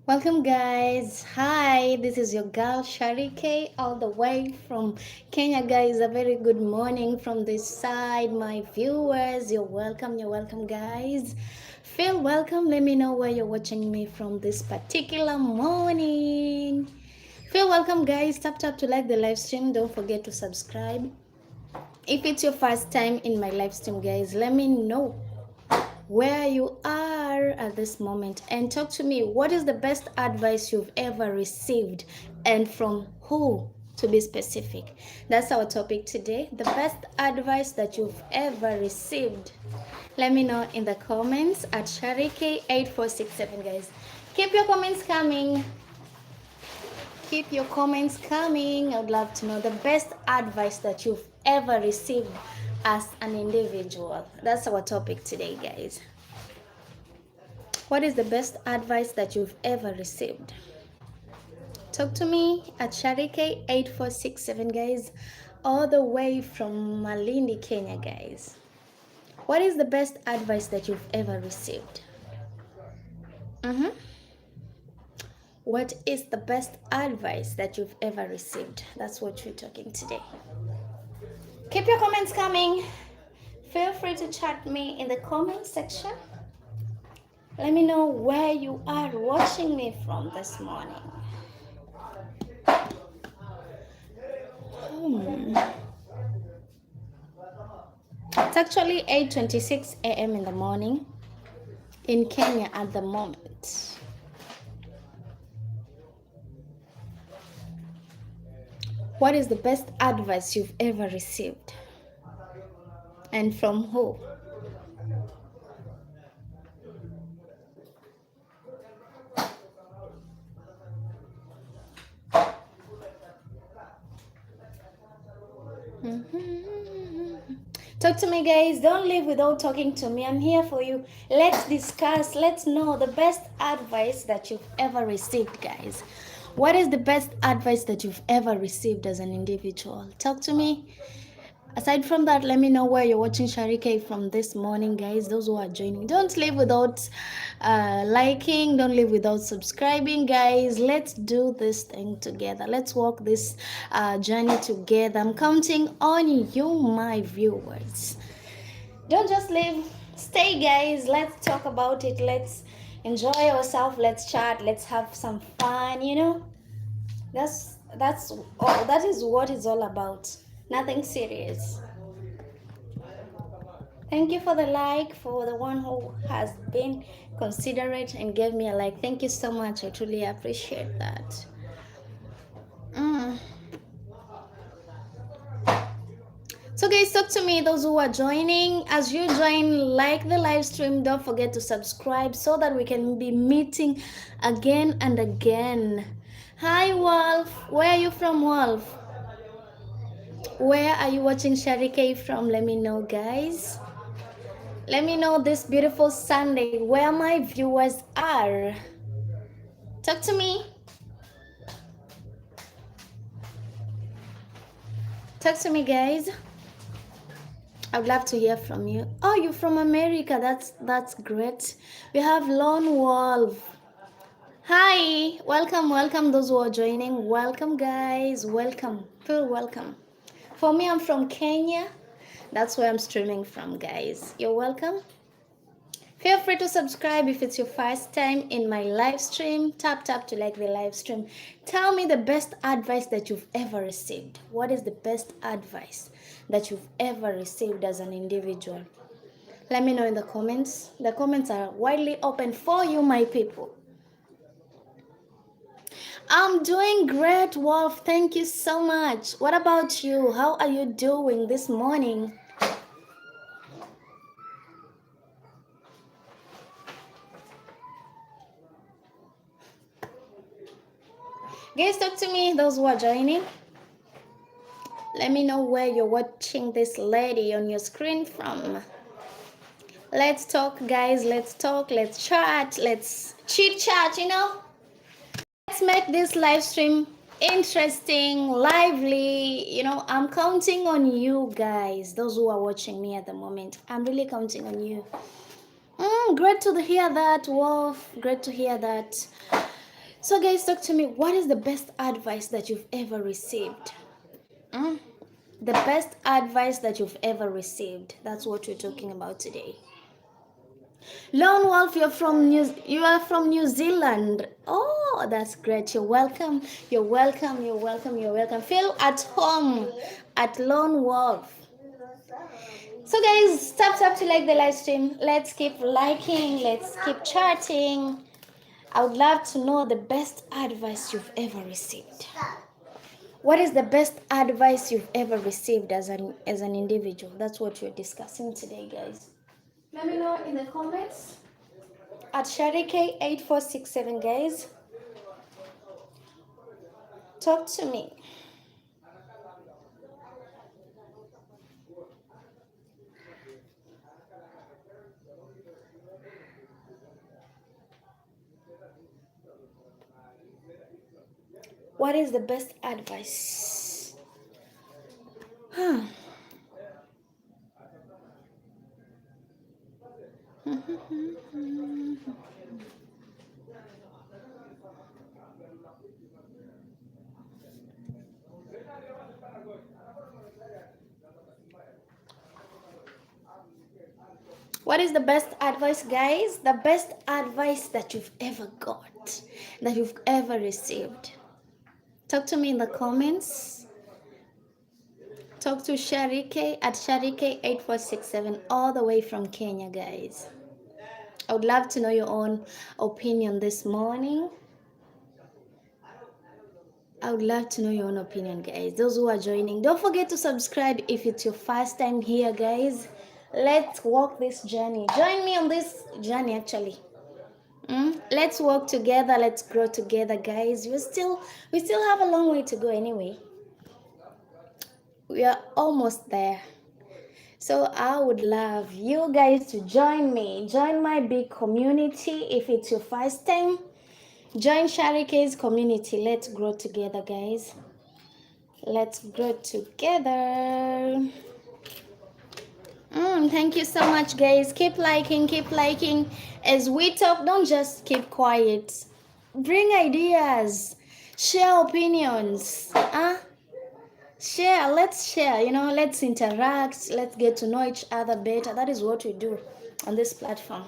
Welcome, guys. Hi, this is your girl Sharike, all the way from Kenya, guys. A very good morning from this side, my viewers. You're welcome, guys. Feel welcome. Let me know where you're watching me from this particular morning. Feel welcome, guys. Tap to like the live stream. Don't forget to subscribe. If it's your first time in my live stream, guys, let me know where you are at this moment and talk to me. What is the best advice you've ever received and from who, to be specific? That's our topic today. The best advice that you've ever received. Let me know in the comments at Sharike8467, guys. Keep your comments coming. Keep your comments coming. I would love to know the best advice that you've ever received as an individual. That's our topic today, guys. What is the best advice that you've ever received? Talk to me at Sharike8467, guys, all the way from Malindi, Kenya, guys. What is the best advice that you've ever received? What is the best advice that you've ever received? That's what we're talking today. Keep your comments coming. Feel free to chat me in the comment section. Let me know where you are watching me from this morning. It's actually 8:26 a.m. in the morning in Kenya at the moment. What is the best advice you've ever received? And from who? Talk to me, guys. Don't leave without talking to me. I'm here for you. Let's discuss. Let's know the best advice that you've ever received, guys. What is the best advice that you've ever received as an individual? Talk to me. Aside from that, let me know where you're watching Sharike from this morning, guys. Those who are joining, don't leave without liking. Don't leave without subscribing, guys. Let's do this thing together. Let's walk this journey together. I'm counting on you, my viewers. Don't just leave. Stay, guys. Let's talk about it. Let's enjoy ourselves. Let's chat. Let's have some fun. You know, that's all. That is what it's all about. Nothing serious. Thank you for the like, for the one who has been considerate and gave me a like. Thank you so much. I truly appreciate that. So guys, talk to me, those who are joining. As you join, like the live stream, don't forget to subscribe so that we can be meeting again and again. Hi Wolf, where are you from, Wolf? Where are you watching Sharike from? Let me know, guys. Let me know this beautiful Sunday where my viewers are. Talk to me. Talk to me, guys. I would love to hear from you. Oh, you're from America. That's great. We have Lone Wolf. Hi, welcome those who are joining. Welcome, guys. Welcome. Feel welcome. For me, I'm from Kenya. That's where I'm streaming from, guys. You're welcome. Feel free to subscribe if it's your first time in my live stream. Tap to like the live stream. Tell me the best advice that you've ever received. What is the best advice that you've ever received as an individual? Let me know in the comments. The comments are widely open for you, my people. I'm doing great, Wolf. Thank you so much. What about you? How are you doing this morning? Guys, talk to me, those who are joining. Let me know where you're watching this lady on your screen from. Let's talk, guys. Let's talk. Let's chat. Let's chit chat, you know. Let's make this live stream interesting, lively. You know, I'm counting on you guys, those who are watching me at the moment. I'm really counting on you. Great to hear that, Wolf. Great to hear that. So, guys, talk to me. What is the best advice that you've ever received? The best advice that you've ever received. That's what we're talking about today. Lone Wolf, you are from New Zealand. Oh, that's great. You're welcome. You're welcome. You're welcome. You're welcome. Feel at home at Lone Wolf. So guys, tap to like the live stream. Let's keep liking. Let's keep chatting. I would love to know the best advice you've ever received. What is the best advice you've ever received as an individual? That's what we're discussing today, guys. Let me know in the comments at Sharike8467, guys. Talk to me. What is the best advice? What is the best advice, guys? The best advice that you've ever got, that you've ever received. Talk to me in the comments. Talk to Sharike at Sharike8467 all the way from Kenya, guys. I would love to know your own opinion this morning. I would love to know your own opinion, guys. Those who are joining, don't forget to subscribe if it's your first time here, guys. Let's walk this journey. Join me on this journey, actually. Let's work together. Let's grow together, guys. We still have a long way to go anyway. We are almost there. So I would love you guys to join me. Join my big community. If it's your first time, join Sharike's community. Let's grow together, guys. Let's grow together. Thank you so much, guys. Keep liking. As we talk, don't just keep quiet. Bring ideas. Share opinions. Share. Let's share. You know, let's interact. Let's get to know each other better. That is what we do on this platform.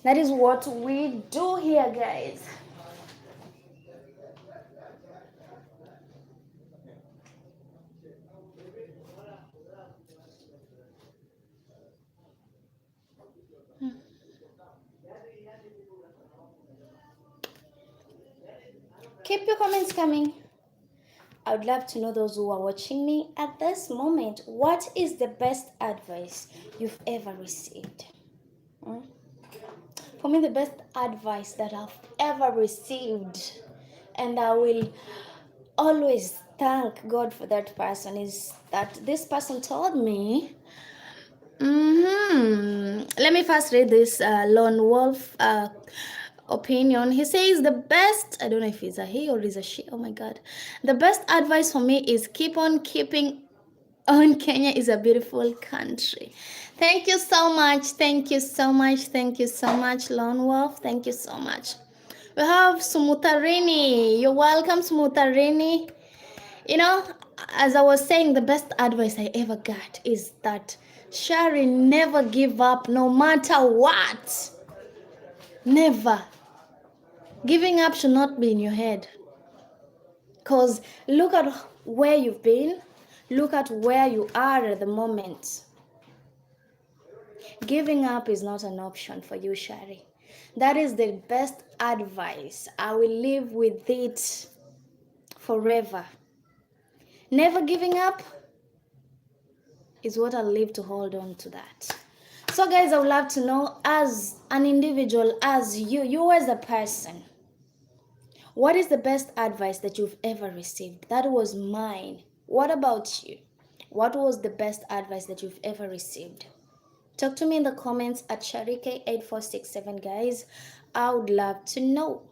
That is what we do here, guys. Keep your comments coming. I would love to know those who are watching me at this moment. What is the best advice you've ever received? For me, the best advice that I've ever received, and I will always thank God for that person, is that this person told me. Let me first read this Lone Wolf opinion. He says the best, I don't know if it's a he or is a she, oh my god, the best advice for me is keep on keeping on. Kenya is a beautiful country. Thank you so much. Thank you so much. Thank you so much, Lone Wolf. Thank you so much. We have Smutarini. You're welcome, Smutarini. You know, as I was saying, the best advice I ever got is that Shari, never give up no matter what. Never. Giving up should not be in your head. Because look at where you've been. Look at where you are at the moment. Giving up is not an option for you, Shari. That is the best advice. I will live with it forever. Never giving up is what I'll live to hold on to that. So guys, I would love to know, as an individual, as you as a person, what is the best advice that you've ever received? That was mine. What about you? What was the best advice that you've ever received? Talk to me in the comments at Sharike8467, guys. I would love to know.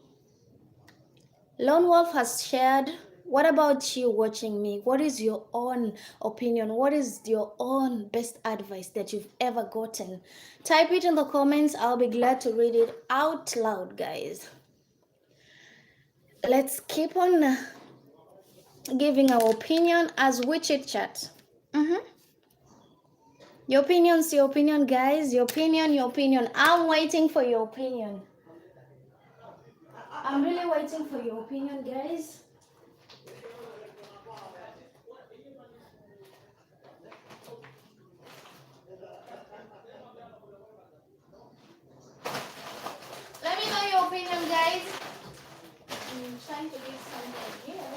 Lone Wolf has shared. What about you watching me? What is your own opinion? What is your own best advice that you've ever gotten? Type it in the comments. I'll be glad to read it out loud, guys. Let's keep on giving our opinion as we chit chat. Your opinion, guys. Your opinion. I'm waiting for your opinion. I'm really waiting for your opinion, guys. Let me know your opinion, guys. I'm trying to get something here.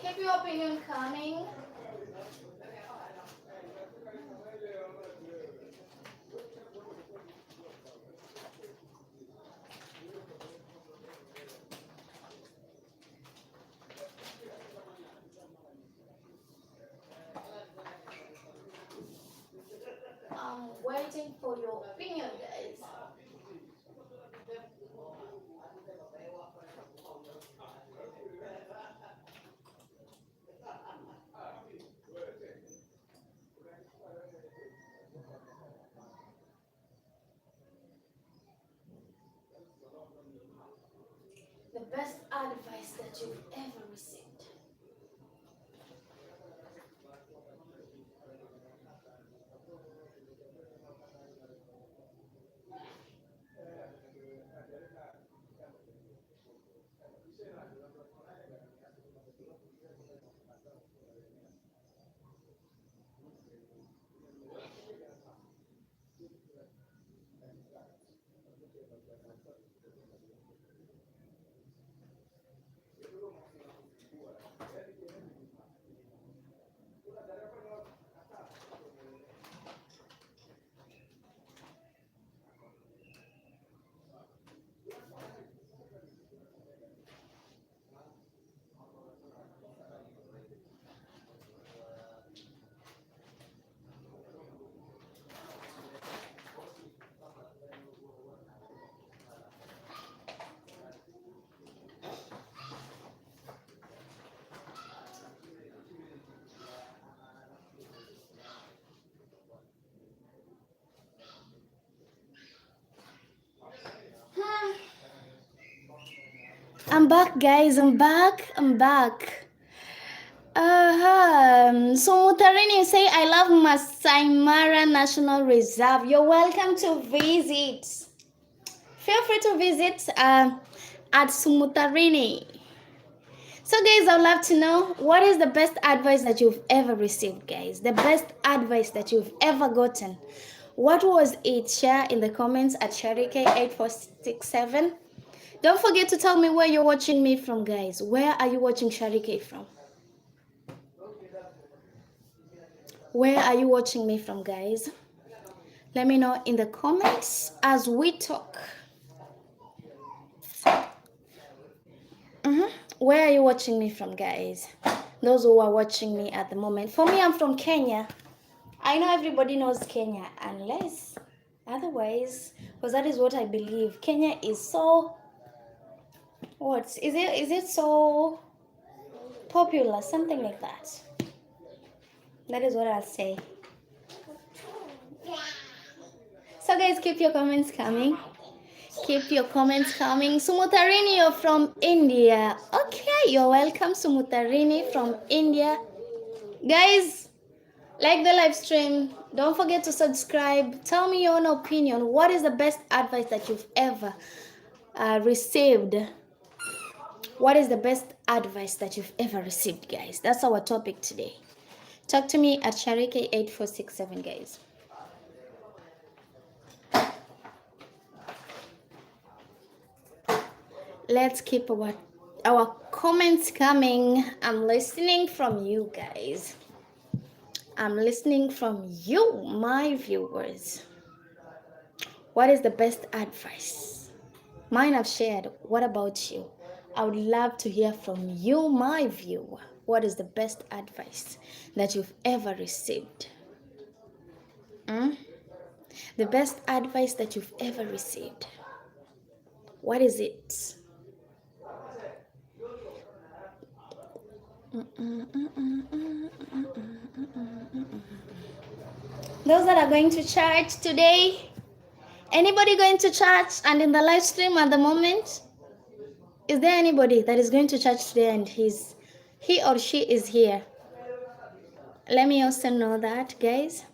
Keep your opinion coming. I'm waiting for your opinion, guys. The best advice that you've ever received. I'm back, guys. I'm back. So Mutarini, say I love Masai Mara National Reserve. You're welcome to visit. Feel free to visit at Sumutarini. So guys, I'd love to know, what is the best advice that you've ever received, guys? The best advice that you've ever gotten. What was it? Share in the comments at Sharike8467. Don't forget to tell me where you're watching me from, guys. Where are you watching Sharike from? Where are you watching me from, guys? Let me know in the comments as we talk. Where are you watching me from, guys? Those who are watching me at the moment. For me, I'm from Kenya. I know everybody knows Kenya, unless otherwise, because that is what I believe. Kenya is so, what is it? Is it so popular? Something like that. That is what I'll say. So guys, keep your comments coming. Keep your comments coming. Sumutarini, you're from India. Okay, you're welcome, Sumutarini from India. Guys, like the live stream. Don't forget to subscribe. Tell me your own opinion. What is the best advice that you've ever received? What is the best advice that you've ever received, guys? That's our topic today. Talk to me at Sharike8467, guys. Let's keep our comments coming. I'm listening from you guys. I'm listening from you, my viewers. What is the best advice? Mine I've shared. What about you? I would love to hear from you, my viewer. What is the best advice that you've ever received? The best advice that you've ever received. What is it? Those that are going to church today, anybody going to church and in the live stream at the moment? Is there anybody that is going to church today and he or she is here? Let me also know that, guys.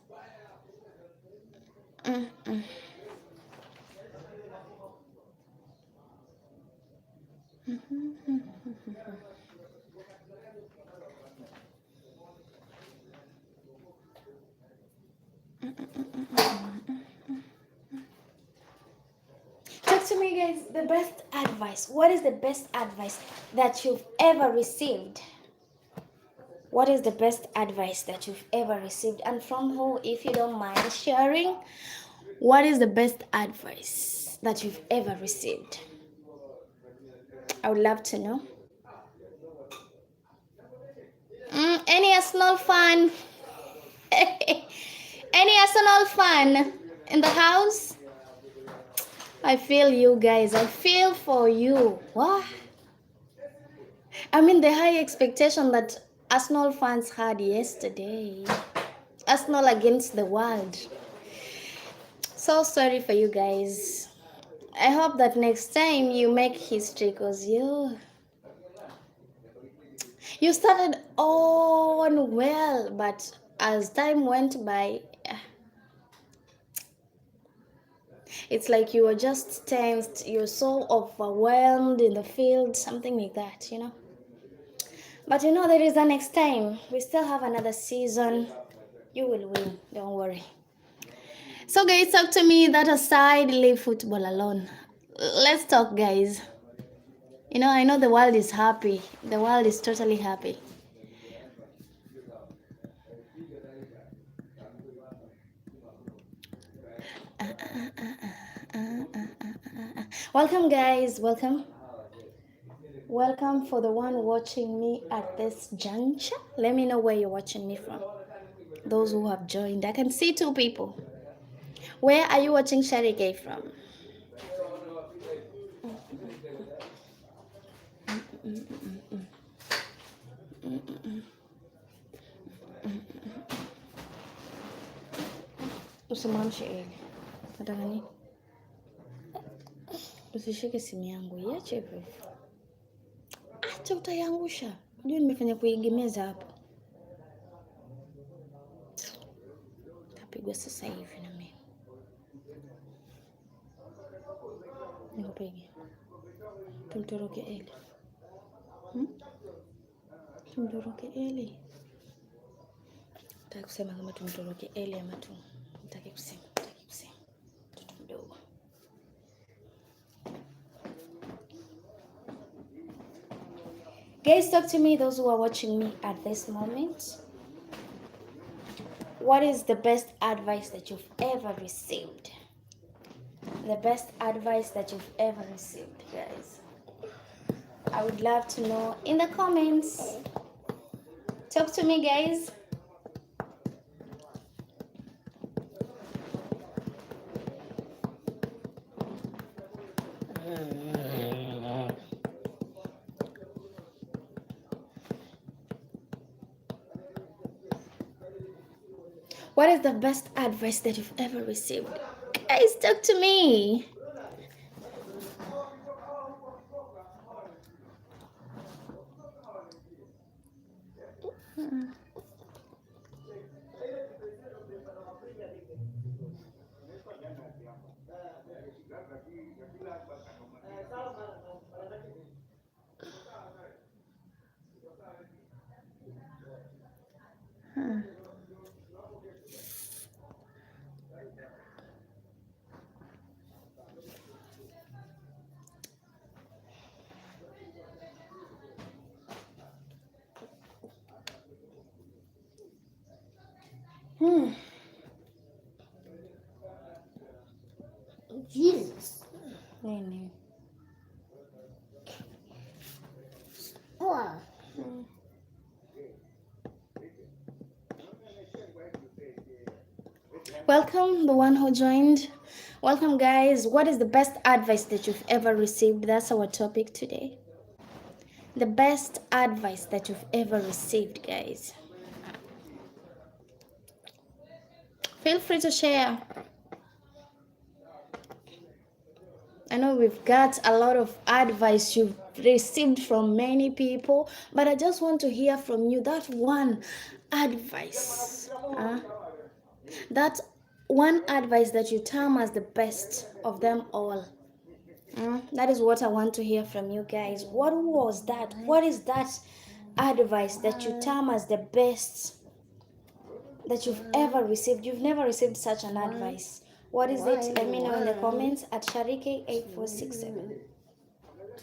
Talk to me, guys. The best advice. What is the best advice that you've ever received? What is the best advice that you've ever received? And from who, if you don't mind sharing? What is the best advice that you've ever received? I would love to know. Any Arsenal fan? Any Arsenal fan in the house? I feel you guys. I feel for you. What? I mean, the high expectation that Arsenal fans had yesterday. Arsenal against the world. So sorry for you guys. I hope that next time you make history, because you started on well, but as time went by, it's like you were just tensed, you're so overwhelmed in the field, something like that, you know. But you know, there is a next time. We still have another season. You will win, don't worry. So guys, talk to me. That aside, leave football alone. Let's talk, guys. You know, I know the world is happy. The world is totally happy. Welcome, guys. Welcome. Welcome for the one watching me at this juncture. Let me know where you're watching me from. Those who have joined. I can see 2 people. Where are you watching Sharike from? Usimamshe Eli. Nataka nini? Usishike simu yangu. Iache hivyo. Acha utaiangusha. Unajua nimefanya kuigemeza hapo. Tapigwa sasa hivi na mimi. Nikupige. Tumtoroke Eli. Tumtoroke Eli. Nataka kusema kama tumtoroke Eli ama tu. Nataka kusema. Mtoto mdogo. Guys, talk to me, those who are watching me at this moment. What is the best advice that you've ever received? The best advice that you've ever received, guys. I would love to know in the comments. Talk to me, guys. What is the best advice that you've ever received? Guys, talk to me. Jesus. Nini? Wow. Welcome, the one who joined. Welcome, guys. What is the best advice that you've ever received? That's our topic today. The best advice that you've ever received, guys. Feel free to share. I know we've got a lot of advice you've received from many people, but I just want to hear from you that one advice. That one advice that you term as the best of them all. That is what I want to hear from you guys. What was that? What is that advice that you term as the best that you've ever received? You've never received such an advice. What is it? Let me know in the comments at Sharike8467.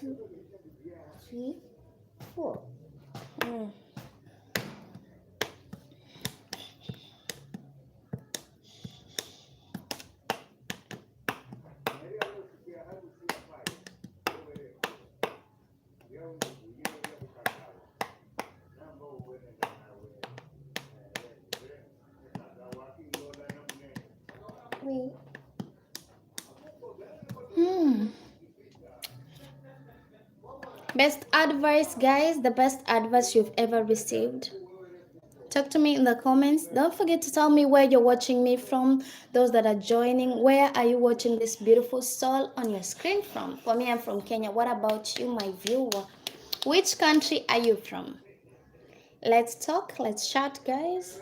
2, 3, 4. Best advice, guys. The best advice you've ever received. Talk to me in the comments. Don't forget to tell me where you're watching me from. Those that are joining, where are you watching this beautiful soul on your screen from? For me, I'm from Kenya. What about you, my viewer? Which country are you from? Let's talk. Let's chat, guys.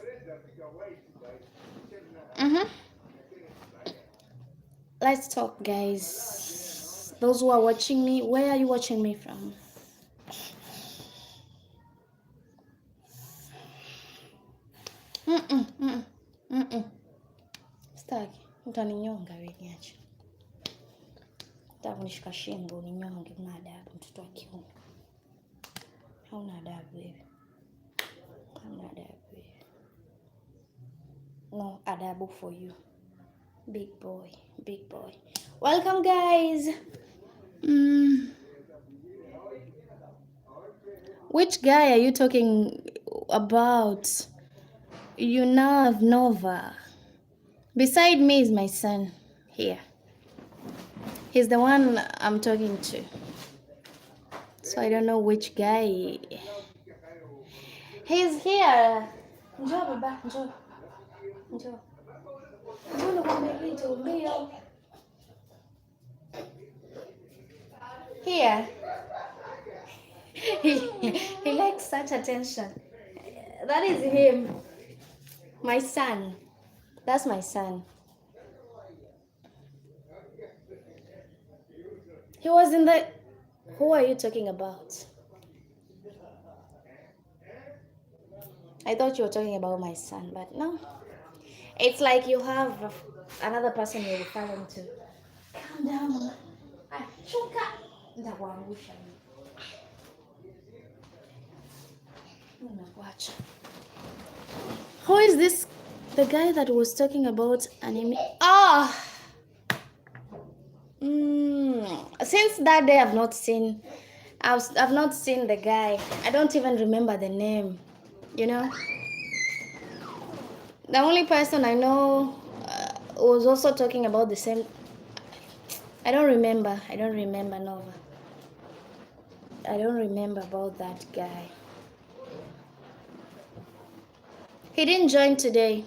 Let's talk, guys. Those who are watching me, where are you watching me from? Staki, utaninyonga wewe, niache. Utakunishika shingo uninyonge, una adabu mtoto wa kiume. Hauna adabu wewe. Hauna adabu wewe. No adabu for you. Big boy, big boy. Welcome, guys. Which guy are you talking about? Yunav Nova. Beside me is my son here. He's the one I'm talking to. So I don't know which guy. He's here. Njoo baba, njoo. Njoo. Njoo nikwambie kitu mbio. Here. He likes such attention. That is him. My son. That's my son. He was in the... Who are you talking about? I thought you were talking about my son, but no. It's like you have another person you're referring to. Calm down. Shuka. Ndakuangusha. Watch. Who is this? The guy that was talking about anime? Since that day, I've not seen the guy. I don't even remember the name. You know, the only person I know was also talking about the same. I don't remember Nova. I don't remember about that guy. He didn't join today.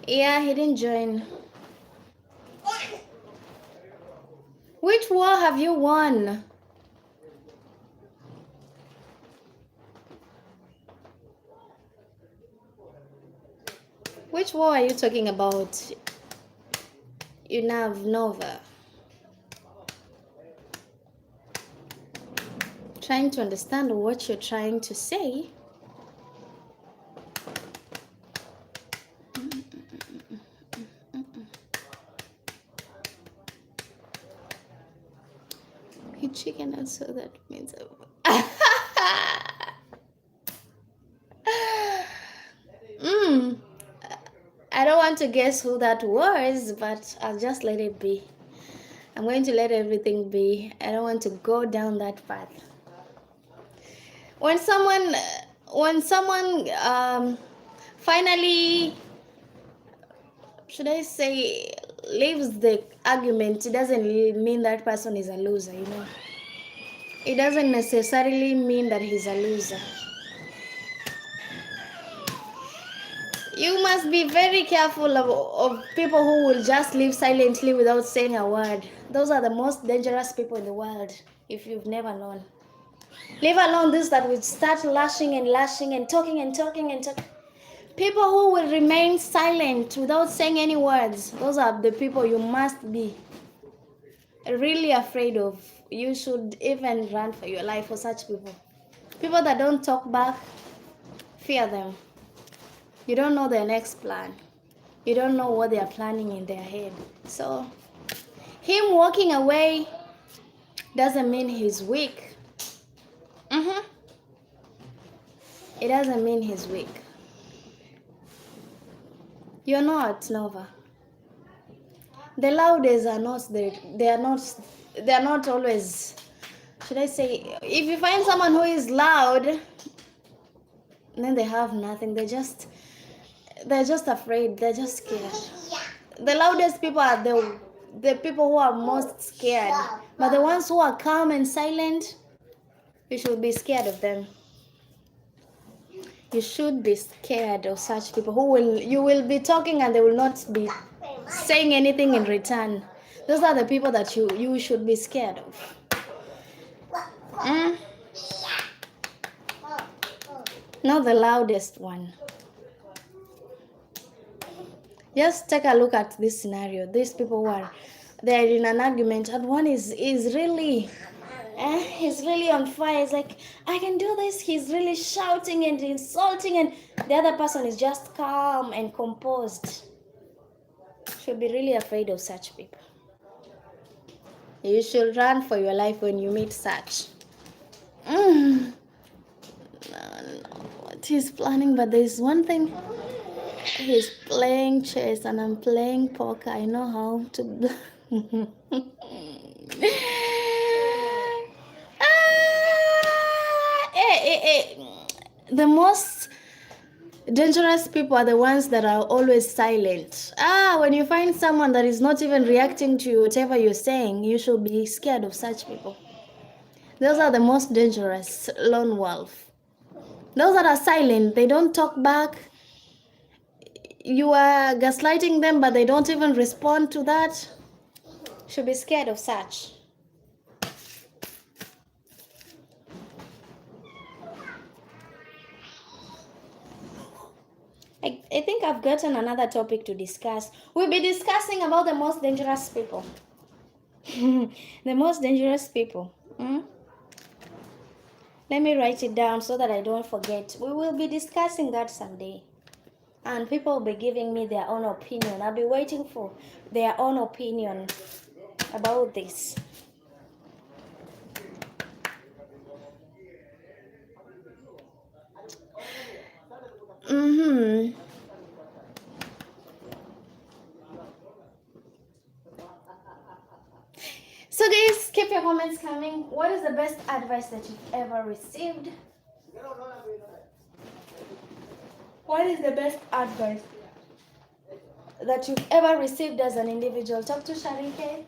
Yeah, he didn't join. Which war have you won? Which war are you talking about? Yunav Nova. Trying to understand what you're trying to say. Chicken, and so that means I don't want to guess who that was, but I'll just let it be. I'm going to let everything be. I don't want to go down that path. When someone finally, should I say, leaves the argument, it doesn't mean that person is a loser, you know. It doesn't necessarily mean that he's a loser. You must be very careful of people who will just live silently without saying a word. Those are the most dangerous people in the world, if you've never known. Leave alone this that will start lashing and lashing and talking and talking and talking. People who will remain silent without saying any words, those are the people you must be really afraid of. You should even run for your life for such people. People that don't talk back, fear them. You don't know their next plan. You don't know what they are planning in their head. So, him walking away doesn't mean he's weak. It doesn't mean he's weak. You're not, Nova. The loudest are not there. They are not always. Should I say, if you find someone who is loud, then they have nothing. They're just afraid. They're just scared. The loudest people are the people who are most scared. But the ones who are calm and silent, you should be scared of them. You should be scared of such people you will be talking and they will not be saying anything in return. Those are the people that you should be scared of. Not the loudest one. Just take a look at this scenario. These people they're in an argument and one is really he's really on fire. He's like, I can do this. He's really shouting and insulting, and the other person is just calm and composed. Should be really afraid of such people. You should run for your life when you meet such. I don't know what he's planning, but there's one thing. He's playing chess and I'm playing poker. I know how to. The most dangerous people are the ones that are always silent. When you find someone that is not even reacting to whatever you're saying, you should be scared of such people. Those are the most dangerous, lone wolf. Those that are silent, they don't talk back. You are gaslighting them, but they don't even respond to that. Should be scared of such. I think I've gotten another topic to discuss. We'll be discussing about the most dangerous people. The most dangerous people. Let me write it down so that I don't forget. We will be discussing that someday. And people will be giving me their own opinion. I'll be waiting for their own opinion about this. So guys, keep your comments coming. What is the best advice that you've ever received? What is the best advice that you've ever received as an individual? Talk to Sharike.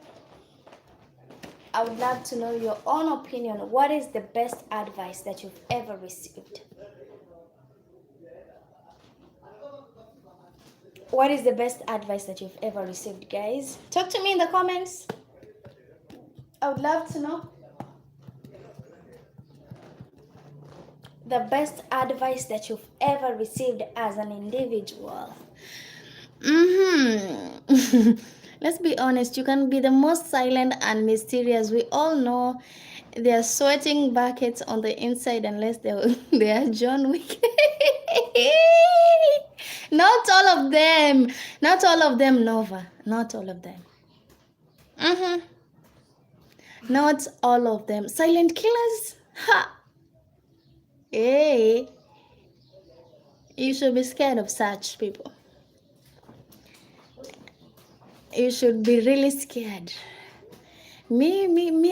I would love to know your own opinion. What is the best advice that you've ever received? What is the best advice that you've ever received, guys? Talk to me in the comments. I would love to know the best advice that you've ever received as an individual. Let's be honest, you can be the most silent and mysterious. We all know they are sweating buckets on the inside unless they are John Wick. Not all of them. Not all of them, Nova. Not all of them. Not all of them. Silent killers? Ha! Hey. You should be scared of such people. You should be really scared. Me,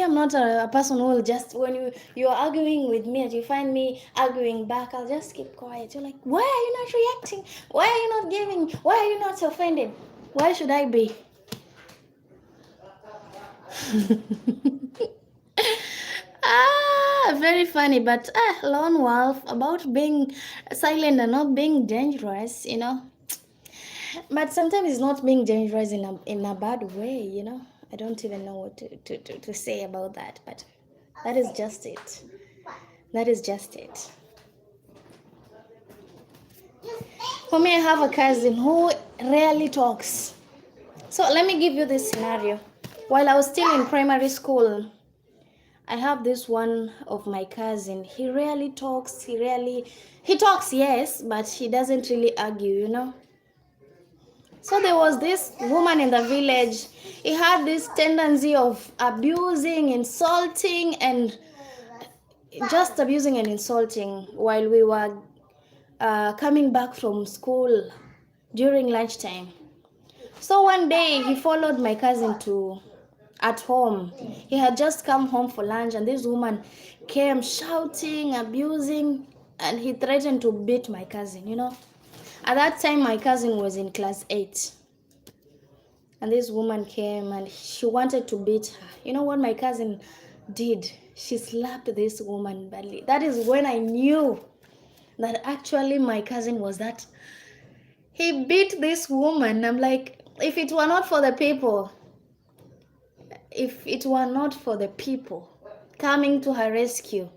I'm not a person who will just, when you're arguing with me and you find me arguing back, I'll just keep quiet. You're like, why are you not reacting? Why are you not giving? Why are you not offended? Why should I be? Very funny, but lone wolf, about being silent and not being dangerous, you know. But sometimes it's not being dangerous in a bad way, you know. I don't even know what to say about that, but that is just it. That is just it. For me, I have a cousin who rarely talks. So let me give you this scenario. While I was still in primary school, I have this one of my cousin. He rarely talks. He talks, yes, but he doesn't really argue, you know. So there was this woman in the village. He had this tendency of abusing, insulting, and just abusing and insulting while we were coming back from school during lunchtime. So one day he followed my cousin to at home. He had just come home for lunch, and this woman came shouting, abusing, and he threatened to beat my cousin, you know. At that time, my cousin was in class 8. And this woman came and she wanted to beat her. You know what my cousin did? She slapped this woman badly. That is when I knew that actually my cousin was that. He beat this woman. I'm like, if it were not for the people coming to her rescue,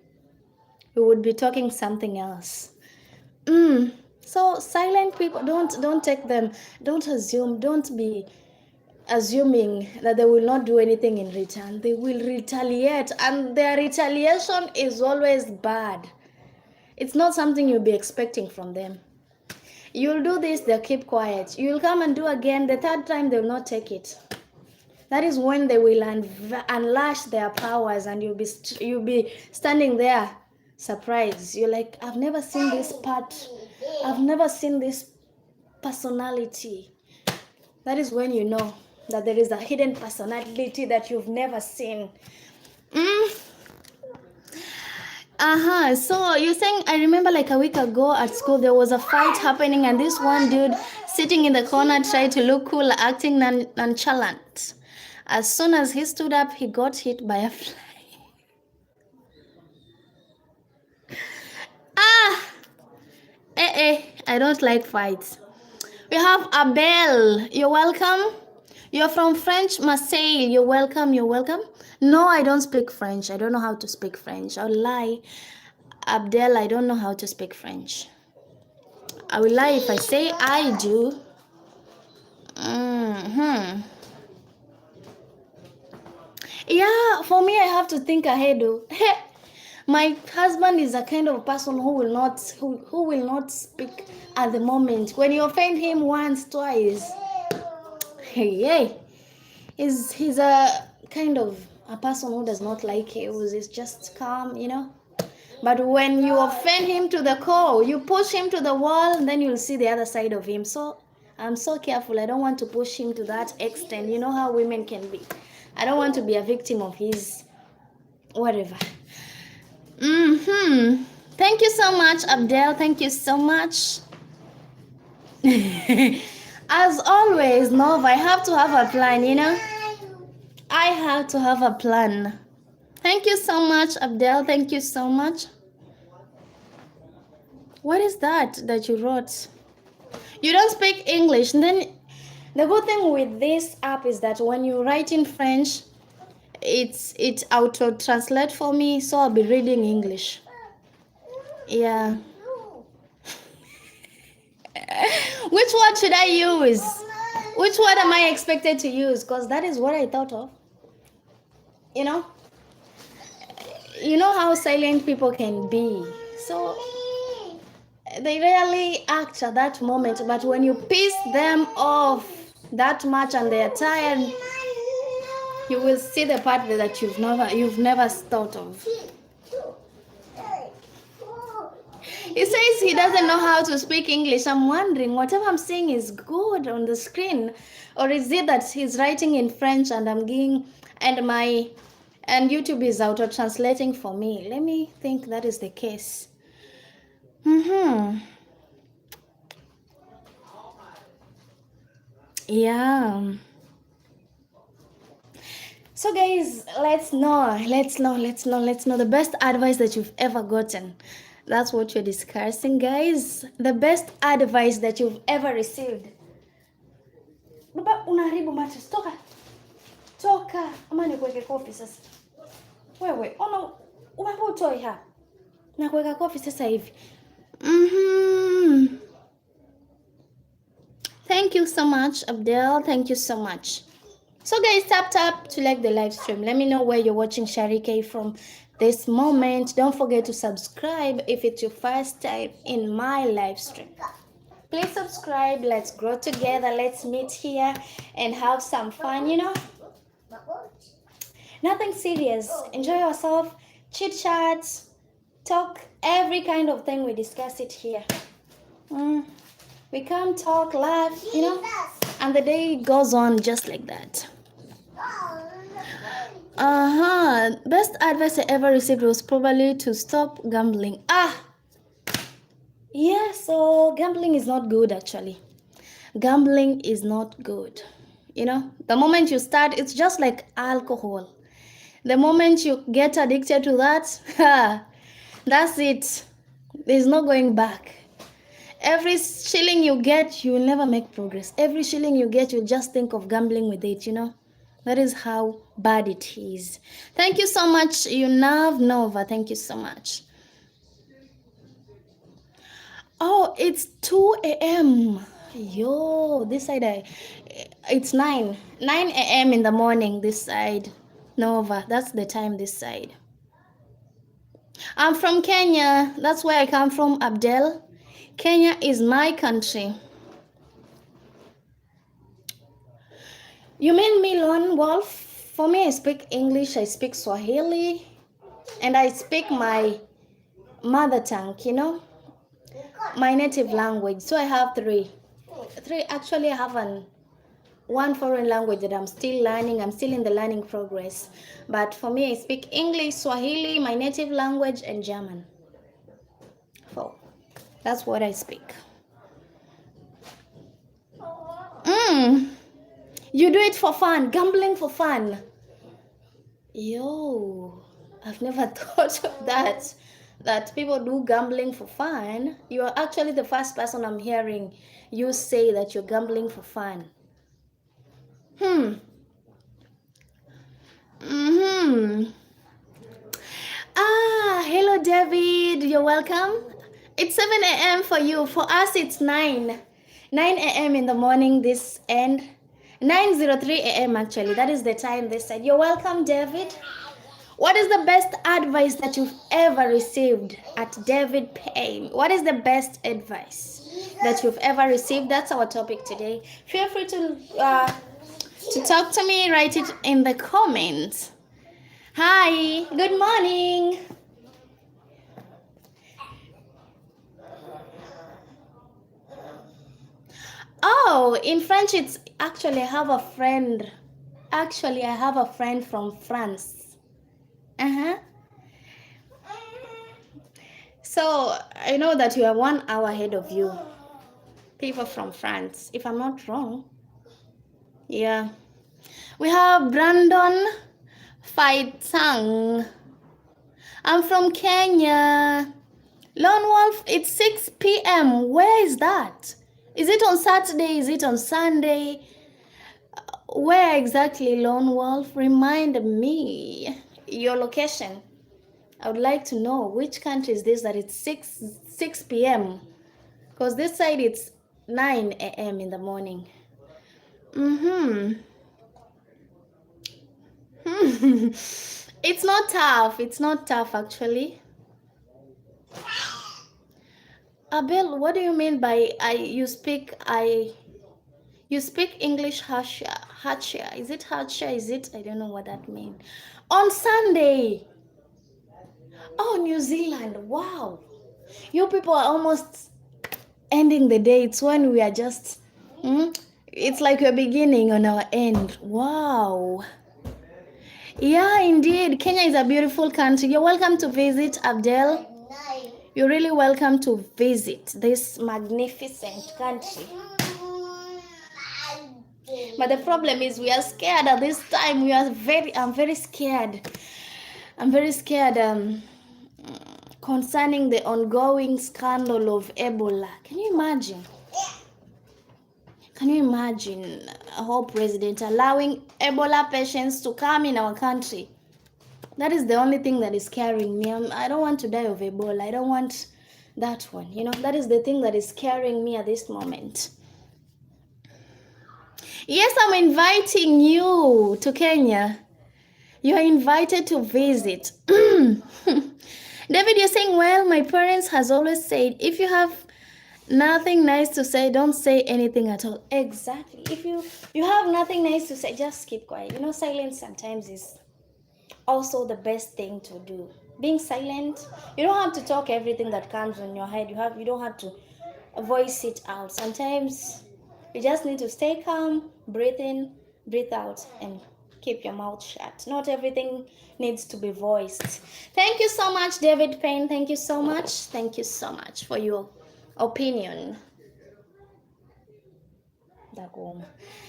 we would be talking something else. So silent people, don't take them, don't assume, don't be assuming that they will not do anything in return. They will retaliate, and their retaliation is always bad. It's not something you'll be expecting from them. You'll do this, they'll keep quiet. You'll come and do again. The third time, they'll not take it. That is when they will unlash their powers, and you'll be standing there surprised. You're like, I've never seen this part. I've never seen this personality. That is when you know that there is a hidden personality that you've never seen. So you're saying, I remember like a week ago at school, there was a fight happening, and this one dude sitting in the corner tried to look cool, acting nonchalant. As soon as he stood up, he got hit by a fly. I don't like fights. We have Abel. You're welcome. You're from French Marseille. You're welcome. You're welcome. No, I don't speak French. I don't know how to speak French. I'll lie. Abdel, I don't know how to speak French. I will lie if I say I do. Yeah, for me, I have to think ahead. My husband is a kind of person who will not speak at the moment. When you offend him once, twice, he's a kind of a person who does not like it. He's just calm, you know. But when you offend him to the core, you push him to the wall, and then you'll see the other side of him. So I'm so careful. I don't want to push him to that extent. You know how women can be. I don't want to be a victim of his whatever. Thank you so much, Abdel. Thank you so much. As always, Nova, I have to have a plan, you know. I have to have a plan. Thank you so much, Abdel. Thank you so much. What is that you wrote? You don't speak English. And then the good thing with this app is that when you write in French, it auto translate for me, so I'll be reading English. Yeah. Which word should I use? Which word am I expected to use? Because that is what I thought of. You know how silent people can be. So they rarely act at that moment, but when you piss them off that much and they're tired, you will see the part that you've never thought of. He says he doesn't know how to speak English. I'm wondering, whatever I'm saying is good on the screen, Or is it that he's writing in French and I'm getting and YouTube is auto translating for me? Let me think that is the case. Yeah. So guys, let's know the best advice that you've ever gotten. That's what you're discussing, guys. The best advice that you've ever received. Baba, unaharibu mattress. Toka. Ama nikuweke kofi sasa. Wewe, ona umeambiwa utoe hapa. Na kuweka kofi sasa hivi. Thank you so much, Abdel. Thank you so much. So guys, tap to like the live stream. Let me know where you're watching Sharike from this moment. Don't forget to subscribe if it's your first time in my live stream. Please subscribe. Let's grow together. Let's meet here and have some fun, you know. Nothing serious. Enjoy yourself. Chit chat, talk, every kind of thing. We discuss it here. We come, talk, laugh, you know, and the day goes on just like that. Best advice I ever received was probably to stop gambling. Yeah, so gambling is not good actually. Gambling is not good. You know, the moment you start, it's just like alcohol. The moment you get addicted to that, that's it. There's no going back. Every shilling you get, you will never make progress. Every shilling you get, you'll just think of gambling with it, you know. That is how bad it is. Thank you so much, Yunav Nova. Thank you so much. Oh, it's 2 a.m. Yo, this side, it's 9 a.m. in the morning this side. Nova, that's the time this side. I'm from Kenya. That's where I come from, Abdel. Kenya is my country. You mean me, Lone Wolf? For me, I speak English, I speak Swahili, and I speak my mother tongue, you know, my native language. So I have three. Actually, I have one foreign language that I'm still learning. I'm still in the learning progress. But for me, I speak English, Swahili, my native language, and German. So that's what I speak. You do it for fun, gambling for fun. Yo, I've never thought of that people do gambling for fun. You are actually the first person I'm hearing you say that you're gambling for fun. Hello David, you're welcome. It's 7 a.m. for you. For us, it's 9 a.m. in the morning this end. 9:03 a.m. actually. That is the time they said. You're welcome, David. What is the best advice that you've ever received at David Payne? What is the best advice that you've ever received? That's our topic today. Feel free to talk to me. Write it in the comments. Hi. Good morning. Oh, in French, it's actually I have a friend. Actually, I have a friend from France. So I know that you are 1 hour ahead of you. People from France, if I'm not wrong. Yeah. We have Brandon Faitang. I'm from Kenya. Lone Wolf, it's 6 p.m. Where is that? Is it on Saturday? Is it on Sunday? Where exactly, Lone Wolf? Remind me your location. I would like to know which country is this that it's 6 p.m. Because this side it's 9 a.m. in the morning. It's not tough. It's not tough actually. Abel, what do you mean by you speak English Harsha? Is it Harsha? Is it? I don't know what that means. On Sunday. Oh, New Zealand. Wow. You people are almost ending the day. It's when we are just It's like we're beginning on our end. Wow. Yeah, indeed. Kenya is a beautiful country. You're welcome to visit, Abdel. You're really welcome to visit this magnificent country. But the problem is we are scared at this time. I'm very scared. I'm very scared concerning the ongoing scandal of Ebola. Can you imagine? Can you imagine a whole president allowing Ebola patients to come in our country? That is the only thing that is scaring me. I don't want to die of Ebola. I don't want that one. That is the thing that is scaring me at this moment. Yes, I'm inviting you to Kenya. You are invited to visit. David, you're saying, well, my parents has always said, if you have nothing nice to say, don't say anything at all. Exactly. If you have nothing nice to say, just keep quiet. Silence sometimes is also the best thing to do. Being silent, you don't have to talk everything that comes in your head. You don't have to voice it out. Sometimes you just need to stay calm, breathe in, breathe out, and keep your mouth shut. Not everything needs to be voiced. Thank you so much, David Payne. Thank you so much. Thank you so much for your opinion.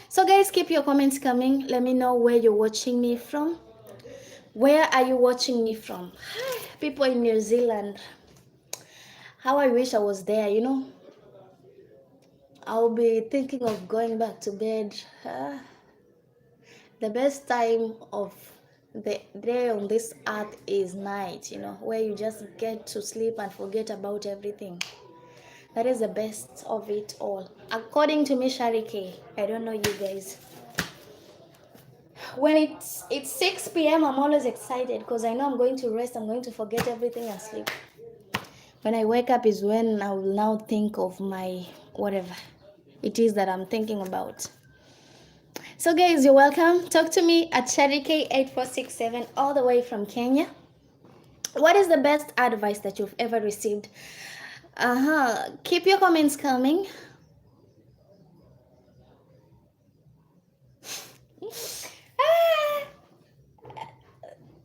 So guys, keep your comments coming. Let me know where you're watching me from. Where are you watching me from? People in New Zealand. How I wish I was there, I'll be thinking of going back to bed. The best time of the day on this earth is night, where you just get to sleep and forget about everything. That is the best of it all. According to me, Sharike, I don't know you guys. When it's 6 p.m., I'm always excited because I know I'm going to rest. I'm going to forget everything and sleep. When I wake up is when I will now think of my whatever it is that I'm thinking about. So guys, you're welcome. Talk to me at Sharike8467 all the way from Kenya. What is the best advice that you've ever received? Keep your comments coming.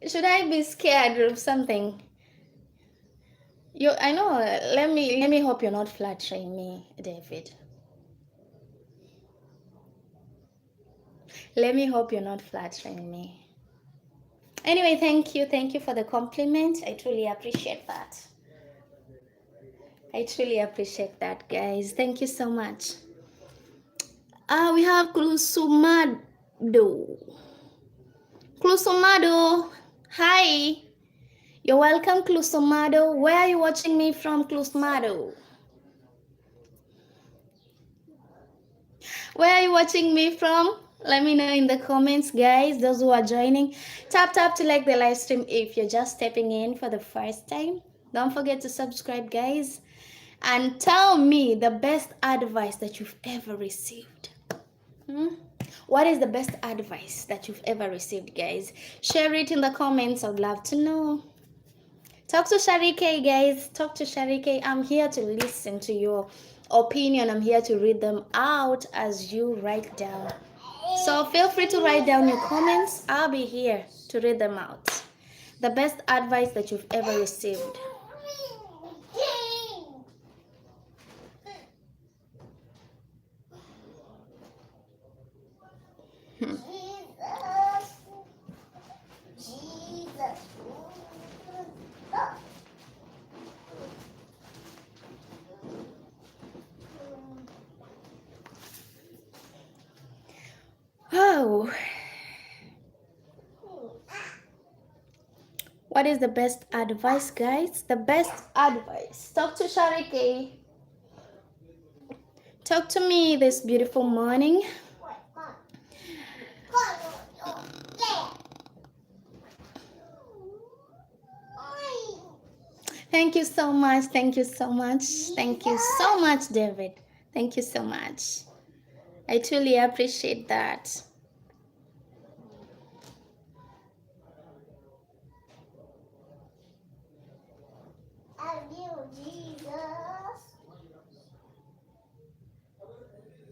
Should I be scared of something? I know. Let me hope you're not flattering me, David. Let me hope you're not flattering me. Anyway, thank you for the compliment. I truly appreciate that. I truly appreciate that, guys. Thank you so much. We have Klusumado. Klusumado, hi. You're welcome, Klusumado. Where are you watching me from, Klusumado? Where are you watching me from? Let me know in the comments, guys. Those who are joining, tap to like the live stream if you're just stepping in for the first time. Don't forget to subscribe, guys. And tell me the best advice that you've ever received. What is the best advice that you've ever received, guys? Share it in the comments. I'd love to know. Talk to Sharike, guys. Talk to Sharike. I'm here to listen to your opinion. I'm here to read them out as you write down. So feel free to write down your comments. I'll be here to read them out. The best advice that you've ever received. Oh. What is the best advice, guys? The best advice. Talk to Sharike. Talk to me this beautiful morning. Thank you so much. Thank you so much. Thank you so much, David. Thank you so much. I truly appreciate that.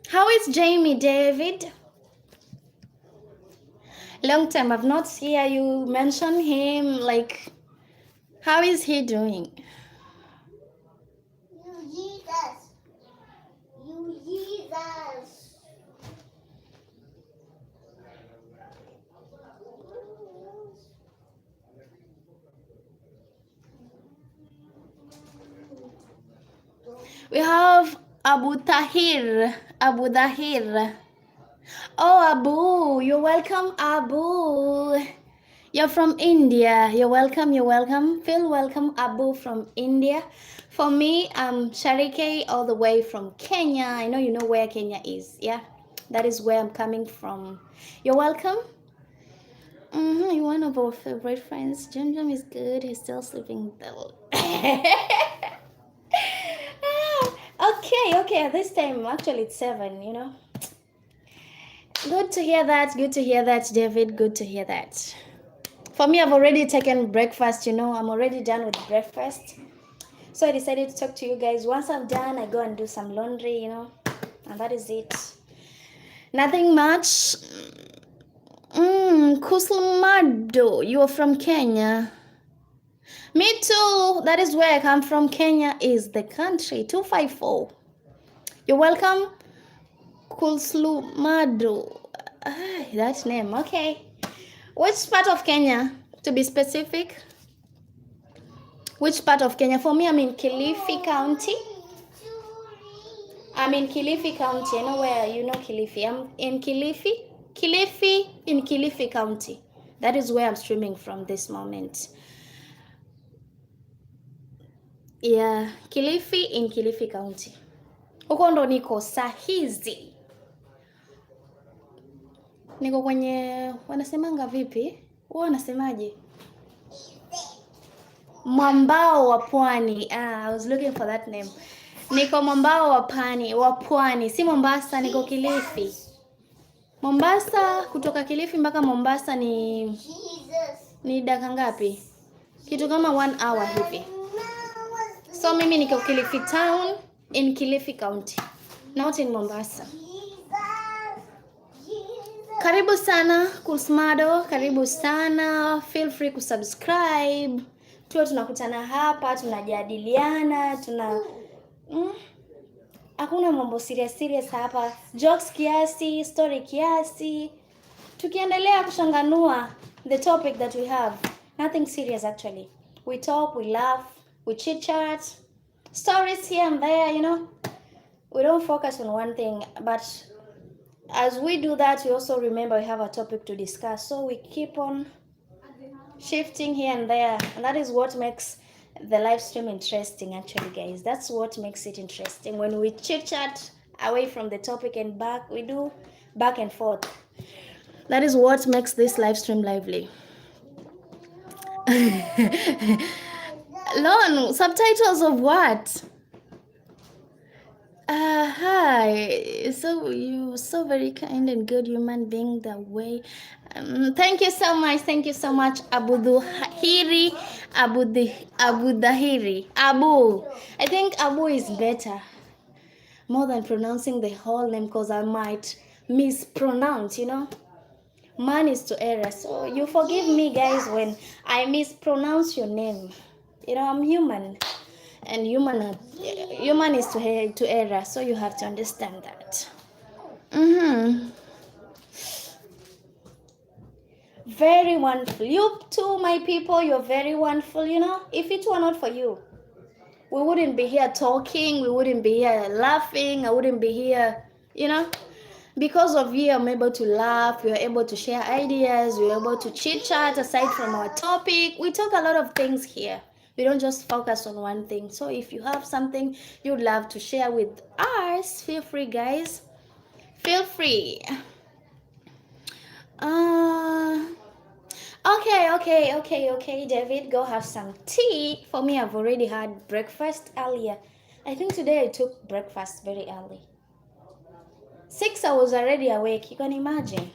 How is Jamie, David? Long time I've not hear you mention him. Like, how is he doing? You Jesus. You Jesus. We have Abu Tahir. Abu Tahir. Oh, Abu, you're welcome, Abu. You're from India. You're welcome. You're welcome. Feel welcome, Abu from India. For me, I'm Sharike, all the way from Kenya. I know you know where Kenya is. Yeah, that is where I'm coming from. You're welcome. You're one of our favorite friends. Jim is good. He's still sleeping though. Okay. This time, actually, it's 7. You know. Good to hear that. Good to hear that, David. Good to hear that. For me, I've already taken breakfast, you know, I'm already done with breakfast. So I decided to talk to you guys. Once I'm done, I go and do some laundry, you know, and that is it. Nothing much. Kusumado, you are from Kenya. Me too. That is where I come from. Kenya is the country. 254. You're welcome, Kuslumado. That name. Okay. Which part of Kenya, to be specific? Which part of Kenya? For me, I'm in Kilifi County. I'm in Kilifi County. I know where you know Kilifi. I'm in Kilifi. In Kilifi County. That is where I'm streaming from this moment. Yeah, Kilifi in Kilifi County. Huko ndo niko sahizi. Niko kwenye wanasemanga vipi? Wao wanasemaje? Mwambao wa pwani. I was looking for that name. Niko mwambao wa pwani, si Mombasa, niko Kilifi. Mombasa, kutoka Kilifi mpaka Mombasa ni dakika ngapi? Kitu kama 1 hour hivi. So mimi niko Kilifi town in Kilifi County, not in Mombasa. Karibu sana Kusmado, karibu sana. Feel free kusubscribe. Tuwe tunakutana hapa, tunajadiliana, hakuna mambo serious hapa. Jokes kiasi, story kiasi. Tukiendelea kushanganua the topic that we have. Nothing serious actually. We talk, we laugh, we chit chat. Stories here and there, you know. We don't focus on one thing, but as we do that, we also remember we have a topic to discuss. So we keep on shifting here and there, and that is what makes the live stream interesting actually, guys. That's what makes it interesting. When we chit chat away from the topic and back, we do back and forth. That is what makes this live stream lively. Lon, subtitles of what? Hi. So you're so very kind and good human being that way. Thank you so much. Thank you so much, Abu Dahiri. Abu Dahiri. Abu. I think Abu is better. More than pronouncing the whole name, because I might mispronounce, you know. Man is to error. So you forgive me, guys, when I mispronounce your name. You know, I'm human. And human is to error, so you have to understand that. Very wonderful. You too, my people, you're very wonderful. You know, if it were not for you, we wouldn't be here talking, we wouldn't be here laughing, I wouldn't be here, you know. Because of you, I'm able to laugh, we're able to share ideas, we're able to chit chat aside from our topic. We talk a lot of things here. We don't just focus on one thing. So if you have something you'd love to share with us, feel free, guys. Feel free. Okay, David, go have some tea. For me, I've already had breakfast earlier. I think today I took breakfast very early. 6 I was already awake. You can imagine.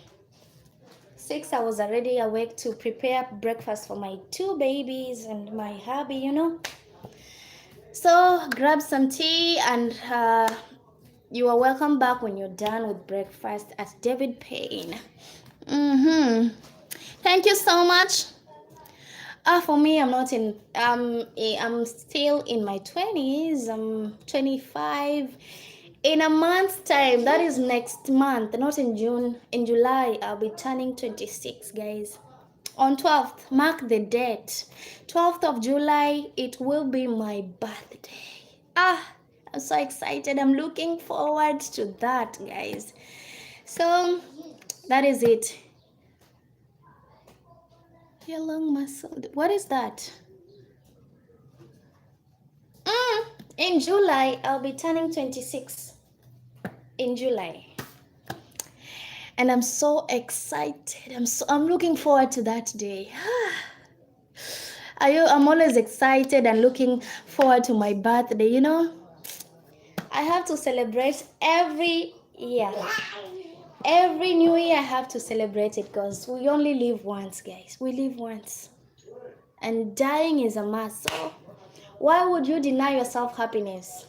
6 I was already awake to prepare breakfast for my 2 babies and my hubby, you know. So grab some tea and You are welcome back when you're done with breakfast at David Payne. Thank you so much. For me, I'm not in. I'm still in my 20s. I'm 25. In a month's time, that is next month, not in June. In July, I'll be turning 26, guys. On 12th, mark the date. 12th of July, it will be my birthday. I'm so excited. I'm looking forward to that, guys. So, that is it. Hello, muscle. What is that? In July, I'll be turning 26. In July. And I'm so excited. I'm looking forward to that day. I'm always excited and looking forward to my birthday, you know? I have to celebrate every year. Every new year I have to celebrate it because we only live once, guys. We live once. And dying is a must. So why would you deny yourself happiness?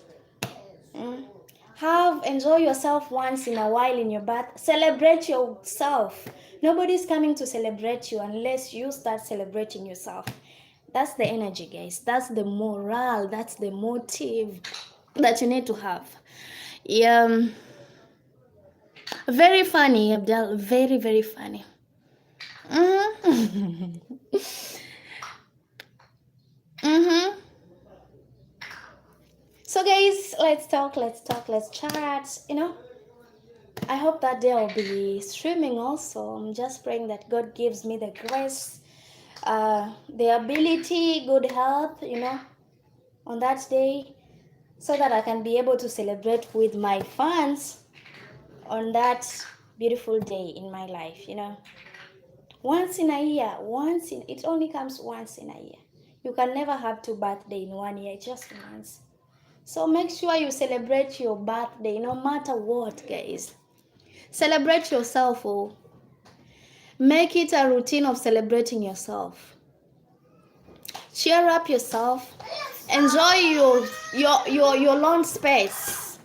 Enjoy yourself once in a while in your birth. Celebrate yourself. Nobody's coming to celebrate you unless you start celebrating yourself. That's the energy, guys. That's the morale. That's the motive that you need to have. Yeah. Very funny, Abdel. Very, very funny. So guys, let's talk, let's chat, you know. I hope that day I'll be streaming also. I'm just praying that God gives me the grace, the ability, good health, you know, on that day, so that I can be able to celebrate with my fans on that beautiful day in my life, you know. Once in a year, it only comes once in a year. You can never have two birthdays in 1 year, just once. So make sure you celebrate your birthday no matter what, guys. Celebrate yourself. Oh. Make it a routine of celebrating yourself. Cheer up yourself. Enjoy your lone space.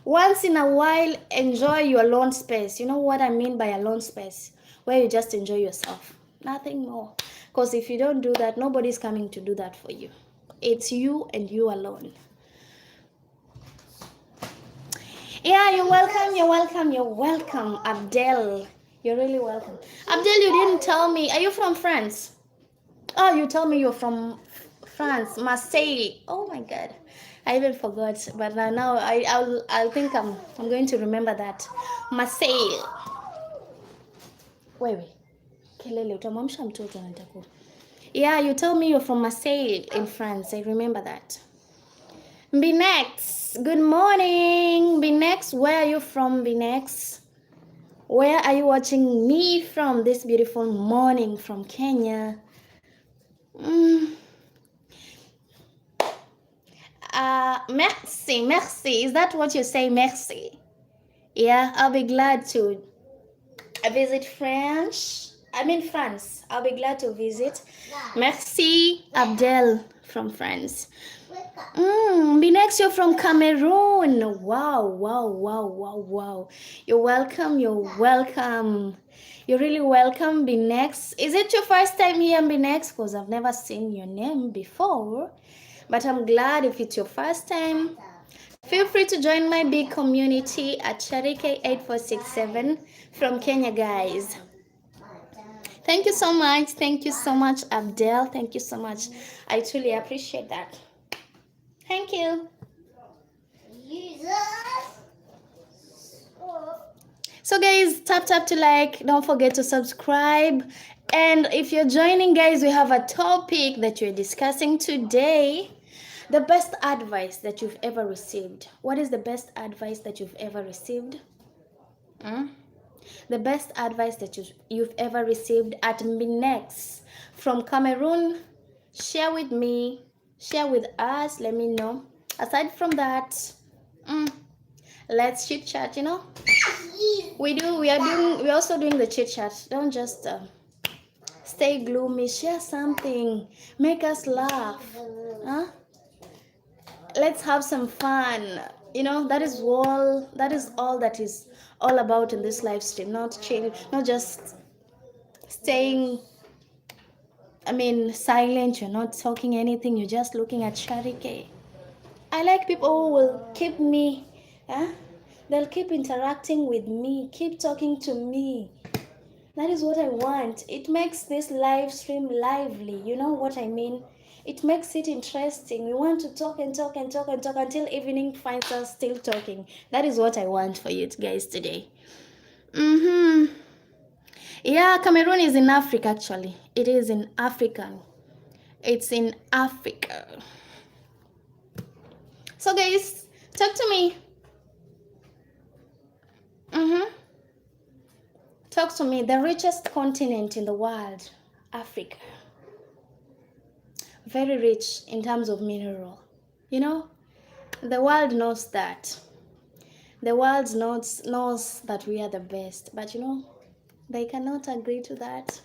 Once in a while, enjoy your lone space. You know what I mean by a lone space? Where you just enjoy yourself. Nothing more. Because if you don't do that, nobody's coming to do that for you. It's you and you alone. Yeah, you're welcome, Abdel. You're really welcome. Abdel, you didn't tell me. Are you from France? Oh, you told me you're from France, Marseille. Oh my God, I even forgot. But now I'll think I'm going to remember that. Marseille. Wewe. Kelele utamwamsha mtoto anataka. Yeah, you told me you're from Marseille in France. I remember that. Binex, good morning. Binex, where are you from, Binex? Where are you watching me from this beautiful morning from Kenya? Merci. Is that what you say, merci? Yeah, I'll be glad to visit France. I'll be glad to visit. Merci, Abdel from France. Binex, you're from Cameroon. Wow. You're welcome. You're really welcome, Binex. Is it your first time here, Binex? Because I've never seen your name before. But I'm glad if it's your first time. Feel free to join my big community at Sharike8467 from Kenya, guys. Thank you so much, Abdel. Thank you so much. I truly appreciate that. Thank you. So guys, tap to like. Don't forget to subscribe. And if you're joining, guys, we have a topic that we're discussing today. The best advice that you've ever received. What is the best advice that you've ever received? The best advice that you've ever received at Binex from Cameroon. Share with me. Share with us. Let me know. Aside from that, let's chit chat. You know, we're also doing the chit chat. Don't just stay gloomy. Share something. Make us laugh. Let's have some fun. You know, that is all that is all about in this live stream. Not chill, not just staying, silent. You're not talking anything, you're just looking at Sharike. I like people who will keep me, they'll keep interacting with me, keep talking to me. That is what I want. It makes this live stream lively. You know what I mean? It makes it interesting. We want to talk and talk and talk and talk until evening finds us still talking. That is what I want for you guys today. Yeah, Cameroon is in Africa actually. It is in Africa. It's in Africa. So guys, talk to me. Talk to me. The richest continent in the world, Africa. Very rich in terms of mineral. You know, the world knows that. The world knows that we are the best. But you know, they cannot agree to that.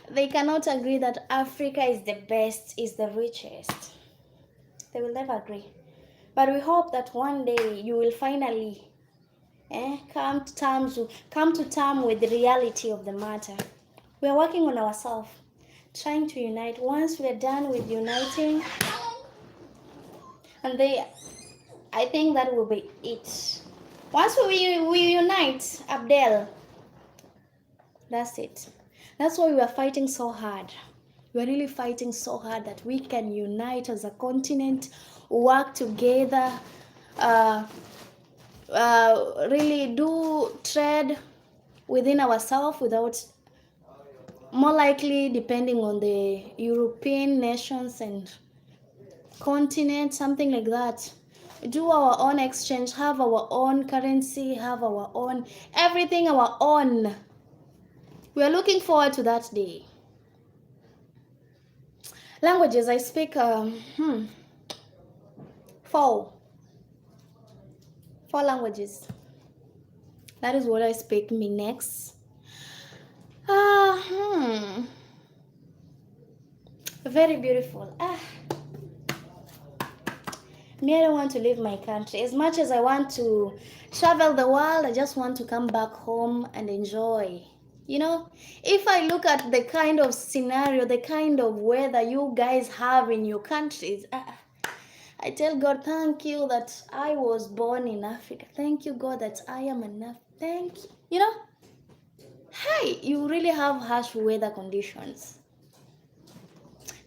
They cannot agree that Africa is the best, is the richest. They will never agree. But we hope that one day you will finally come to terms with the reality of the matter. We are working on ourselves, trying to unite. Once we are done with uniting, and I think that will be it. Once we unite, Abdel, that's it. That's why we are fighting so hard. We are really fighting so hard that we can unite as a continent, work together, really do trade within ourselves without, more likely, depending on the European nations and continent, something like that. Do our own exchange, have our own currency, have our own everything, our own. We are looking forward to that day. Languages, I speak 4 languages. That is what I speak. Me next. Very beautiful. Me, I don't want to leave my country. As much as I want to travel the world, I just want to come back home and enjoy. You know, if I look at the kind of scenario, the kind of weather you guys have in your countries, I tell God, thank you that I was born in Africa. Thank you, God, that I am enough. Thank you. You know, hey, you really have harsh weather conditions.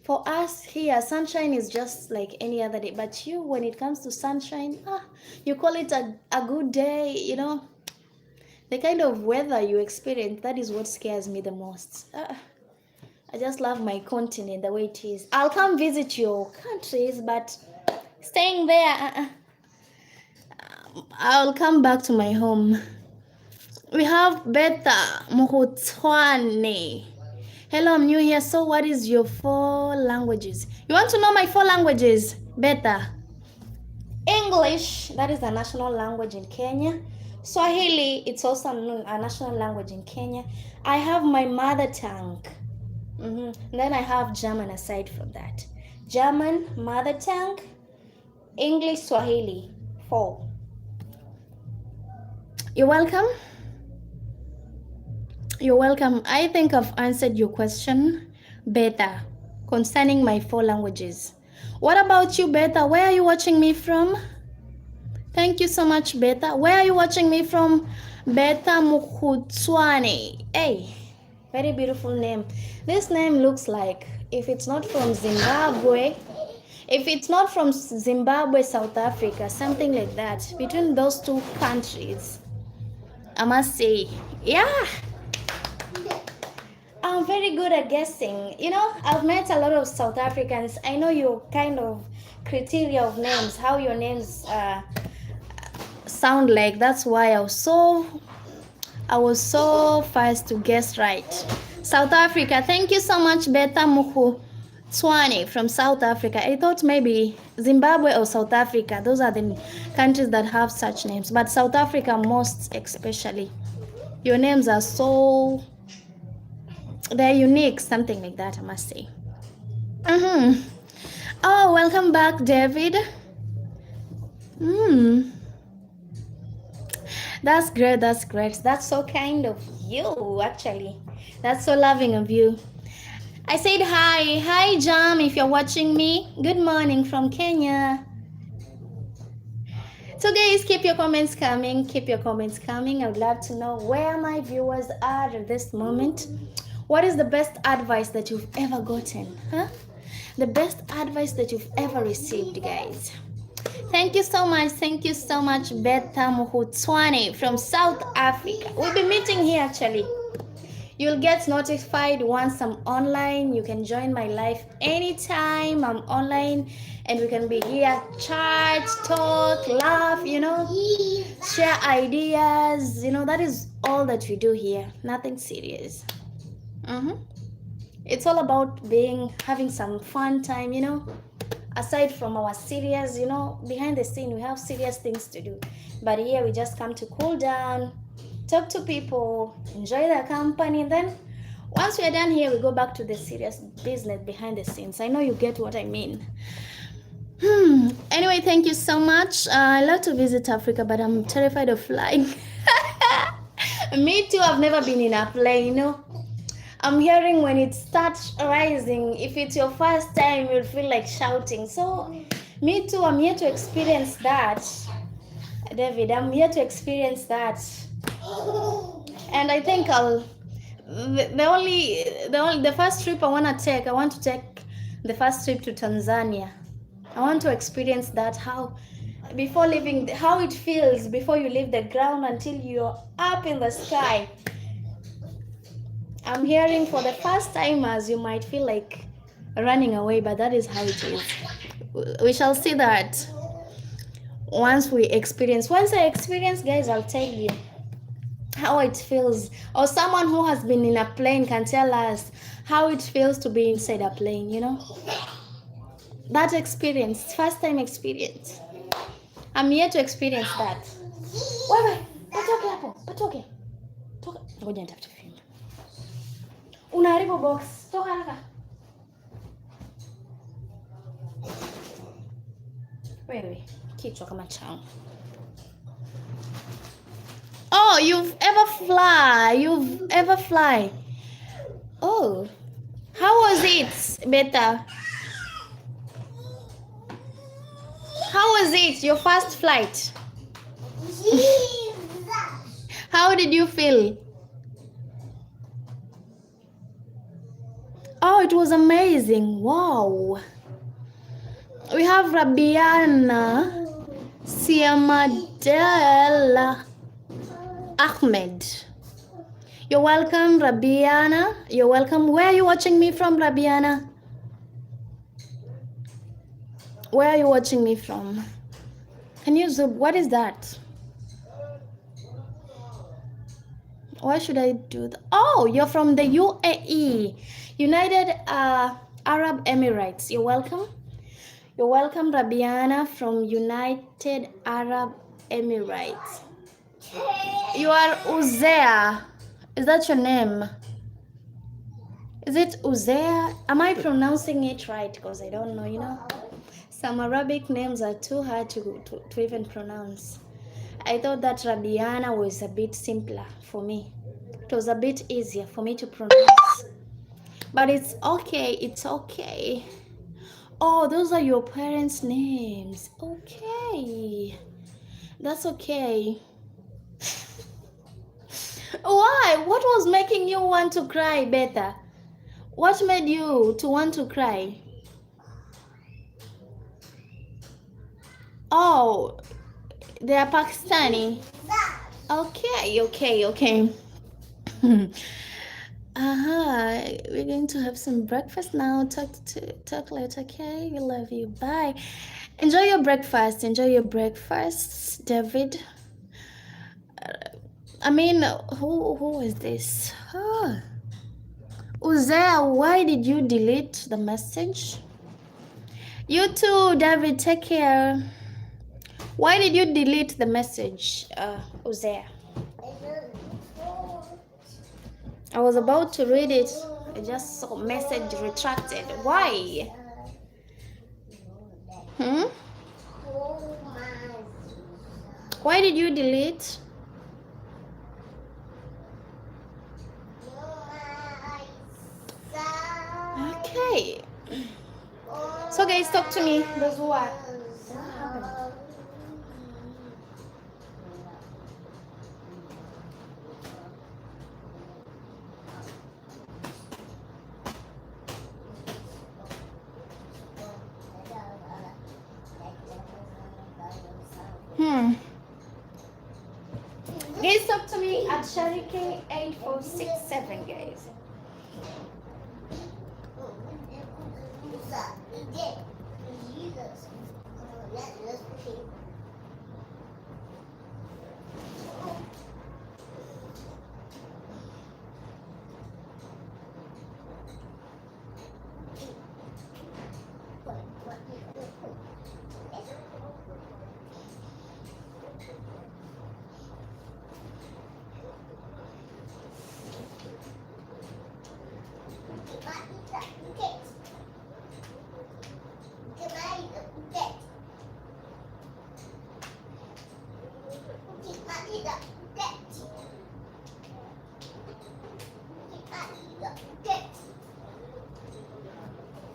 For us here, sunshine is just like any other day. But you, when it comes to sunshine, you call it a good day, you know. The kind of weather you experience, that is what scares me the most. I just love my continent the way it is. I'll come visit your countries, but staying there, I'll come back to my home. We have Beta Mohotswane. Hello, I'm new here. So what is your 4 languages? You want to know my 4 languages? Beta. English, that is the national language in Kenya. Swahili, it's also a national language in Kenya. I have my mother tongue. Then I have German aside from that. German, mother tongue, English, Swahili, 4. You're welcome. You're welcome. I think I've answered your question, Beta, concerning my 4 languages. What about you, Beta? Where are you watching me from? Thank you so much, Beta. Where are you watching me from? Beta Mukhutswane. Hey, very beautiful name. This name looks like, if it's not from Zimbabwe, South Africa, something like that. Between those 2 countries, I must say, yeah. I'm very good at guessing. You know, I've met a lot of South Africans. I know your kind of criteria of names, how your names sound like. That's why I was so fast to guess right. South Africa. Thank you so much, Beta Mukhutswane from South Africa. I thought maybe Zimbabwe or South Africa. Those are the countries that have such names. But South Africa most especially. Your names are so... they're unique, something like that, I must say. Oh, welcome back, David. That's great. That's great. That's so kind of you, actually. That's so loving of you. I said hi. Hi, Jam, if you're watching me. Good morning from Kenya. So, guys, keep your comments coming. Keep your comments coming. I would love to know where my viewers are at this moment. What is the best advice that you've ever gotten? Huh? The best advice that you've ever received, guys. Thank you so much. Thank you so much, Betha Muhutswane from South Africa. We'll be meeting here actually. You'll get notified once I'm online. You can join my live anytime I'm online, and we can be here, chat, talk, laugh, share ideas. That is all that we do here. Nothing serious. It's all about having some fun time, aside from our serious, behind the scene we have serious things to do, but here we just come to cool down, talk to people, enjoy their company, and then once we're done here we go back to the serious business behind the scenes. I know you get what I mean. Anyway, thank you so much. I love to visit Africa, but I'm terrified of flying. Me too. I've never been in a plane, I'm hearing when it starts rising, if it's your first time, you'll feel like shouting. So, me too, I'm here to experience that. David, I'm here to experience that. And I think the first trip I want to take the first trip to Tanzania. I want to experience that, how it feels before you leave the ground until you're up in the sky. I'm hearing for the first timers, you might feel like running away, but that is how it is. We shall see that once I experience, guys, I'll tell you how it feels. Or someone who has been in a plane can tell us how it feels to be inside a plane, That experience, first time experience. I'm here to experience that. Wait, patoke. Ngoja nitafute film. Unaharibu box. Toka haraka. Wewe, kichwa kama changu. Oh, you've ever fly. Oh. How was it, Beta? How was it, your first flight? How did you feel? Oh, it was amazing. Wow. We have Rabiana Siamadela Ahmed. You're welcome, Rabiana. You're welcome. Where are you watching me from, Rabiana? Where are you watching me from? Can you zoom? What is that? Why should I do that? Oh, you're from the UAE, United Arab Emirates. You're welcome. You're welcome, Rabiana from United Arab Emirates. You are Uzair. Is that your name? Is it Uzair? Am I pronouncing it right? Because I don't know, Some Arabic names are too hard to even pronounce. I thought that Rabiana was a bit simpler for me. It was a bit easier for me to pronounce. But it's okay. It's okay. Oh, those are your parents' names. Okay. That's okay. Why? What was making you want to cry, Betha? What made you to want to cry? Oh, they are Pakistani. Okay. We're going to have some breakfast now. Talk later, okay? We love you. Bye. Enjoy your breakfast. David. Who is this? Uzair, why did you delete the message? You too, David. Take care. Why did you delete the message, Uzair? I was about to read it. I just saw message retracted. Why? Why did you delete? So guys, talk to me. Those who are. What happened? Guys, talk to me at Sharike 8467, guys.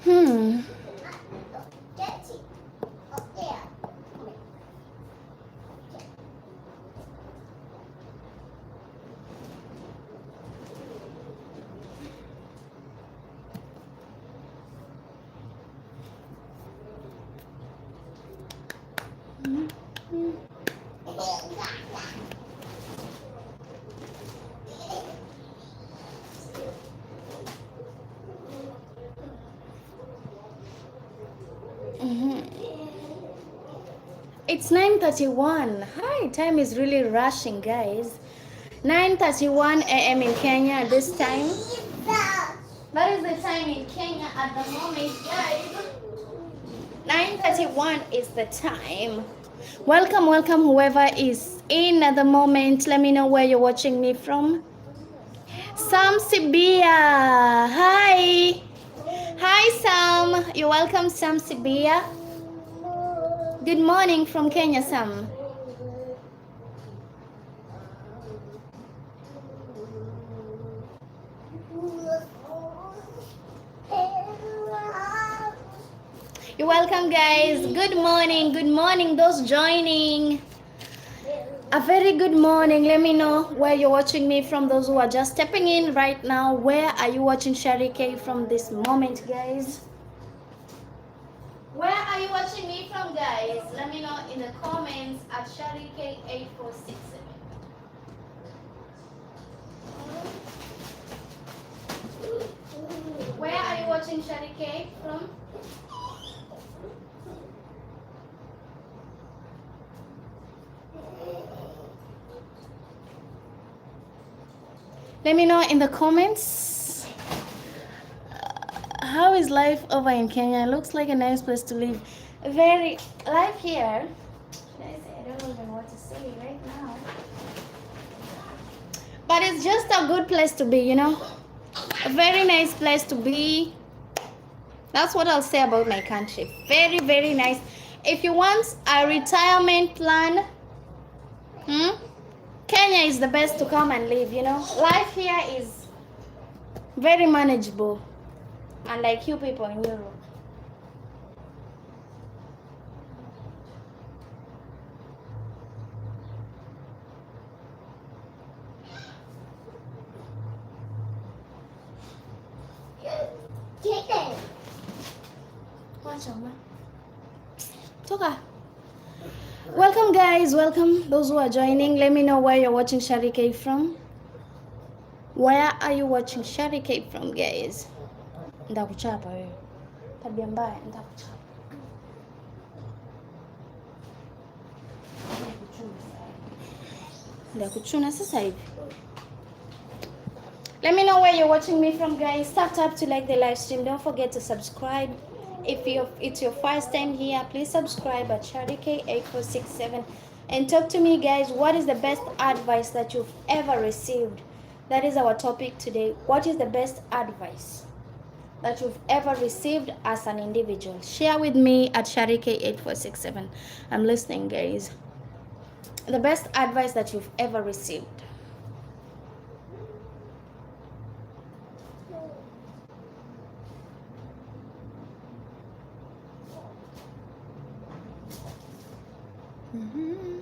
Hmm. It's 9:31. Hi, time is really rushing, guys. 9:31 a.m. in Kenya at this time. That is the time in Kenya at the moment, guys. 9:31 is the time. Welcome, welcome, whoever is in at the moment. Let me know where you're watching me from. Sam Sibia. Hi. Hi, Sam. You're welcome, Sam Sibia. Good morning from Kenya, Sam. You're welcome, guys. Good morning, those joining. A very good morning. Let me know where you're watching me from. Those who are just stepping in right now, where are you watching Sharike from this moment, guys? Where are you watching me from, guys? Let me know in the comments at Sharike 8467. Where are you watching Sharike from? Let me know in the comments. How is life over in Kenya? Looks like a nice place to live. Very life here. Should I say? I don't even know what to say right now. But it's just a good place to be, you know. A very nice place to be. That's what I'll say about my country. Very, very nice. If you want a retirement plan, Kenya is the best to come and live, you know. Life here is very manageable, unlike you people in Europe. Toka. Welcome, guys. Welcome those who are joining. Let me know where you're watching Sharike from. Where are you watching Sharike from, guys? Ndakuchapa wewe. Tabia mbaya, ndakuchapa. Ndakuchuna sasa hivi. Let me know where you're watching me from, guys. Tap to like the live stream. Don't forget to subscribe. If it's your first time here, please subscribe at Sharike 8467 and talk to me, guys. What is the best advice that you've ever received? That is our topic today. What is the best advice that you've ever received as an individual? Share with me at Sharike 8467. I'm listening, guys. The best advice that you've ever received. Mhm.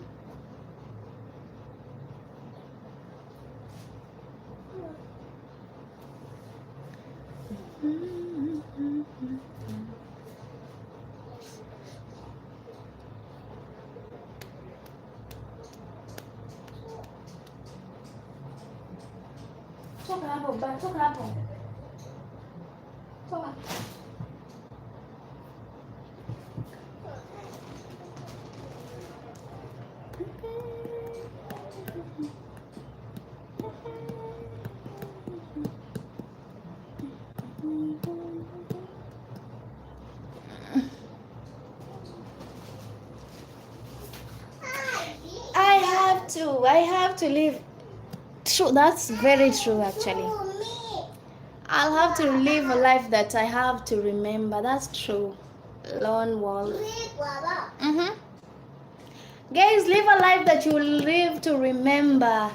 Toka hapo ba, toka hapo. Toka. I have to live. True, that's very true actually. I'll have to live a life that I have to remember. That's true. Lone wolf. Mm-hmm. Guys, live a life that you live to remember.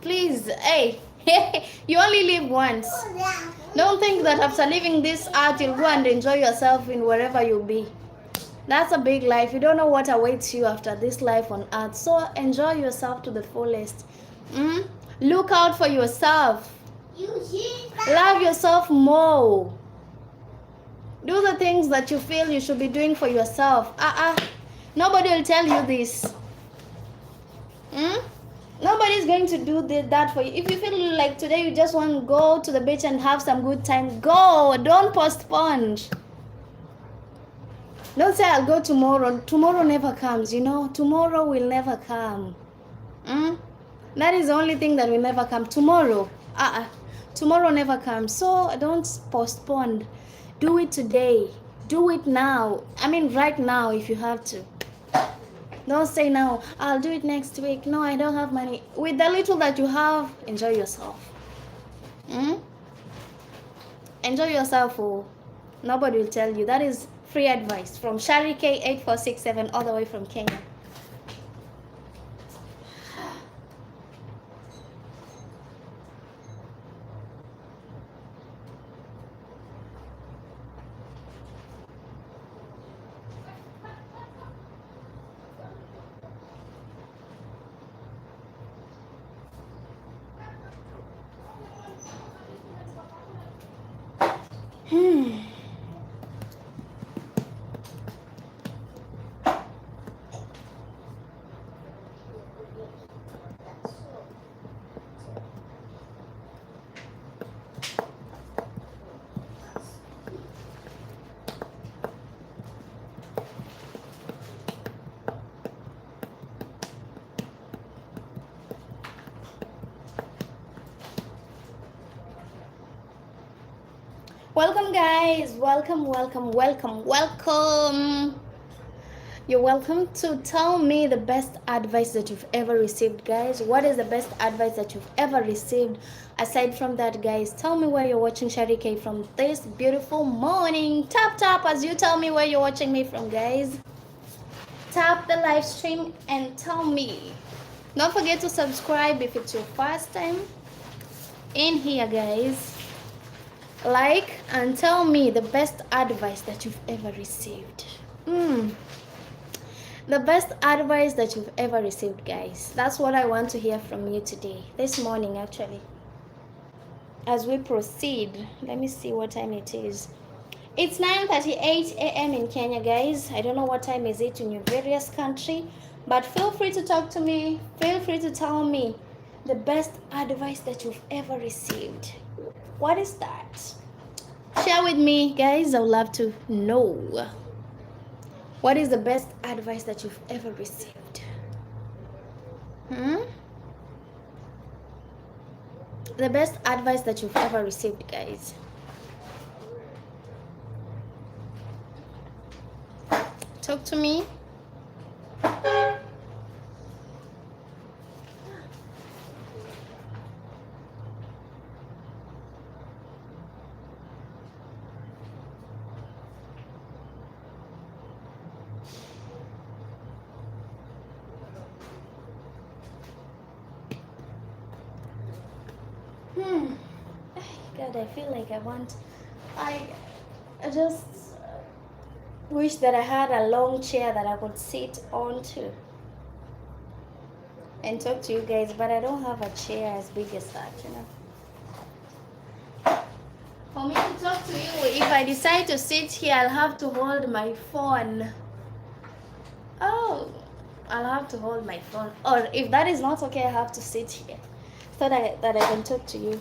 Please, hey, you only live once. Don't think that after leaving this earth, you'll go and enjoy yourself in wherever you be. That's a big life. You don't know what awaits you after this life on earth. So enjoy yourself to the fullest. Look out for yourself. Love yourself more. Do the things that you feel you should be doing for yourself. Nobody will tell you this. Nobody's going to do that for you. If you feel like today you just want to go to the beach and have some good time, go. Don't postpone. Don't say I'll go tomorrow. Tomorrow never comes, you know. Tomorrow will never come. That is the only thing that will never come. Tomorrow. Tomorrow never comes. So don't postpone. Do it today. Do it now. I mean right now if you have to. Don't say now, I'll do it next week. No, I don't have money. With the little that you have, enjoy yourself. Enjoy yourself. Oh. Nobody will tell you. That is free advice from Shari K8467 all the way from Kenya. Welcome guys, welcome. You're welcome to tell me the best advice that you've ever received, guys. What is the best advice that you've ever received? Aside from that, guys, tell me where you're watching Shari K from this beautiful morning. Tap as you tell me where you're watching me from, guys. Tap the live stream and tell me. Don't forget to subscribe if it's your first time in here, guys. Like and tell me the best advice that you've ever received. The best advice that you've ever received, guys. That's what I want to hear from you today, this morning actually. As we proceed, let me see what time it is. It's 9:38 a.m. in Kenya, guys. I don't know what time is it in your various country, but feel free to talk to me. Feel free to tell me the best advice that you've ever received. What is that? Share with me, guys. I would love to know. What is the best advice that you've ever received? The best advice that you've ever received, guys. Talk to me. God, I feel like I just wish that I had a long chair that I could sit on to. and talk to you guys, but I don't have a chair as big as that, you know. For me to talk to you, if I decide to sit here, I'll have to hold my phone. Oh, I'll have to hold my phone. Or if that is not okay, I have to sit here so that I can talk to you.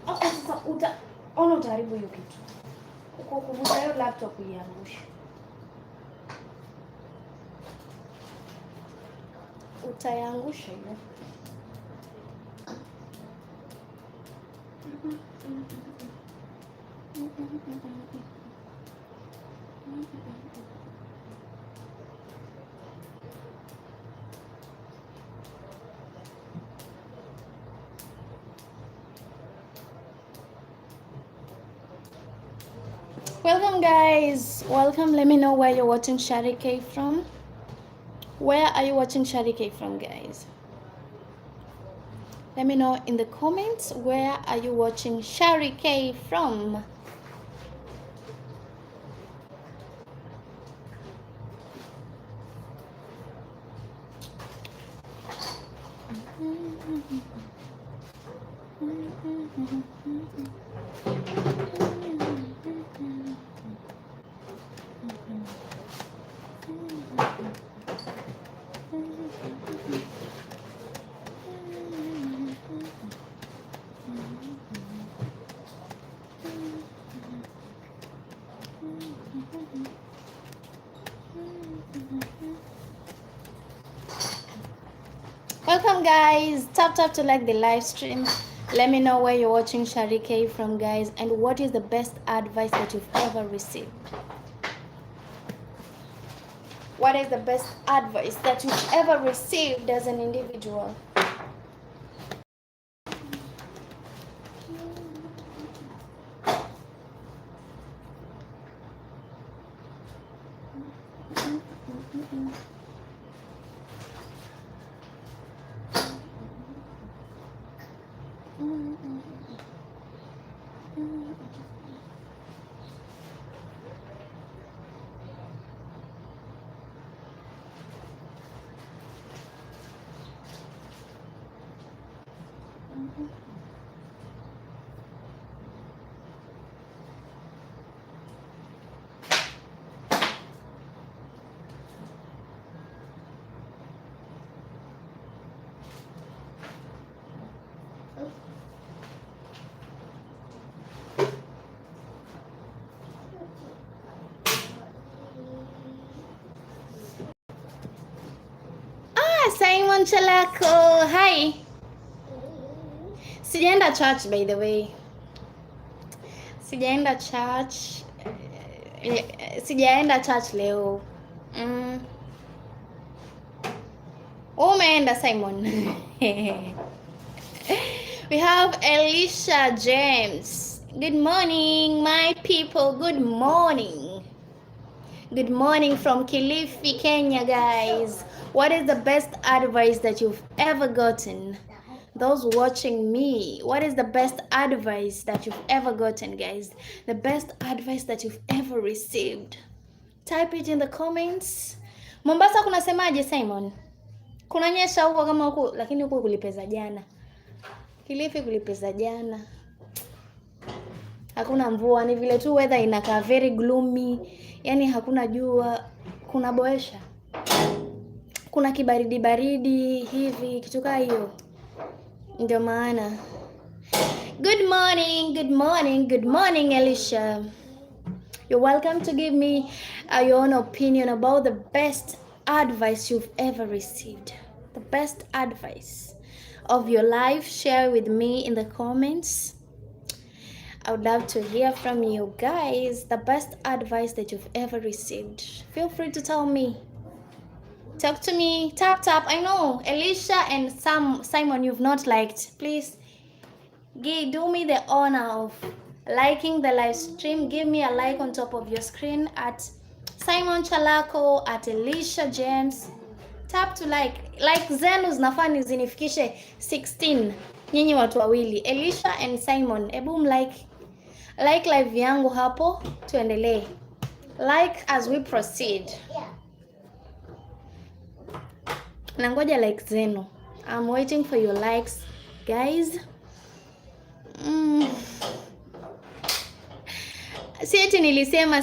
Okay, sasa ona utaharibu hiyo kitu. Uko kuvuta hiyo laptop iangushe. Utayangusha hiyo. Welcome guys, welcome. Let me know where you're watching Shari K from. Where are you watching Shari K from, guys? Let me know in the comments, where are you watching Shari K from? Welcome guys, tap to like the live stream. Let me know where you're watching Shari K from, guys, and what is the best advice that you've ever received. What is the best advice that you've ever received as an individual? Simon Chalako, hi. Sijaenda church, by the way. Sijaenda church. Sijaenda church leo. Umeenda, Simon? We have Elisha James. Good morning, my people. Good morning. Good morning from Kilifi, Kenya, guys. What is the best advice that you've ever gotten? Those watching me, what is the best advice that you've ever gotten, guys? The best advice that you've ever received? Type it in the comments. Mombasa kunasemaje, Simon? Kunanyesha huko kama huko, lakini huko kulipeza jana. Kilifi kulipeza jana. Hakuna mvua, ni vile tu weather inakaa very gloomy. Yani hakuna jua, kuna boesha. kuna kibaridi baridi hivi kitu kaa hiyo, ndio maana. Good morning, good morning, good morning, Elisha. You're welcome to give me your own opinion about the best advice you've ever received. The best advice of your life. Share with me in the comments. I would love to hear from you guys. The best advice that you've ever received. Feel free to tell me. Talk to me. Tap tap. I know Elisha and Simon you've not liked. Please do me the honor of liking the live stream. Give me a like on top of your screen at Simon Chalako, at Elisha James. Tap to like zenu zinafaa zinifikishe 16. Nyinyi watu wawili Elisha and Simon, ebu like live yangu hapo, tuendelee. Like as we proceed. Nangoja like zenu. I'm waiting for your likes, guys. Si eti nilisema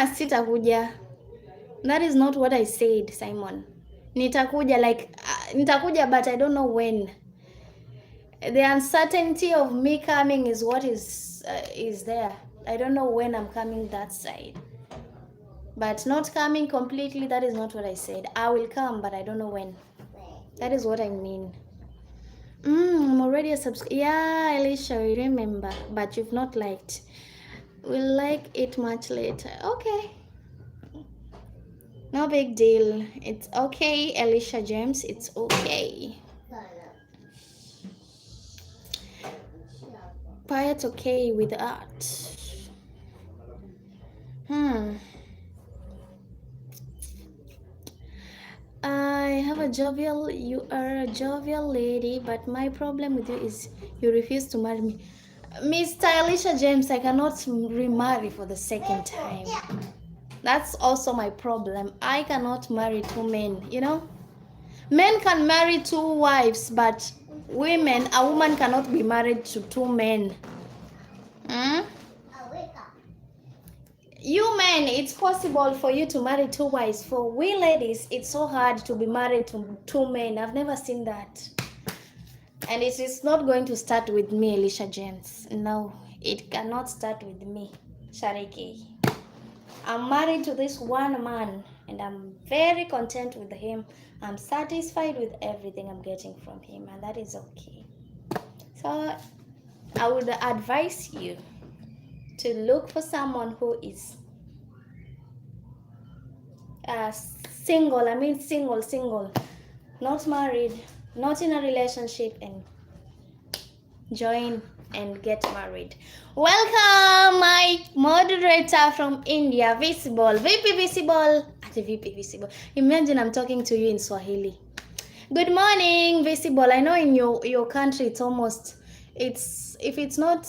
sitakuja. That is not what I said, Simon. Nitakuja nitakuja, but I don't know when. The uncertainty of me coming is what is there. I don't know when I'm coming that side. But not coming completely, that is not what I said. I will come, but I don't know when. That is what I mean. I'm already a subscriber. Yeah, Elisha, I remember. But you've not liked. We'll like it much later. Okay. No big deal. It's okay, Elisha James. It's okay. Piet's okay with that. You are a jovial lady, but my problem with you is you refuse to marry me. Mr. Elisha James, I cannot remarry for the second time. That's also my problem. I cannot marry two men, you know? Men can marry two wives, but a woman cannot be married to two men. You men, it's possible for you to marry two wives. For we ladies, it's so hard to be married to two men. I've never seen that. And it is not going to start with me, Elisha James. No, it cannot start with me, Shariki. I'm married to this one man, and I'm very content with him. I'm satisfied with everything I'm getting from him, and that is okay. So I would advise you to look for someone who is single. I mean single, not married, not in a relationship, and join and get married. Welcome my moderator from India, Visible. VP Visible. VP Visible. Imagine I'm talking to you in Swahili. Good morning, Visible. I know in your country if it's not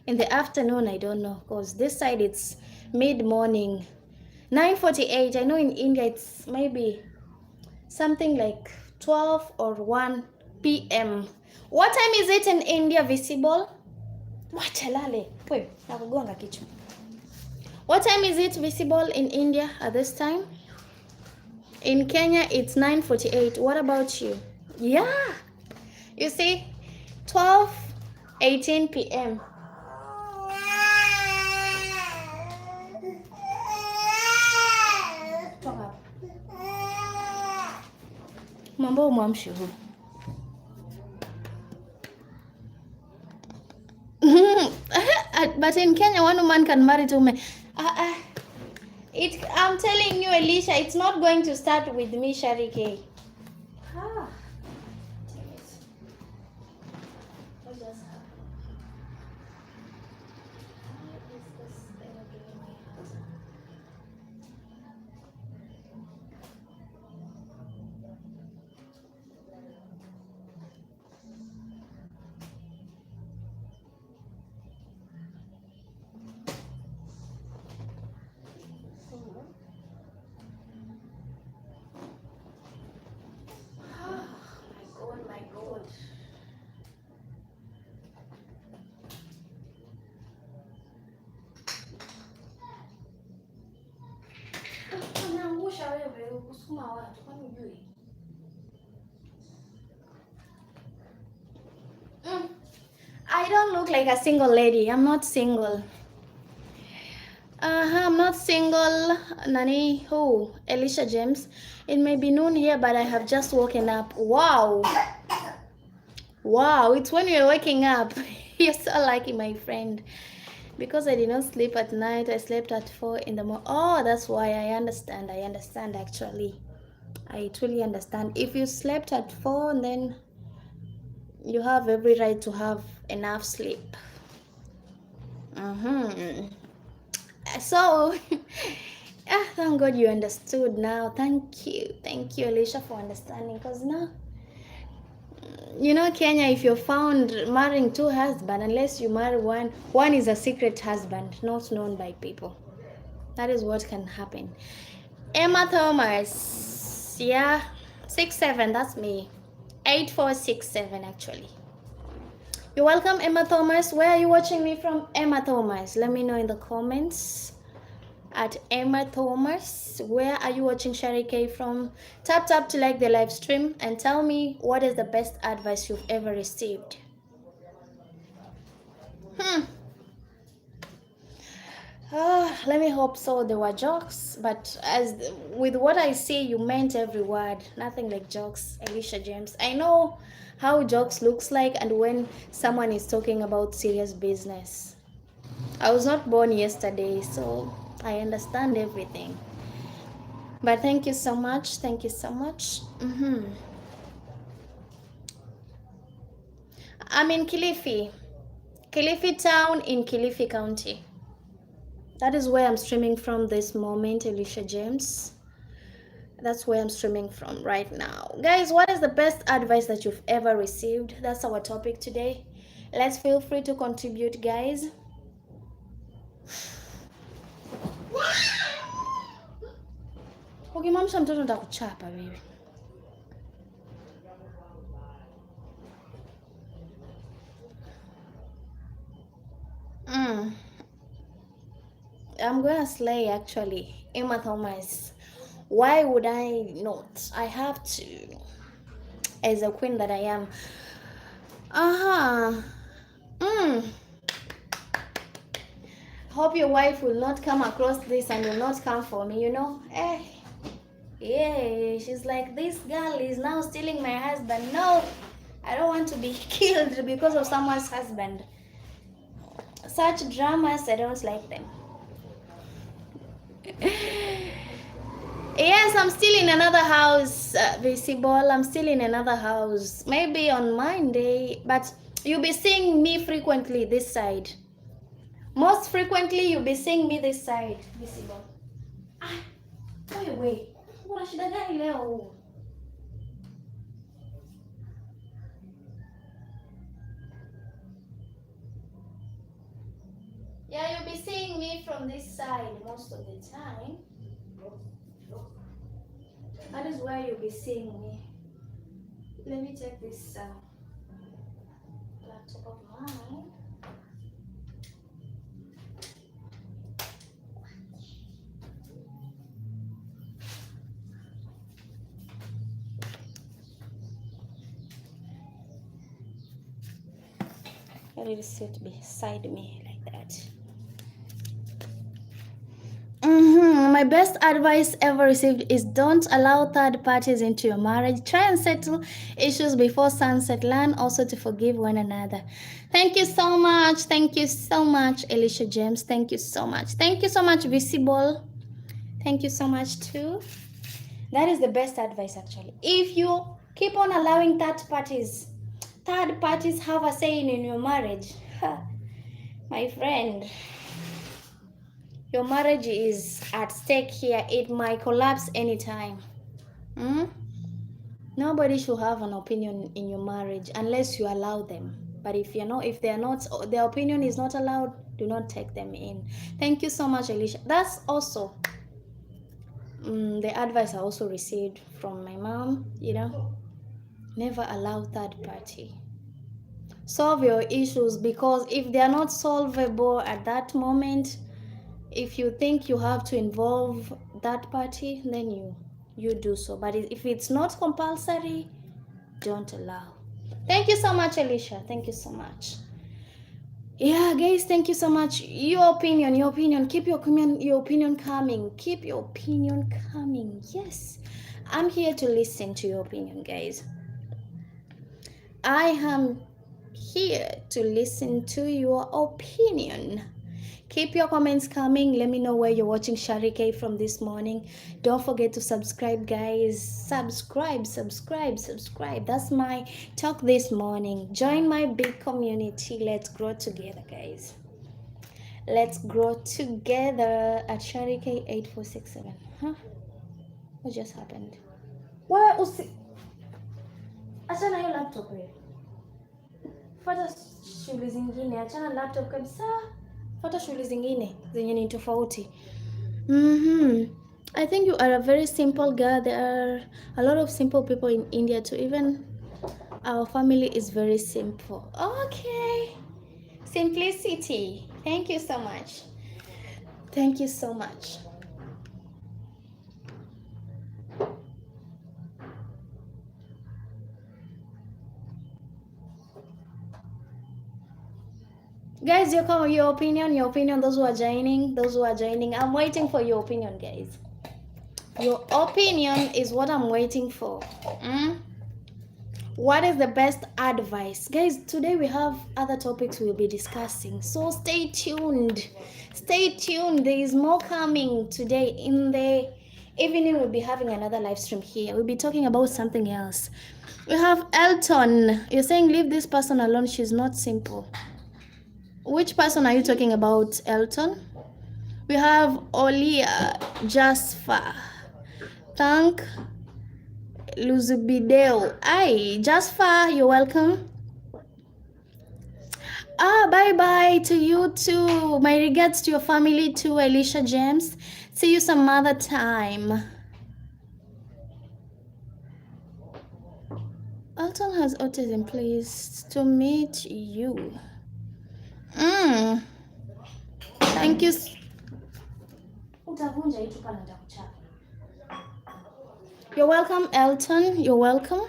in the afternoon, I don't know, because this side it's mid-morning, 9:48. I know in India it's maybe something like 12 or 1 p.m. What time is it in India, Visible? What time is it, Visible, in India at this time? In Kenya, it's 9:48. What about you? Yeah. You see, 12:18 p.m. Mambo mwamshi huu. But in Kenya, one woman can marry two men. I'm telling you, Elisha, it's not going to start with me, Shariki. I don't look like a single lady. I'm not single. I'm not single. Nani? Who? Alicia James. It may be noon here, but I have just woken up. Wow. Wow, it's when you're waking up. You're so lucky, my friend. Because I did not sleep at night, I slept at 4 in the morning. Oh, that's why I understand. I understand actually. I truly understand. If you slept at 4, then you have every right to have enough sleep. So, thank God you understood now. Thank you, Alicia, for understanding. Because now, you know, Kenya, if you're found marrying 2 husbands, unless you marry one is a secret husband, not known by people. That is what can happen. Emma Thomas, yeah, 67, that's me. 8467 actually. You're welcome, Emma Thomas. Where are you watching me from, Emma Thomas? Let me know in the comments. At Emma Thomas, where are you watching Shari K from? Tap to like the live stream and tell me what is the best advice you've ever received. Let me hope so. There were jokes, but as with what I see, you meant every word. Nothing like jokes, Alicia James. I know how jokes looks like and when someone is talking about serious business. I was not born yesterday, so I understand everything. But thank you so much. Thank you so much. I'm in Kilifi. Kilifi town in Kilifi County. That is where I'm streaming from this moment, Alicia James. That's where I'm streaming from right now. Guys, what is the best advice that you've ever received? That's our topic today. Let's feel free to contribute, guys. Ukimwamsha mtoto nitakuchapa wewe. I'm gonna slay actually. Emma Thomas. Why would I not? I have to. As a queen that I am. Hope your wife will not come across this and will not come for me, you know? Yeah, she's like, this girl is now stealing my husband. No, I don't want to be killed because of someone's husband. Such dramas, I don't like them. Yes, I'm still in another house, Visible. I'm still in another house. Maybe on Monday, but you'll be seeing me frequently this side. Most frequently, you'll be seeing me this side, Visible. Wait. Kuna shida gani leo? Yeah, you'll be seeing me from this side most of the time. That is where you'll be seeing me. Let me take this laptop of mine. Let it sit beside me like that. My best advice ever received is don't allow third parties into your marriage. Try and settle issues before sunset. Learn also to forgive one another. Thank you so much. Thank you so much, Alicia James. Thank you so much. Thank you so much, Visible. Thank you so much too. That is the best advice actually. If you keep on allowing third parties have a say in your marriage, my friend, your marriage is at stake here. It might collapse anytime. Nobody should have an opinion in your marriage unless you allow them. But if their opinion is not allowed, do not take them in. Thank you so much, Alicia. That's also the advice I also received from my mom, you know. Never allow third party. Solve your issues, because if they are not solvable at that moment, if you think you have to involve that party, then you you do so. But if it's not compulsory, don't allow. Thank you so much, Alicia. Thank you so much. Yeah, guys, thank you so much. Your opinion. Keep your opinion coming. Keep your opinion coming. Yes, I'm here to listen to your opinion, guys. I am here to listen to your opinion. Keep your comments coming. Let me know where you're watching Sharike from this morning. Don't forget to subscribe, guys. Subscribe. That's my talk this morning. Join my big community. Let's grow together, guys. Let's grow together at Sharike 8467. Huh? What just happened? Where usi? Achana hiyo laptop wewe. Fuata shughuli zingine. Achana laptop kabisa. Fuata shughuli zingine zenye ni tofauti. I think you are a very simple girl. There are a lot of simple people in India too. Even our family is very simple. Okay. Simplicity. Thank you so much. Thank you so much. Guys, your opinion, those who are joining, I'm waiting for your opinion, guys. Your opinion is what I'm waiting for. What is the best advice? Guys, today we have other topics we'll be discussing, so stay tuned. There is more coming today. In the evening, we'll be having another live stream here. We'll be talking about something else. We have Elton. You're saying leave this person alone, she's not simple. Which person are you talking about, Elton? We have Olia Jasfa. Thank Luzubideo. Hi, Jasfa, you're welcome. Bye to you too. My regards to your family too, Alicia James. See you some other time. Elton has autism. Pleased to meet you. Thank you. You're welcome, Elton. You're welcome.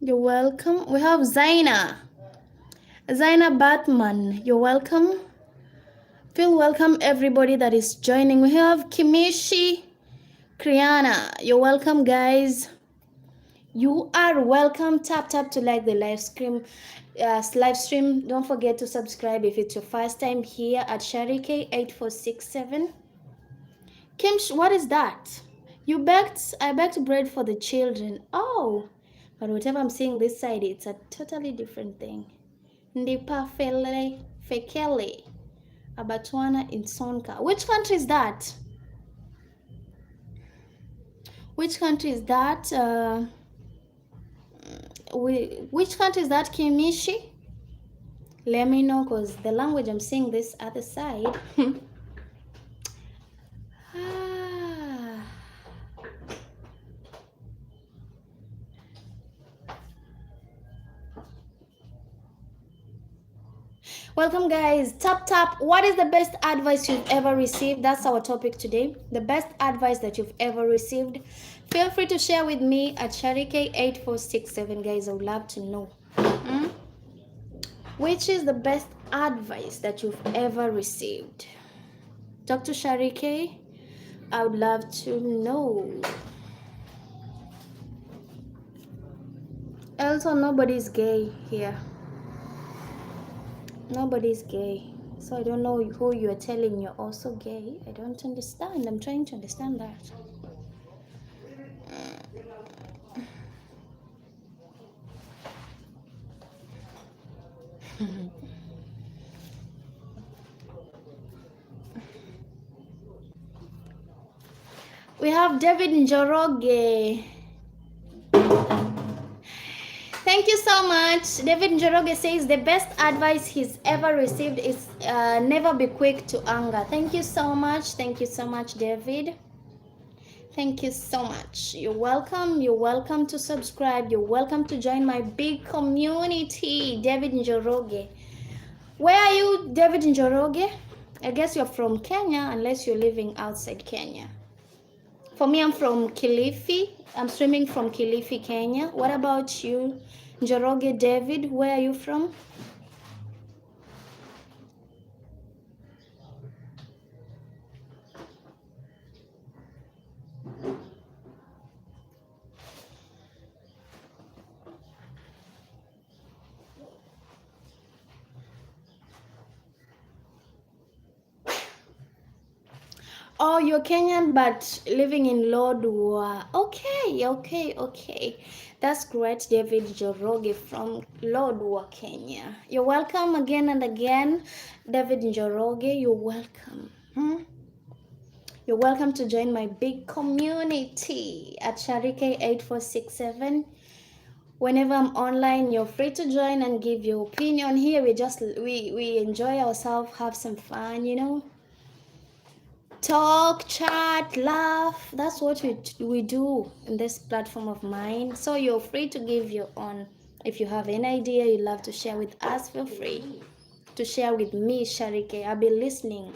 We have Zaina Batman. You're welcome. Feel welcome, everybody that is joining. We have Kimishi Kriana. You're welcome, guys. You are welcome. Tap to like the live stream. Don't forget to subscribe if it's your first time here at Sharike 8467. Kim, what is that? I baked bread for the children. Oh, but whatever I'm seeing this side, it's a totally different thing. Ndipa Fekele Abatwana in Sonka. Which country is that? Which country is that, Kimishi? Let me know, because the language I'm seeing this other side. Welcome, guys. Tap. What is the best advice you've ever received? That's our topic today. The best advice that you've ever received. Feel free to share with me at Sharike 8467, guys. I would love to know. Which is the best advice that you've ever received? Dr. Sharike, I would love to know. Also, nobody's gay here. Nobody's gay. So I don't know who you're telling you're also gay. I don't understand. I'm trying to understand that. We have David Njoroge. Thank you so much. David Njoroge says the best advice he's ever received is never be quick to anger. Thank you so much. Thank you so much, David. Thank you so much. You're welcome. You're welcome to subscribe. You're welcome to join my big community. David Njoroge. Where are you, David Njoroge? I guess you're from Kenya, unless you're living outside Kenya. For me, I'm from Kilifi. I'm streaming from Kilifi, Kenya. What about you, Njoroge David? Where are you from? Oh, you're Kenyan but living in Lodwar. Okay, okay, okay. That's great, David Njoroge from Lodwar, Kenya. You're welcome again and again, David Njoroge. You're welcome. You're welcome to join my big community at Sharike 8467. Whenever I'm online, you're free to join and give your opinion. Here we enjoy ourselves, have some fun, you know. Talk, chat, laugh. That's what we do in this platform of mine. So you're free to give your own. If you have any idea you love to share with us, feel free to share with me, Sharike. I'll be listening.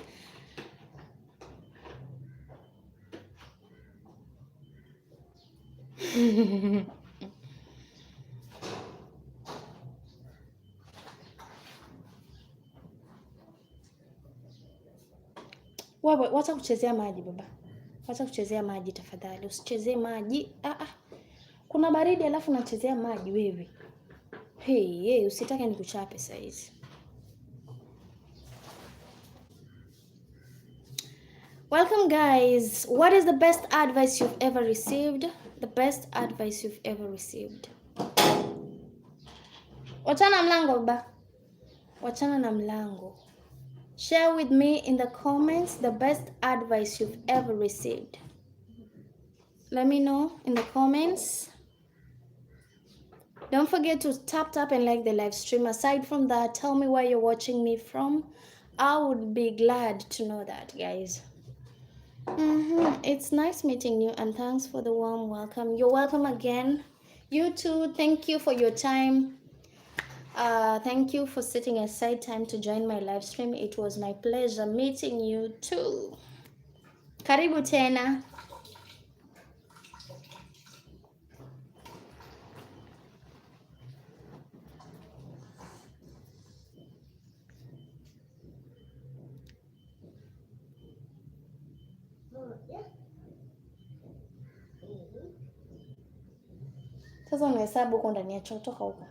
Wewe wacha kuchezea maji baba, wacha kuchezea maji tafadhali, usichezee maji. Kuna baridi alafu unachezea maji wewe. Hey, usitake nikuchape saizi. Welcome guys. What is the best advice you've ever received? The best advice you've ever received. Wachana mlango baba. Wachana na mlango. Share with me in the comments the best advice you've ever received. Let me know in the comments. Don't forget to tap and like the live stream. Aside from that, tell me where you're watching me from. I would be glad to know that, guys. It's nice meeting you and thanks for the warm welcome. You're welcome again. You too. Thank you for your time. Thank you for setting aside time to join my live stream. It was my pleasure meeting you too. Karibu tena. Sasa unahesabu huko ndani ya choo, toka huko.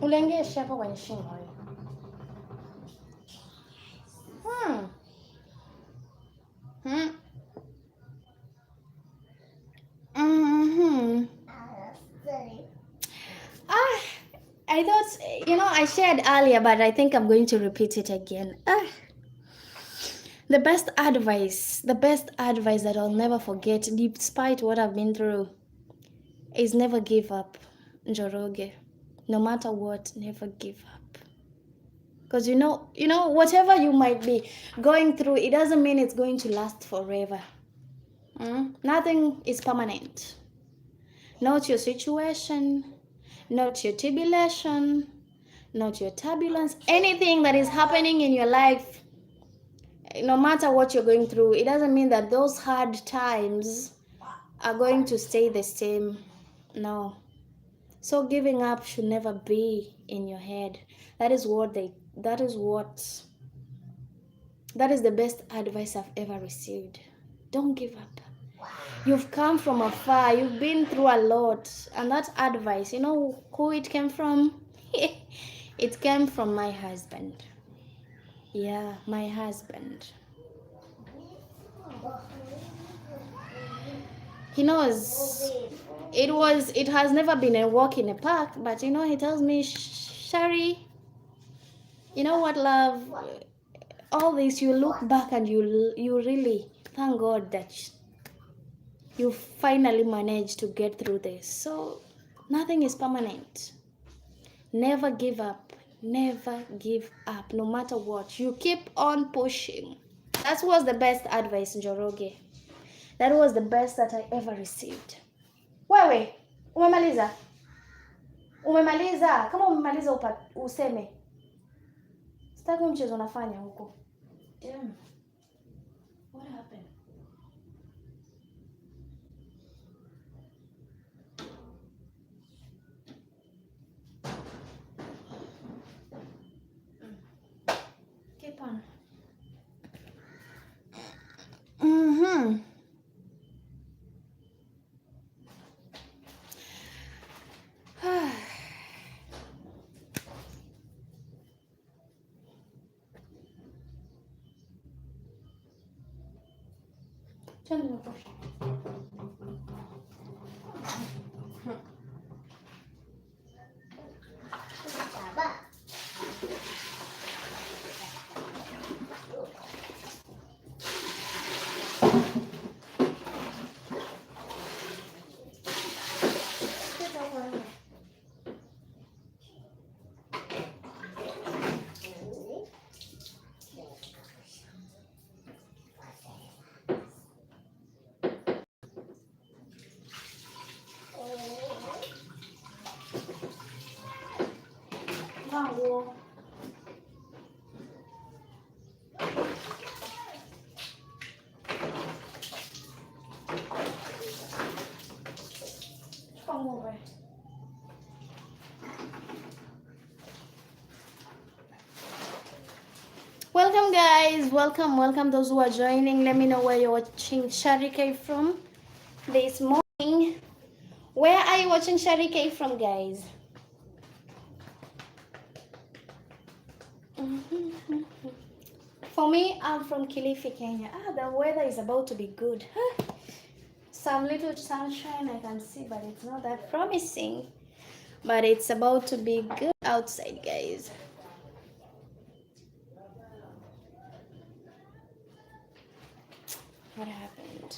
Ulengesha hapo kwenye shingo wewe. I thought, I shared earlier, but I think I'm going to repeat it again. The best advice that I'll never forget, despite what I've been through, is never give up, Njoroge. No matter what, never give up. Because whatever you might be going through, it doesn't mean it's going to last forever. Nothing is permanent. Not your situation, not your tribulation, not your turbulence. Anything that is happening in your life, no matter what you're going through, it doesn't mean that those hard times are going to stay the same. No. So giving up should never be in your head. That is the best advice I've ever received. Don't give up. You've come from afar. You've been through a lot. And that advice, you know who it came from? It came from my husband. Yeah, my husband. He knows. It has never been a walk in a park, but he tells me, Shari, you know what, love? All this, you look back and you really thank God that you finally managed to get through this. So nothing is permanent. Never give up. Never give up. No matter what, you keep on pushing. That was the best advice, Njoroge. That was the best that I ever received. Wewe, umemaliza? Umemaliza? Kama umemaliza useme. Sitaki mchezo unafanya huko. Damn. What happened? Keep on. Mm-hmm. Turn the brush. Baba. Mango. Come over. Welcome guys, welcome those who are joining. Let me know where you're watching Sharike from this morning. Where are you watching Sharike from, guys? For me, I'm from Kilifi, Kenya. The weather is about to be good. Some little sunshine I can see, but it's not that promising. But it's about to be good outside, guys. What happened?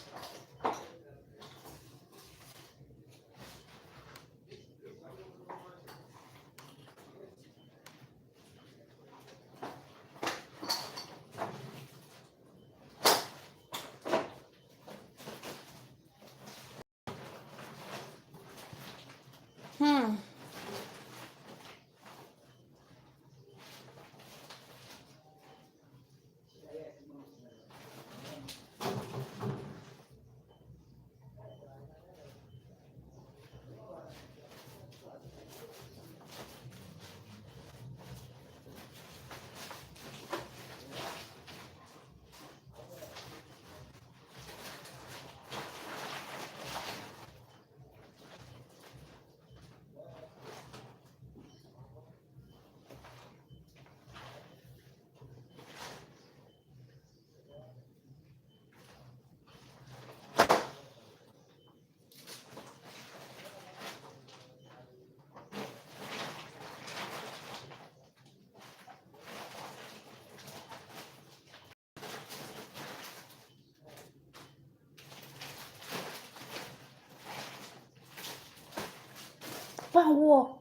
Vaa nguo.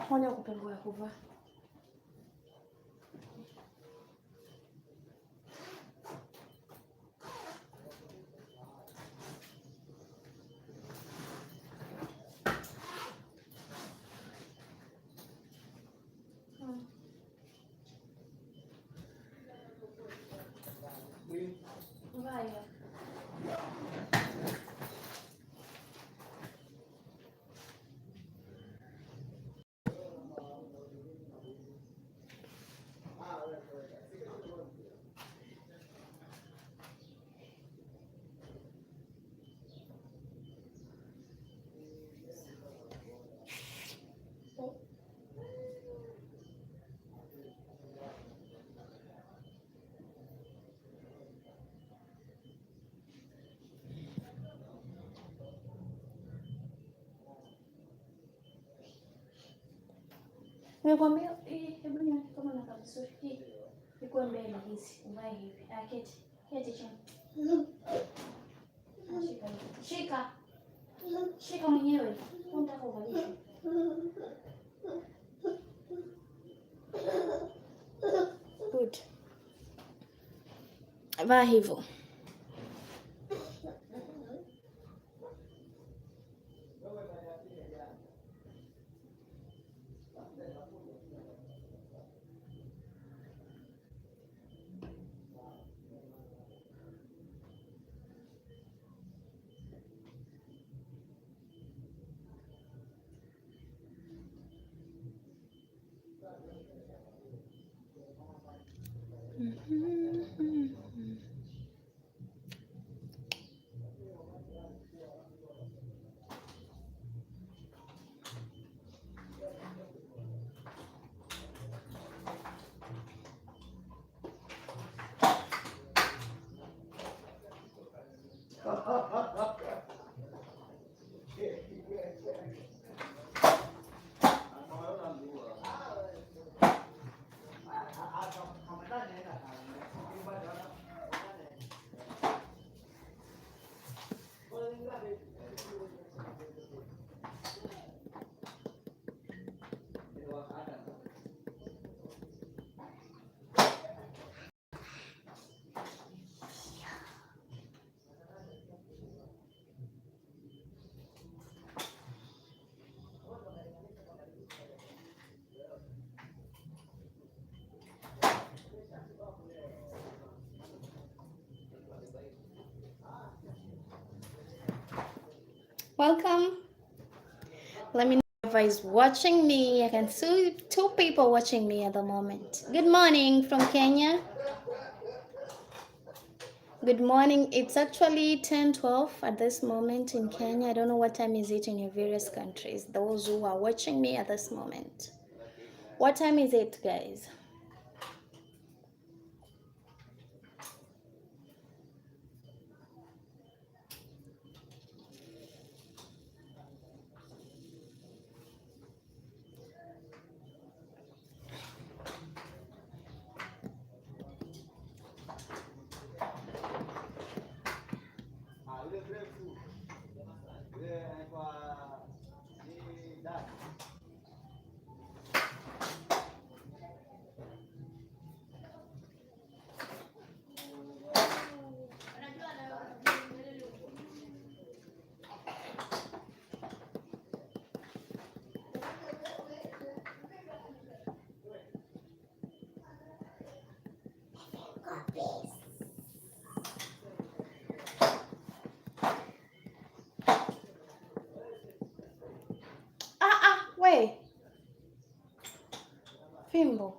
Moja kupengua ya kuvaa. Vaa hiyo. Nimekwambia hebu nione kama na kabisa hii. Iko mbele hizi. Uvae hivi. Keti. Keti chini. Shika. Shika. Shika mwenyewe. Unataka uvalishe. Good. Vaa hivyo. Welcome. Let me know if is watching me. I can see two people watching me at the moment. Good morning from Kenya. Good morning. It's actually 10:12 at this moment in Kenya. I don't know what time is it in your various countries. Those who are watching me at this moment. What time is it, guys? Wait. Fimbo.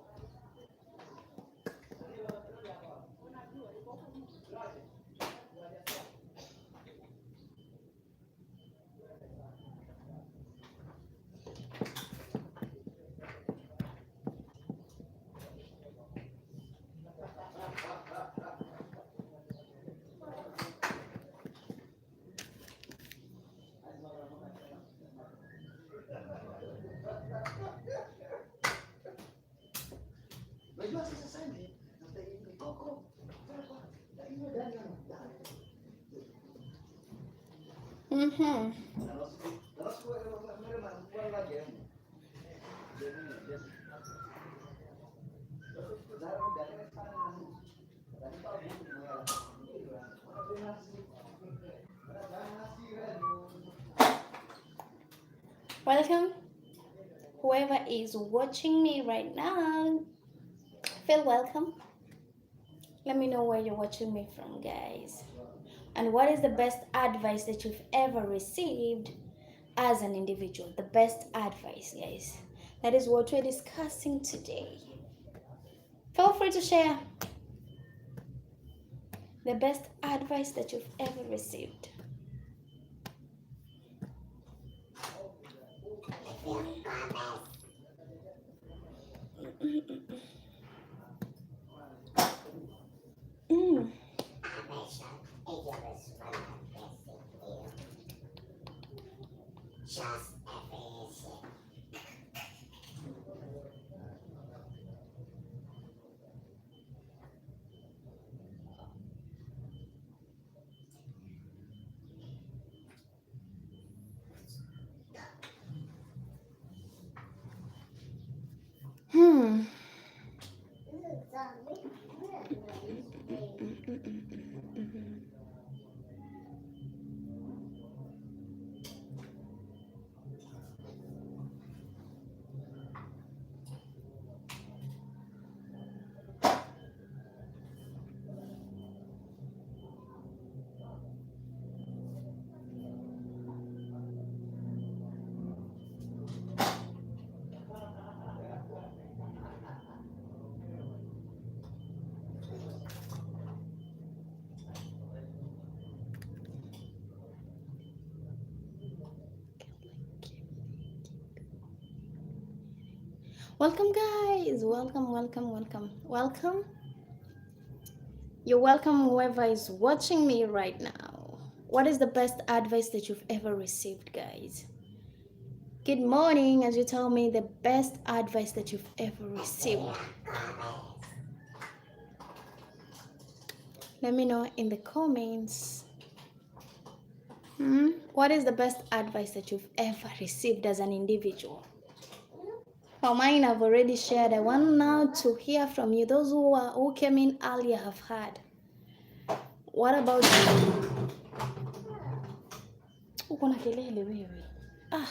Mm-hmm. Welcome. Whoever is watching me right now, feel welcome. Let me know where you're watching me from, guys. And what is the best advice that you've ever received as an individual? The best advice, guys. That is what we're discussing today. Feel free to share the best advice that you've ever received. Welcome, guys. Welcome, welcome, welcome, welcome. You're welcome, whoever is watching me right now. What is the best advice that you've ever received, guys? Good morning, as you tell me the best advice that you've ever received. Let me know in the comments. What is the best advice that you've ever received as an individual? For mine, I've already shared. I want now to hear from you. Those who came in earlier have heard. What about you? Uko na kelele wewe. Ah.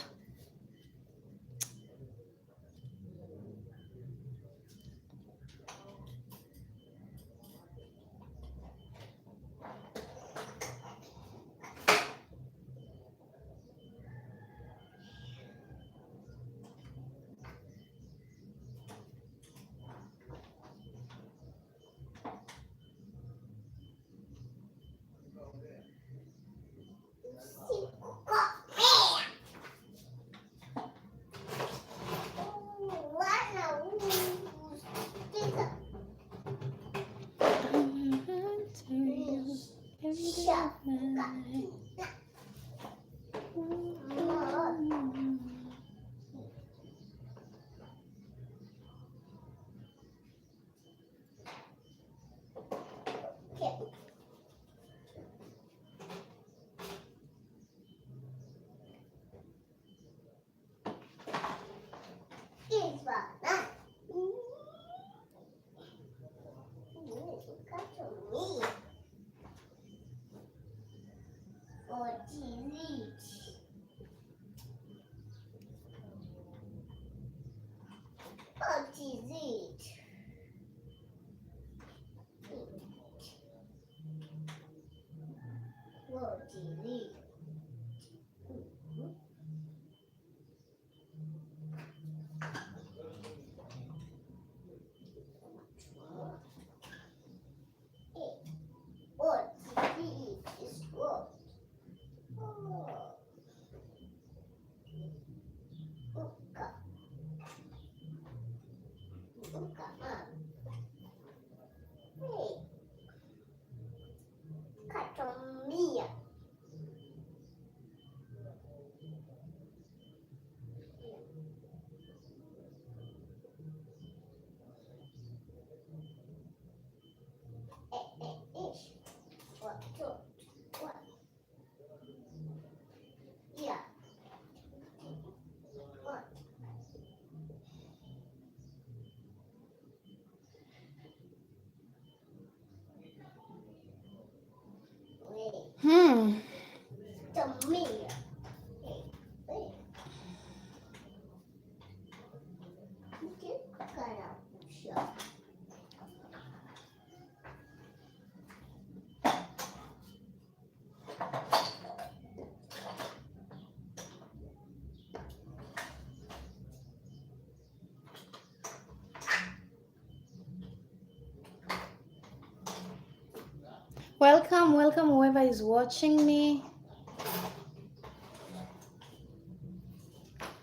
Hmm. Welcome, welcome, whoever is watching me.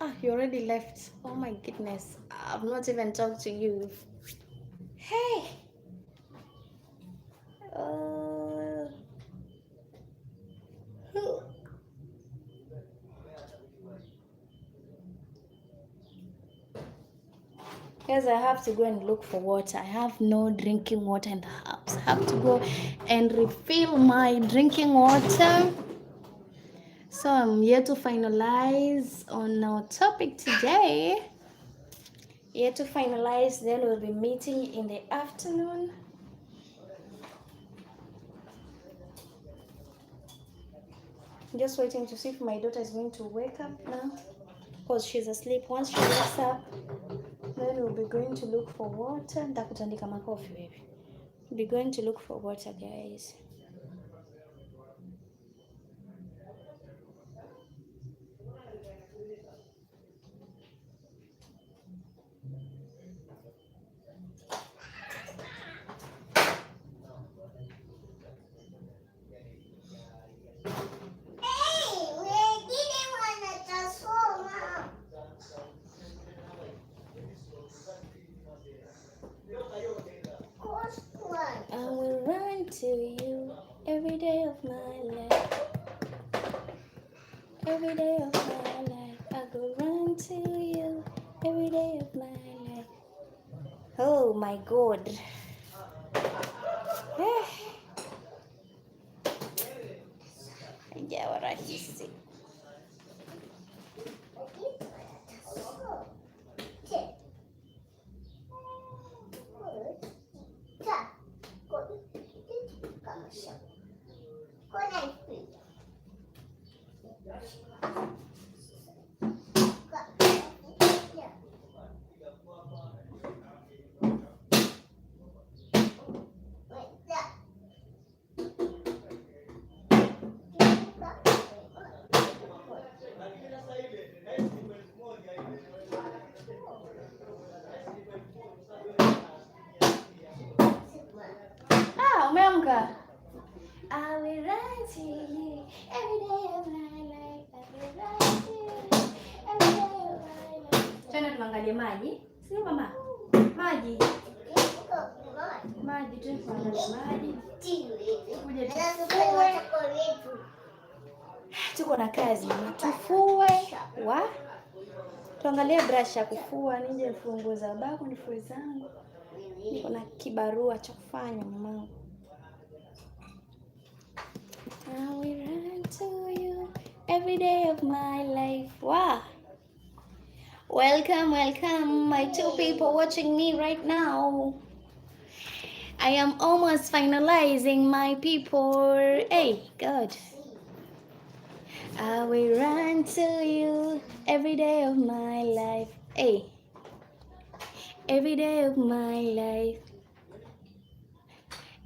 Ah, you already left. Oh my goodness. I've not even talked to you. Hey. Yes, I have to go and look for water. I have no drinking water in the house. I have to go and refill my drinking water. So I'm here to finalize on our topic today. Here to finalize, then we'll be meeting in the afternoon. Just waiting to see if my daughter is going to wake up now, because she's asleep. Once she wakes up, then we'll be going to look for water. Nitakutandika makofi baby. We'll be going to look for water, guys. run to you every day of my life. Every day of my life, I go run to you every day of my life. Oh my God. Haijawa rahisi. Umeamka? I will run to you every day of my life. I will run to you every day of my life. Twende tuangalie maji. Sio mama? Maji. Maji tu tuangalie maji. Kuja tufue. Tuko na kazi. Tufue. Tuangalie brush ya kufua, nije funguo za babu nifue zangu. Niko na kibarua cha kufanya mamangu. I will run to you every day of my life. Wow. Welcome, welcome, my two people watching me right now. I am almost finalizing, my people. Hey, God. I will run to you every day of my life. Hey. Every day of my life.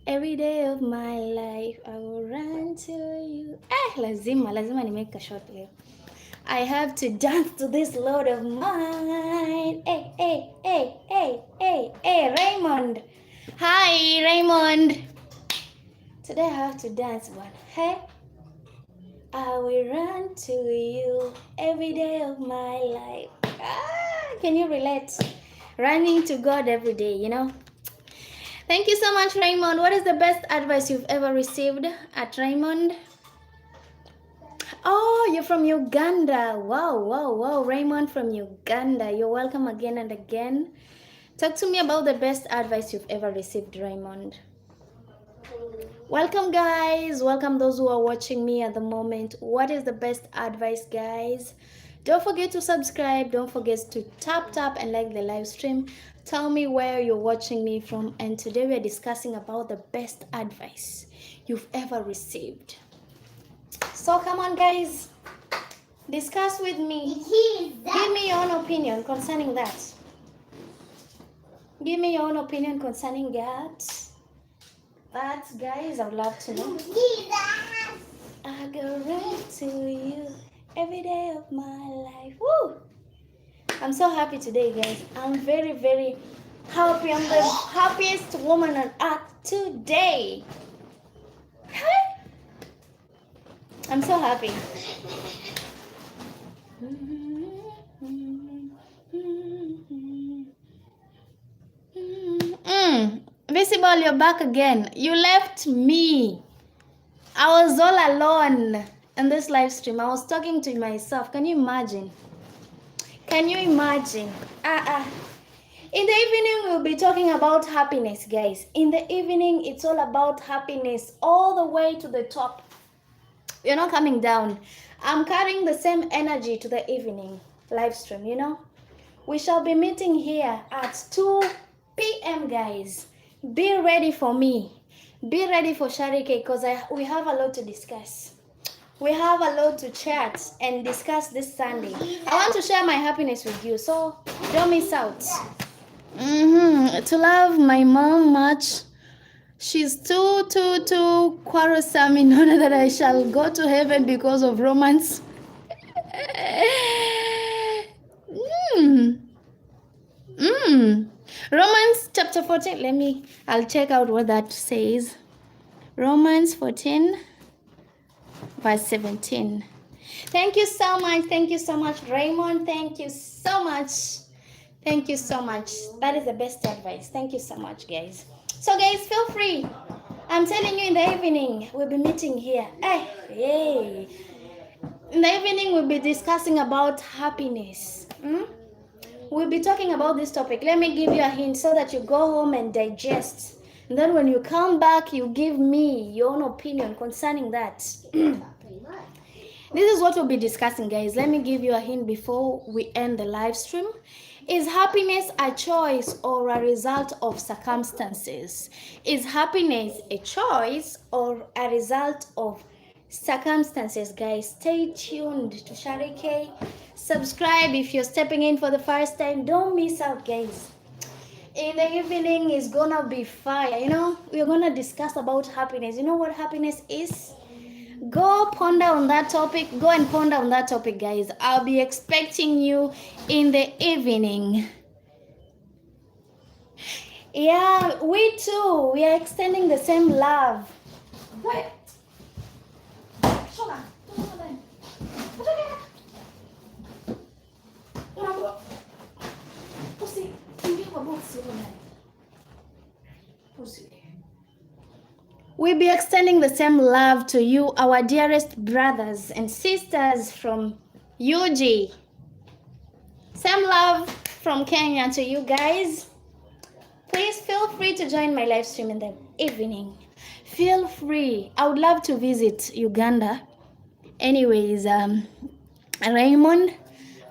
Every day of my life, I will run to you. Lazima ni make a short leo. I have to dance to this Lord of mine. Hey, Raymond. Hi, Raymond. Today I have to dance one. Hey, I will run to you every day of my life. Can you relate? Running to God every day, you know? Thank you so much, Raymond. What is the best advice you've ever received at Raymond? Oh, you're from Uganda. Wow. Raymond from Uganda. You're welcome again and again. Talk to me about the best advice you've ever received, Raymond. Welcome, guys. Welcome those who are watching me at the moment. What is the best advice, guys? Don't forget to subscribe. Don't forget to tap and like the live stream. Tell me where you're watching me from. And today we're discussing about the best advice you've ever received. So come on, guys. Discuss with me. Give me your own opinion concerning that. Give me your own opinion concerning that. That, guys, I would love to know. I go right to you every day of my life. Woo! I'm so happy today, guys. I'm very, very happy. I'm the happiest woman on earth today. I'm so happy. Visible, you're back again. You left me. I was all alone in this live stream. I was talking to myself. Can you imagine? Can you imagine? In the evening, we'll be talking about happiness, guys. In the evening, it's all about happiness all the way to the top. You're not coming down. I'm carrying the same energy to the evening live stream, you know. We shall be meeting here at 2 p.m. guys. Be ready for me. Be ready for Sharike because we have a lot to discuss. We have a lot to chat and discuss this Sunday. I want to share my happiness with you, so don't miss out. To love my mom much. She's too quarrelsome in order that I shall go to heaven because of romance. Romans chapter 14. I'll check out what that says. Romans 14 verse 17. Thank you so much, Raymond. Thank you so much. That is the best advice. Thank you so much, guys. So guys, feel free I'm telling you, in the evening, we'll be meeting here. Hey, hey. In the evening, we'll be discussing about happiness. We'll be talking about this topic. Let me give you a hint so that you go home and digest. And then when you come back, you give me your own opinion concerning that. This is what we'll be discussing, guys. Let me give you a hint before we end the live stream. Is happiness a choice or a result of circumstances? Is happiness a choice or a result of circumstances, guys? Stay tuned to Sharike. Subscribe if you're stepping in for the first time. Don't miss out, guys. In the evening is gonna be fire. You know, we're gonna discuss about happiness. You know what happiness is? Go ponder on that topic. Go and ponder on that topic, guys. I'll be expecting you in the evening. Yeah, we too. We are extending the same love. Wait. We'll be extending the same love to you, our dearest brothers and sisters from UG. Same love from Kenya to you guys. Please feel free to join my live stream in the evening. Feel free. I would love to visit Uganda. Anyways, Raymond,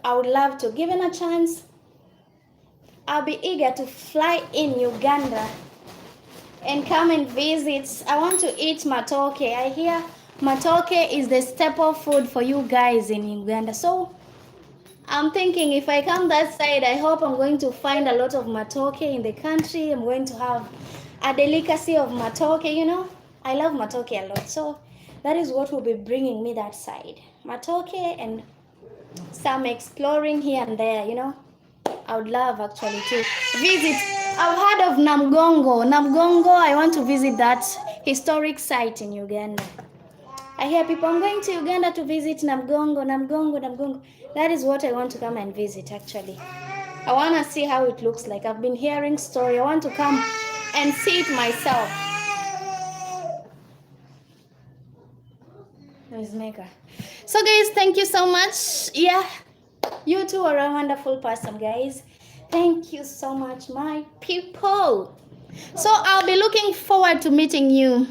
I would love to. Given a chance, I'll be eager to fly in Uganda and come and visit. I want to eat matoke. I hear matoke is the staple food for you guys in Uganda. So I'm thinking if I come that side, I hope I'm going to find a lot of matoke in the country. I'm going to have a delicacy of matoke, you know. I love matoke a lot. So that is what will be bringing me that side. Matoke and some exploring here and there, you know. I would love actually to visit. I've heard of Namgongo. Namgongo, I want to visit that historic site in Uganda. I hear people, I'm going to Uganda to visit Namgongo, Namgongo, Namgongo. That is what I want to come and visit actually. I want to see how it looks like. I've been hearing story. I want to come and see it myself. Noisemaker. So guys, thank you so much. Yeah, you two are a wonderful person, guys. Thank you so much, my people. So I'll be looking forward to meeting you.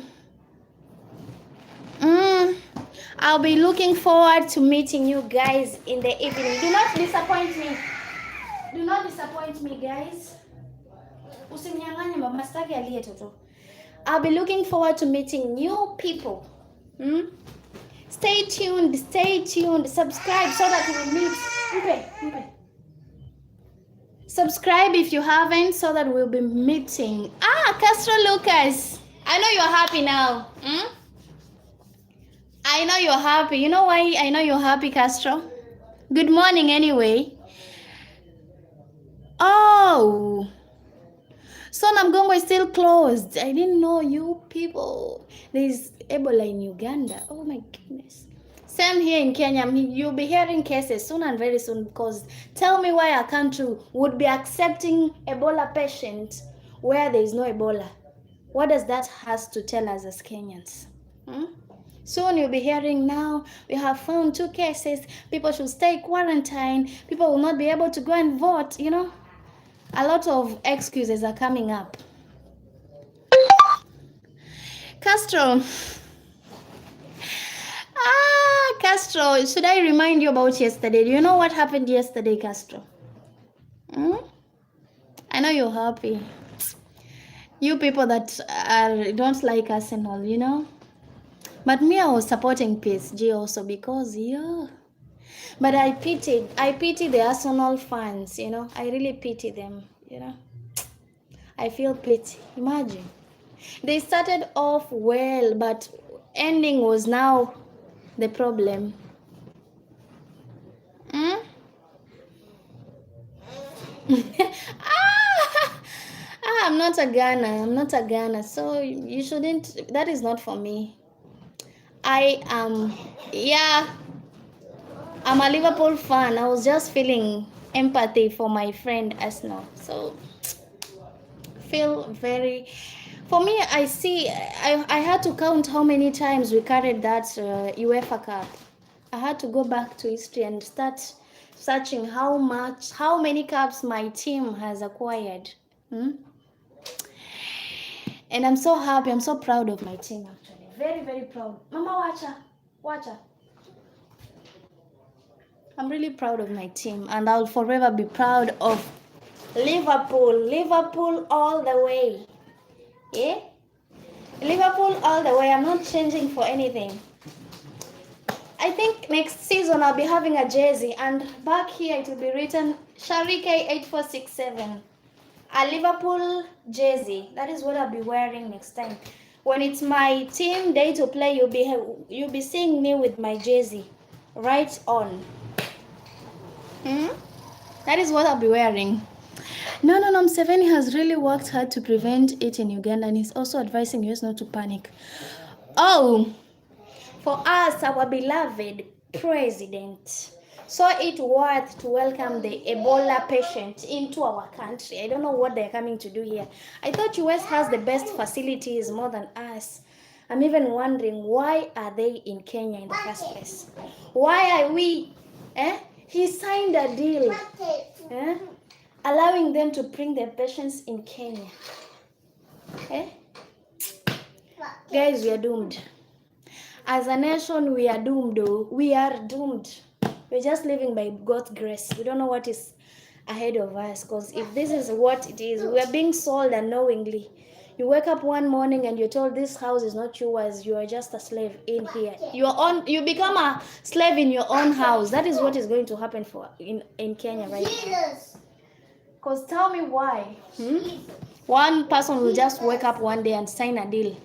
I'll be looking forward to meeting you guys in the evening. Do not disappoint me. Do not disappoint me, guys. Usinyang'anye mama, sitaki aliye toto. I'll be looking forward to meeting new people. Stay tuned, subscribe so that we will meet. Subscribe if you haven't so that we'll be meeting. Castro Lucas, I know you're happy now. I know you're happy. You know why I know you're happy, Castro? Good morning anyway. Oh, so Namgongo is still closed. I didn't know you people. There's Ebola in Uganda. Oh my goodness. Same here in Kenya. You'll be hearing cases soon and very soon, because tell me why a country would be accepting Ebola patients where there is no Ebola. What does that has to tell us as Kenyans? Soon you'll be hearing now we have found 2 cases. People should stay quarantined. People will not be able to go and vote, you know. A lot of excuses are coming up. Castro. Castro, should I remind you about yesterday? Do you know what happened yesterday, Castro? I know you're happy. You people that don't like Arsenal, you know. But me, I was supporting PSG also because, yeah. But I pity the Arsenal fans, you know. I really pity them, you know. I feel pity. Imagine. They started off well, but ending was now the problem. I'm not a Ghana. So you shouldn't, that is not for me. I'm a Liverpool fan. I was just feeling empathy for my friend Arsenal. So feel very For me, I see. I had to count how many times we carried that UEFA Cup. I had to go back to history and start searching how many cups my team has acquired. Hmm? And I'm so happy. I'm so proud of my team. Actually, very very proud. Mama, watcha. I'm really proud of my team, and I'll forever be proud of Liverpool. Liverpool all the way. Yeah. Liverpool all the way. I'm not changing for anything. I think next season I'll be having a jersey, and back here it will be written Sharike8467. A Liverpool jersey. That is what I'll be wearing next time. When it's my team day to play, you'll be seeing me with my jersey right on. That is what I'll be wearing. No, Museveni has really worked hard to prevent it in Uganda, and he's also advising US not to panic. Oh, for us, our beloved president saw it worth to welcome the Ebola patient into our country. I don't know what they're coming to do here. I thought US has the best facilities more than us. I'm even wondering, why are they in Kenya in the first place? Why are we? He signed a deal allowing them to bring their patients in Kenya. Guys, we are doomed. As a nation, we are doomed. We are doomed. We're just living by God's grace. We don't know what is ahead of us, because if this is what it is, we are being sold unknowingly. You wake up one morning and you're told this house is not yours. You are just a slave in here. You become a slave in your own house. That is what is going to happen in Kenya right now. Because tell me why. One person will just wake up one day and sign a deal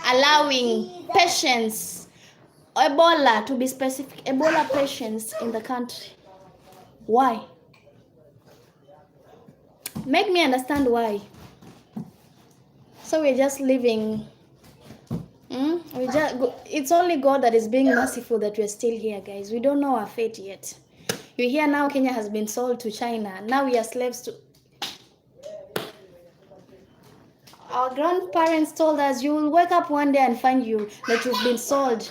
allowing patients, Ebola to be specific, Ebola patients in the country. Why? Make me understand why. So we're just living. It's only God that is being merciful that we're still here, guys. We don't know our fate yet. You hear now Kenya has been sold to China. Now we are slaves to. Our grandparents told us you will wake up one day and find that you've been sold,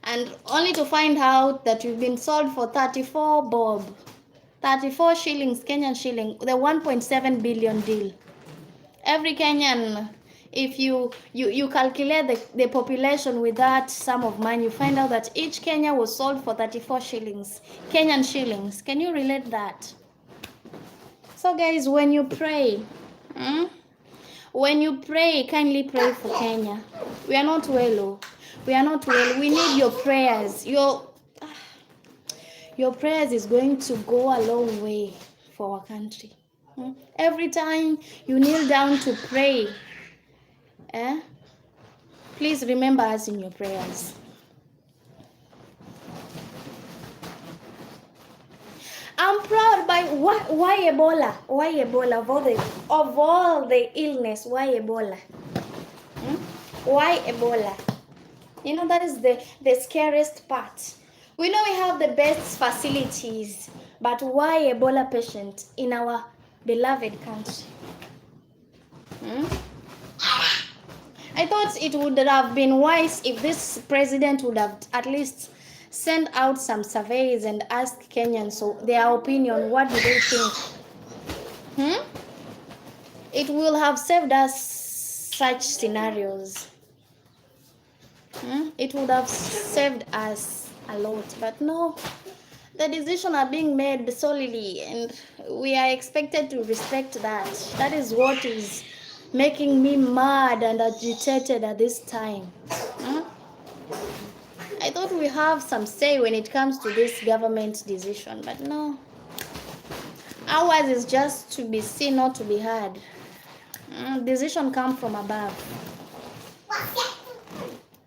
and only to find out that you've been sold for 34 bob, 34 shillings, Kenyan shilling, the 1.7 billion deal. Every Kenyan, if you calculate the population with that sum of money, you find out that each Kenya was sold for 34 shillings, Kenyan shillings. Can you relate that? So guys, when you pray, kindly pray for Kenya. We are not well. We are not well. We need your prayers. Your prayers is going to go a long way for our country. Every time you kneel down to pray, please remember us in your prayers. I'm proud by why Ebola? Why Ebola? Of all the illness, why Ebola? Why Ebola? You know, that is the scariest part. We know we have the best facilities, but why Ebola patient in our beloved country? I thought it would have been wise if this president would have at least send out some surveys and ask Kenyans so their opinion. What do they think? It will have saved us such scenarios. It would have saved us a lot, but no, the decisions are being made solely, and we are expected to respect that. That is what is making me mad and agitated at this time. I thought we have some say when it comes to this government decision, but no. Ours is just to be seen, not to be heard. Decision comes from above.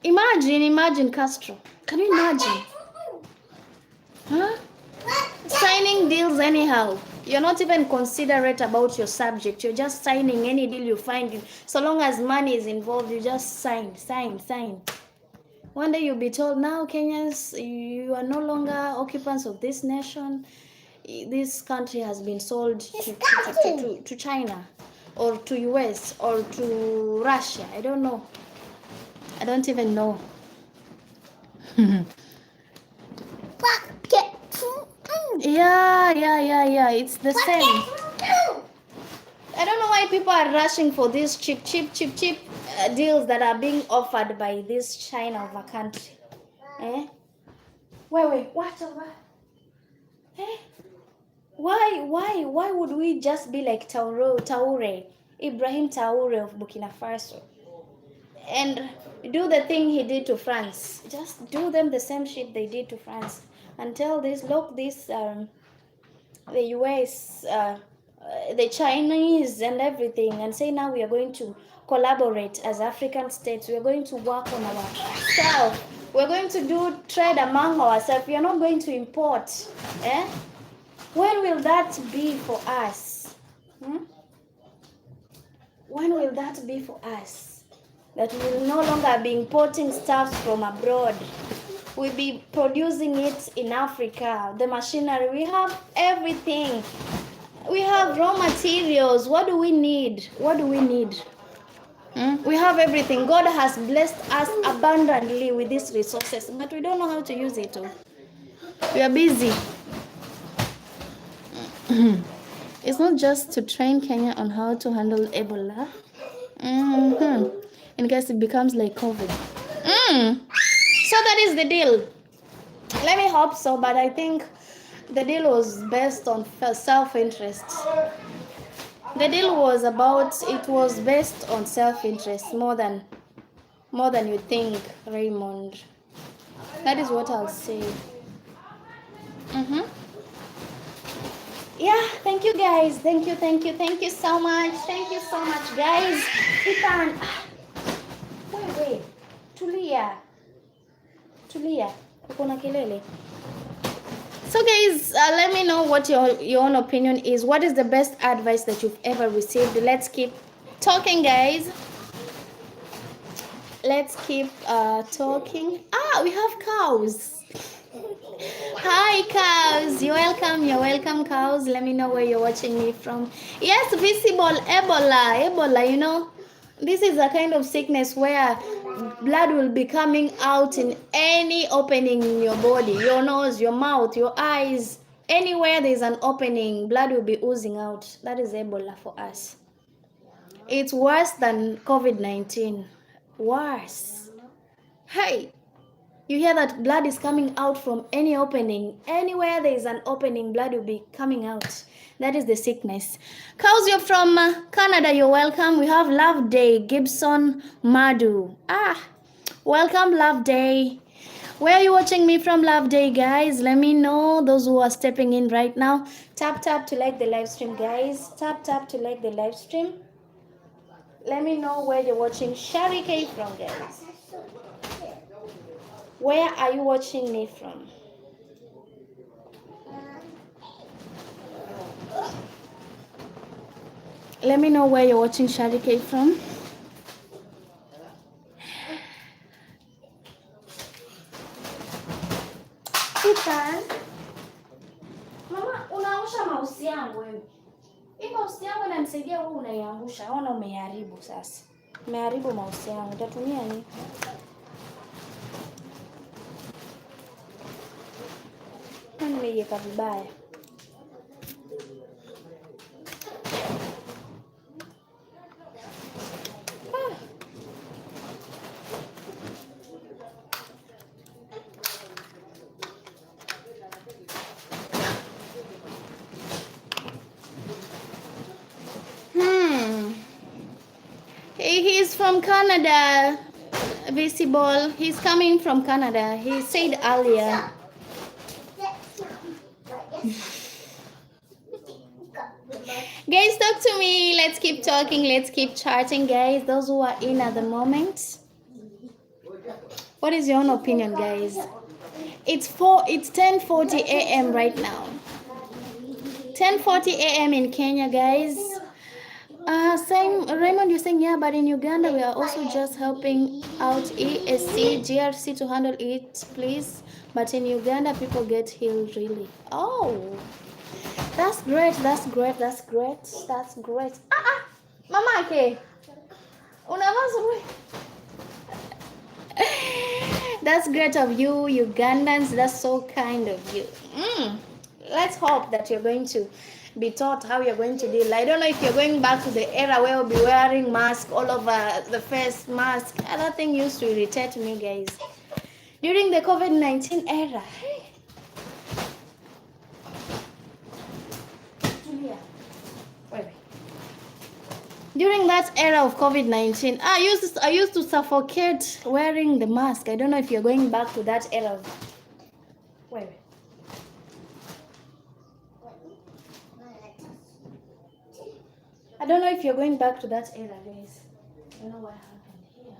Imagine Castro. Can you imagine? Signing deals anyhow. You're not even considerate about your subject. You're just signing any deal you find. So long as money is involved, you just sign. One day you'll be told, now Kenyans, you are no longer occupants of this nation. This country has been sold to China. or to US or to Russia. I don't know. I don't even know. Yeah. It's the same. I don't know why people are rushing for these cheap deals that are being offered by this China of a country. Eh? Wait, what over? Eh? Why would we just be like Traore, Ibrahim Traore of Burkina Faso, and do the thing he did to France? Just do them the same shit they did to France, and tell this, look, this the US, the Chinese, and everything, and say now we are going to collaborate as African states. We are going to work on ourselves. We're going to do trade among ourselves. We are not going to import. Eh? When will that be for us? Hmm? When will that be for us? That we will no longer be importing stuff from abroad. We'll be producing it in Africa. The machinery, we have everything. We have raw materials. What do we need? What do we need? We have everything. God has blessed us abundantly with these resources, but we don't know how to use it. We are busy. It's not just to train Kenya on how to handle Ebola. In case it becomes like COVID. So that is the deal. Let me hope so, but I think the deal was based on self-interest. The deal was based on self-interest more than you think, Raymond. That is what I'll say. Yeah, thank you guys. Thank you so much. Thank you so much, guys. Ethan. Wait. Tulia. Uko na kelele. So guys, let me know what your own opinion is. What is the best advice that you've ever received? Let's keep talking, guys. Let's keep talking. We have cows. Hi cows, you're welcome cows. Let me know where you're watching me from. Yes, visible Ebola, you know, this is a kind of sickness where blood will be coming out in any opening in your body, your nose, your mouth, your eyes, anywhere there's an opening, blood will be oozing out. That is Ebola for us. It's worse than COVID-19. Worse. Hey, you hear that blood is coming out from any opening. Anywhere there is an opening, blood will be coming out. That is the sickness. Cows, you're from Canada, you're welcome. We have Love Day, Gibson Madu. Welcome, Love Day. Where are you watching me from, Love Day, guys? Let me know, those who are stepping in right now. Tap to like the live stream, guys. Tap to like the live stream. Let me know where you're watching Shari K from, guys. Where are you watching me from? Let me know where you're watching Shari K from. Ethan, mama, unaangusha mausi yangu wewe. Hii mausi yangu inanisaidia, wewe unaiangusha. Ona umeharibu sasa. Umeharibu mausi yangu. Utatumia nini? Nimeiweka vibaya. He's from Canada. Visible. He's coming from Canada. He said earlier. Guys, talk to me. Let's keep talking. Let's keep chatting, guys. Those who are in at the moment. What is your own opinion, guys? It's 10:40 a.m. right now. 10:40 a.m. in Kenya, guys. Same Raymond, you're saying yeah, but in Uganda we are also just helping out ESC, GRC to handle it, please. But in Uganda people get healed really. Oh, that's great. Mamake, unavaa suruali. That's great of you, Ugandans. That's so kind of you. Let's hope that you're going to be taught how you're going to deal. I don't know if you're going back to the era where we'll be wearing mask all over the face, mask. That thing used to irritate me, guys. During the COVID-19 era. Julia, wait. During that era of COVID-19, I used to suffocate wearing the mask. I don't know if you're going back to that era. Wait. I don't know if you're going back to that era, guys. I don't know what happened here.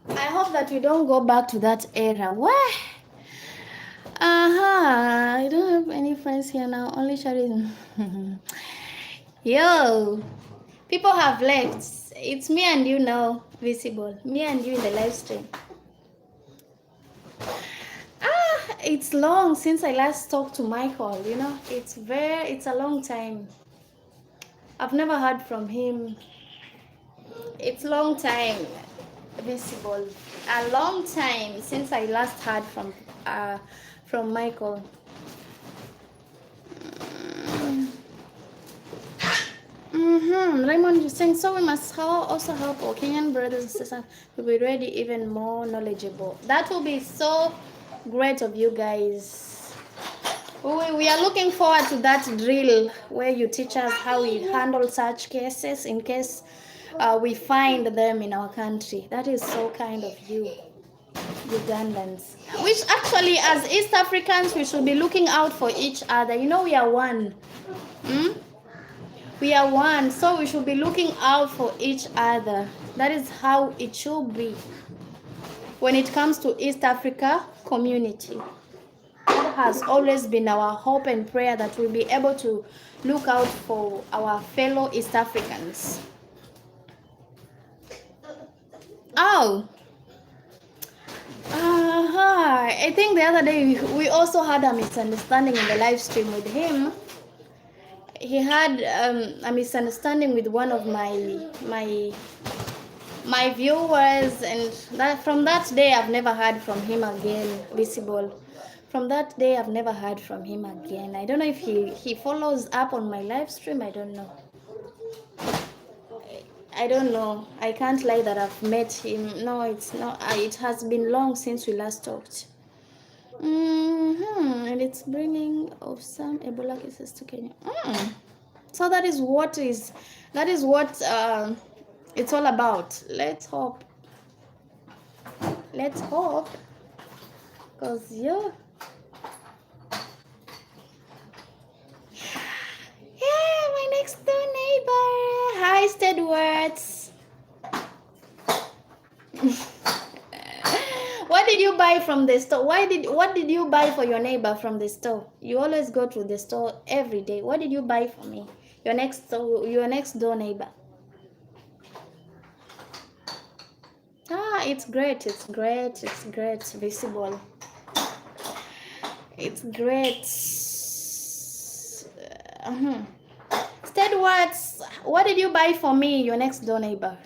I hope that we don't go back to that era. What? I don't have any friends here now. Only Shari. Yo, people have left. It's me and you now, visible. Me and you in the live stream. It's long since I last talked to Michael. You know, it's a long time. I've never heard from him. It's long time, visible. A long time since I last heard from Michael. Raymond, you're saying so we must also help our Kenyan brothers and sisters to be ready, even more knowledgeable. That will be so great of you guys. We are looking forward to that drill where you teach us how we handle such cases in case we find them in our country. That is so kind of you, Ugandans. Which actually, as East Africans, we should be looking out for each other. You know, we are one. We are one, so we should be looking out for each other. That is how it should be when it comes to East Africa community. That has always been our hope and prayer, that we'll be able to look out for our fellow East Africans. Oh, I think the other day we also had a misunderstanding in the live stream with him. He had a misunderstanding with one of my viewers, and from that day I've never heard from him again, visible. From that day I've never heard from him again. I don't know if he follows up on my live stream. I don't know. I can't lie that I've met him. No, it's not. It has been long since we last talked. And it's bringing of some Ebola cases to Kenya. So that is what it's all about. Let's hope. Because yeah, my next door neighbor. Hi, Steadwards. What did you buy from the store? What did you buy for your neighbor from the store? You always go to the store every day. What did you buy for me? Your next door neighbor. It's great, visible. It's great. Steadwards, what did you buy for me, your next door neighbor?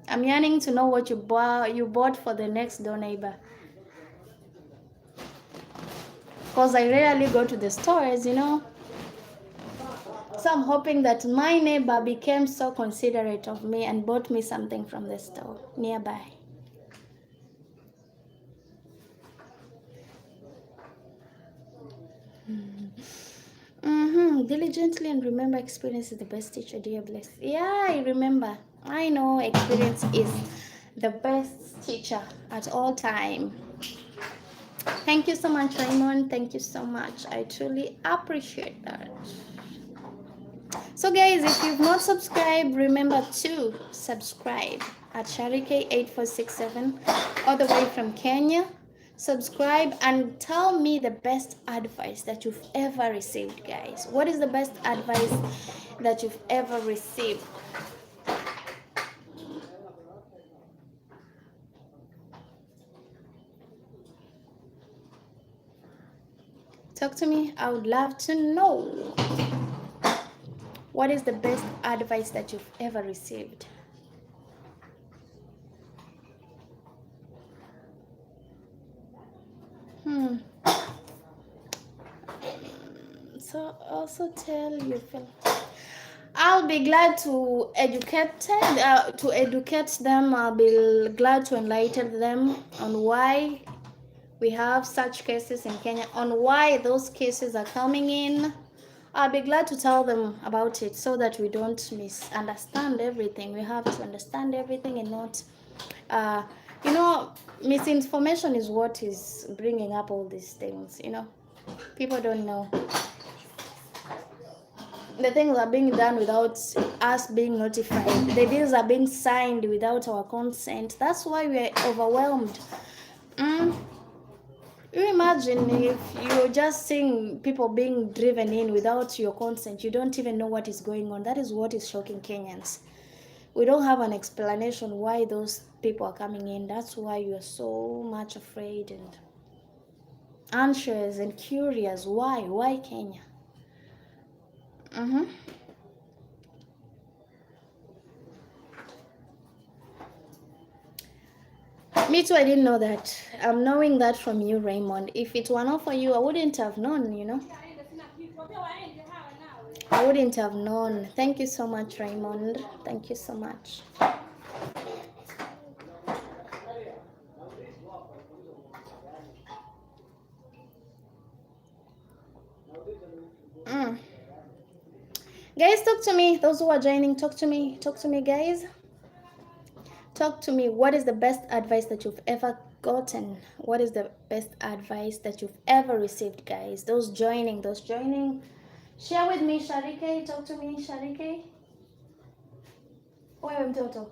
I'm yearning to know what you bought for the next door neighbor. Because I rarely go to the stores, you know. So I'm hoping that my neighbor became so considerate of me and bought me something from the store nearby. Diligently and remember, experience is the best teacher. Dear bless. Yeah, I remember. I know experience is the best teacher at all time. Thank you so much, Raymond. Thank you so much. I truly appreciate that. So guys, if you've not subscribed, remember to subscribe at Sharike8467 all the way from Kenya. subscribe, and tell me the best advice that you've ever received, guys. What is the best advice that you've ever received? Talk to me. I would love to know. What is the best advice that you've ever received? So also tell you feel. I'll be glad to educate them. I'll be glad to enlighten them on why we have such cases in Kenya, on why those cases are coming in. I'll be glad to tell them about it so that we don't misunderstand everything. We have to understand everything and not, misinformation is what is bringing up all these things. People don't know. The things are being done without us being notified. The deals are being signed without our consent. That's why we're overwhelmed. You imagine if you're just seeing people being driven in without your consent. You don't even know what is going on. That is what is shocking Kenyans. We don't have an explanation why those people are coming in. That's why you're so much afraid and anxious and curious. Why Kenya? Me too, I didn't know that. I'm knowing that from you, Raymond. If it were not for you, I wouldn't have known. I wouldn't have known. Thank you so much, Raymond. Thank you so much. Guys, talk to me. Those who are joining, talk to me. Talk to me, guys. Talk to me. What is the best advice that you've ever gotten? What is the best advice that you've ever received, guys? Those joining. Share with me, Sharike. Talk to me, Sharike. Wewe mtoto.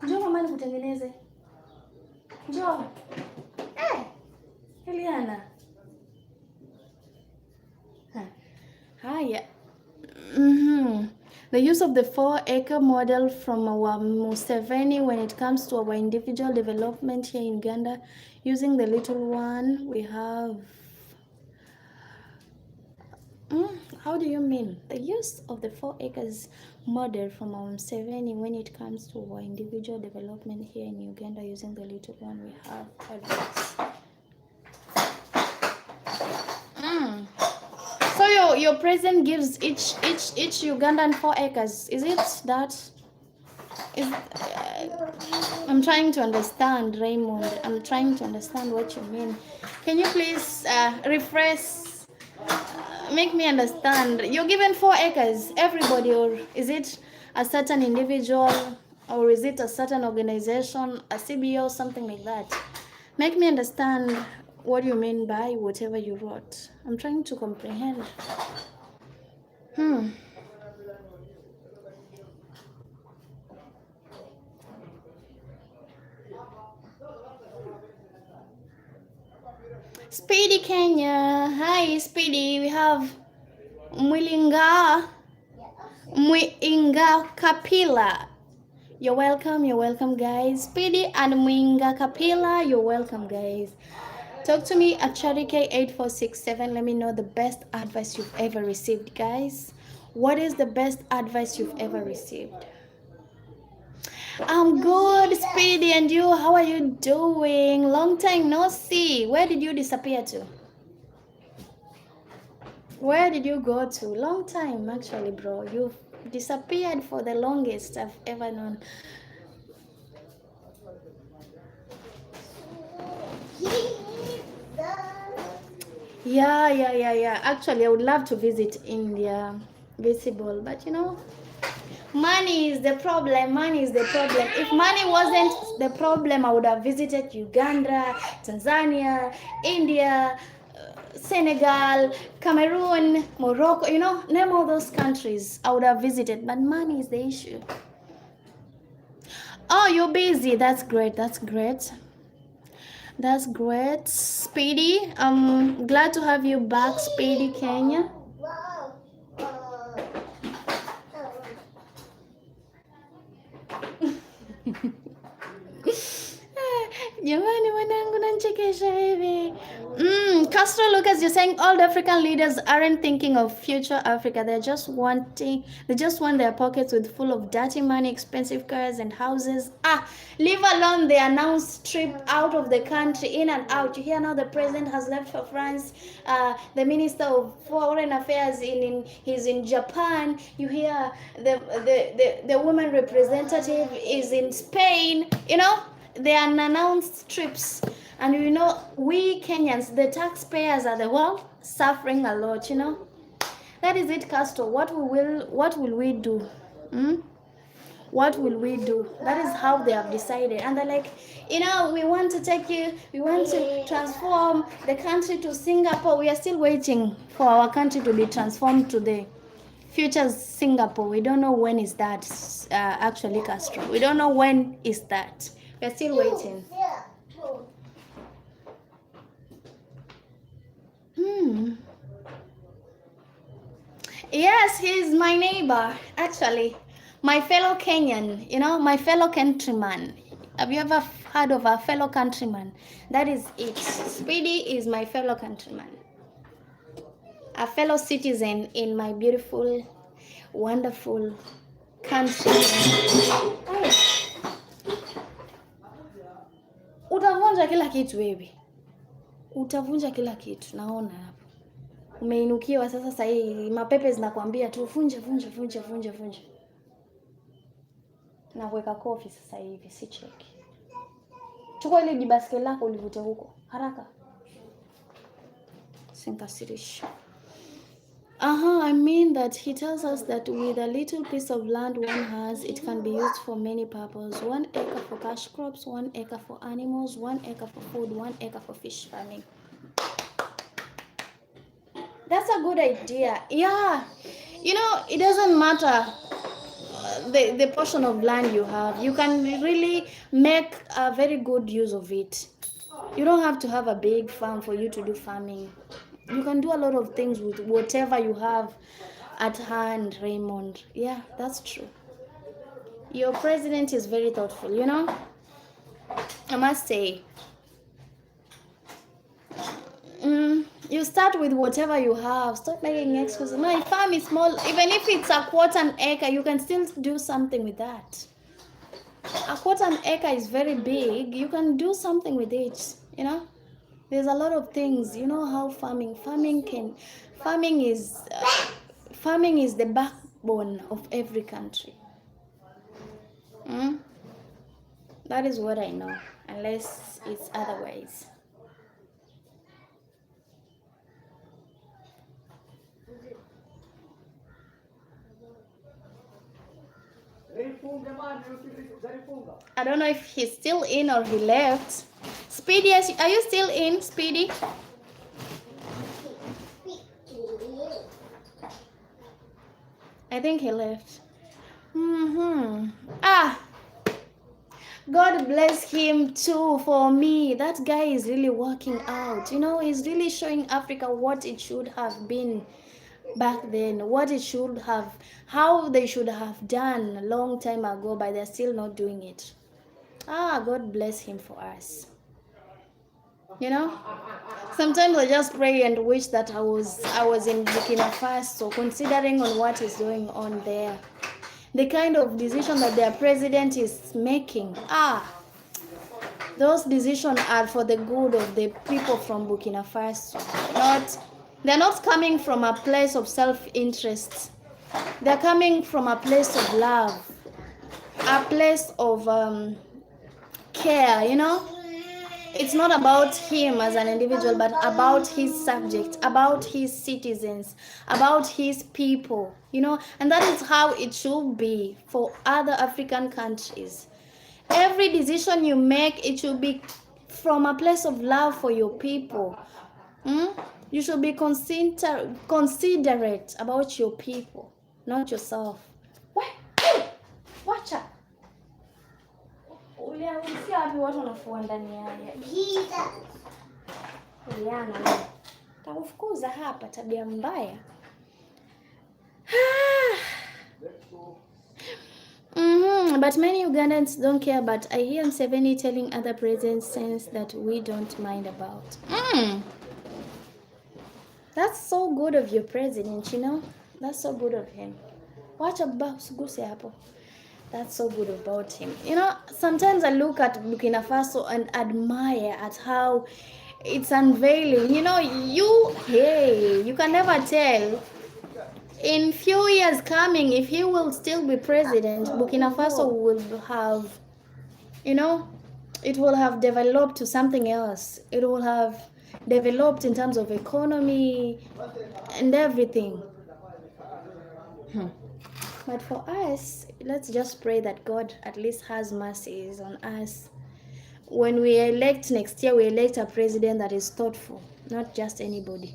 Njoo mama nikutengeneze. Njoo. Eliana. Hi. The use of the 4-acre model from our Museveni when it comes to our individual development here in Uganda, using the little one we have. How do you mean? The use of the 4 acres model from our Museveni when it comes to our individual development here in Uganda, using the little one we have. So your president gives each Ugandan 4 acres. Is it that? I'm trying to understand, Raymond. I'm trying to understand what you mean. Can you please refresh? Make me understand. You're given 4 acres, everybody, or is it a certain individual, or is it a certain organization, a CBO, something like that? Make me understand what you mean by whatever you wrote. I'm trying to comprehend. Speedy Kenya. Hi, Speedy. We have Mwinga Kapila. You're welcome, guys. Speedy and Mwinga Kapila, you're welcome, guys. Talk to me at Charike8467. Let me know the best advice you've ever received, guys. What is the best advice you've ever received? I'm good, Speedy, and you? How are you doing? Long time no see. Where did you disappear to? Where did you go to? Long time, actually, bro. You've disappeared for the longest I've ever known. Yeah. Actually, I would love to visit India, visible, but money is the problem. If money wasn't the problem, I would have visited Uganda, Tanzania, India, Senegal, Cameroon, Morocco, name all those countries I would have visited, but money is the issue. Oh, you're busy. That's great. That's great. That's great. Speedy, I'm glad to have you back, Speedy Kenya. Wow. Jamani mwanangu nanchekesha hivi. Castro Lucas, you're saying all African leaders aren't thinking of future Africa. They just want their pockets with full of dirty money, expensive cars and houses. Leave alone the announced trip out of the country, in and out. You hear now the president has left for France. The minister of foreign affairs he's in Japan. You hear the woman representative is in Spain. They are unannounced trips, and we Kenyans, the taxpayers, are the one suffering a lot. That is it, Castro. What will we do? What will we do? That is how they have decided, and they're like, we want to transform the country to Singapore. We are still waiting for our country to be transformed to the future Singapore. We don't know when is that. Actually, Castro, we don't know when is that. We're still waiting. Yes, he's my neighbor, actually. My fellow Kenyan, my fellow countryman. Have you ever heard of a fellow countryman? That is it. Speedy is my fellow countryman. A fellow citizen in my beautiful, wonderful country. Utavunja kila kitu baby. Utavunja kila kitu. Naona hapo. Umeinukiwa sasa hii mapepe zinakwambia tu vunja. Na kuweka kofi sasa hivi si cheki. Chukua ile jibaskeli lako ulivute huko. Haraka. Sinkasirisha. I mean that he tells us that with a little piece of land one has, it can be used for many purposes. 1 acre for cash crops, 1 acre for animals, 1 acre for food, 1 acre for fish farming. That's a good idea. Yeah. It doesn't matter the portion of land you have. You can really make a very good use of it. You don't have to have a big farm for you to do farming. You can do a lot of things with whatever you have at hand, Raymond. Yeah, that's true. Your president is very thoughtful, I must say. You start with whatever you have. Stop making excuses. My farm is small. Even if it's a 1/4 acre, you can still do something with that. A 1/4 acre is very big. You can do something with it, There's a lot of things. You know how farming is the backbone of every country. That is what I know, unless it's otherwise. I don't know if he's still in or he left. Speedy, are you still in, Speedy? I think he left. God bless him too for me. That guy is really working out. He's really showing Africa what it should have been back then, how they should have done a long time ago, but they're still not doing it. God bless him for us. Sometimes I just pray and wish that I was in Burkina Faso, considering on what is going on there, the kind of decision that their president is making. Those decisions are for the good of the people from Burkina Faso. They're not coming from a place of self-interest. They're coming from a place of love, a place of care, It's not about him as an individual, but about his subject, about his citizens, about his people, And that is how it should be for other African countries. Every decision you make, it should be from a place of love for your people. You should be considerate about your people, not yourself. Wacha. Uliangusia wapi watu wanafua ndani yake? Jesus. Uliana. Takufukuza hapa, tabia mbaya. But many Ugandans don't care, but I hear Museveni telling other presidents that we don't mind about. That's so good of your president, you know? That's so good of him. Watch about hapo. That's so good about him. You know, sometimes I look at Burkina Faso and admire at how it's unveiling. You know, you can never tell. In few years coming, if he will still be president, Burkina Faso will have, you know, it will have developed to something else. It will have developed in terms of economy and everything. But for us, let's just pray that God at least has mercies on us. When we elect next year, we elect a president that is thoughtful, not just anybody.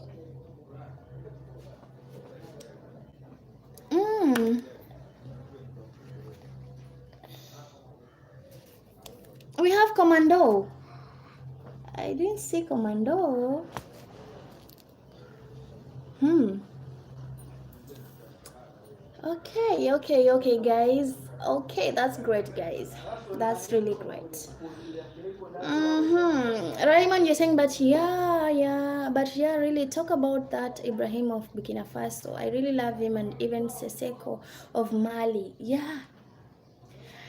We have Commando. I didn't see Commando. Okay, guys. Okay, that's great, guys. That's really great. Raymond, you're saying, but really talk about that Ibrahim of Burkina Faso. I really love him, and even Seseko of Mali. Yeah.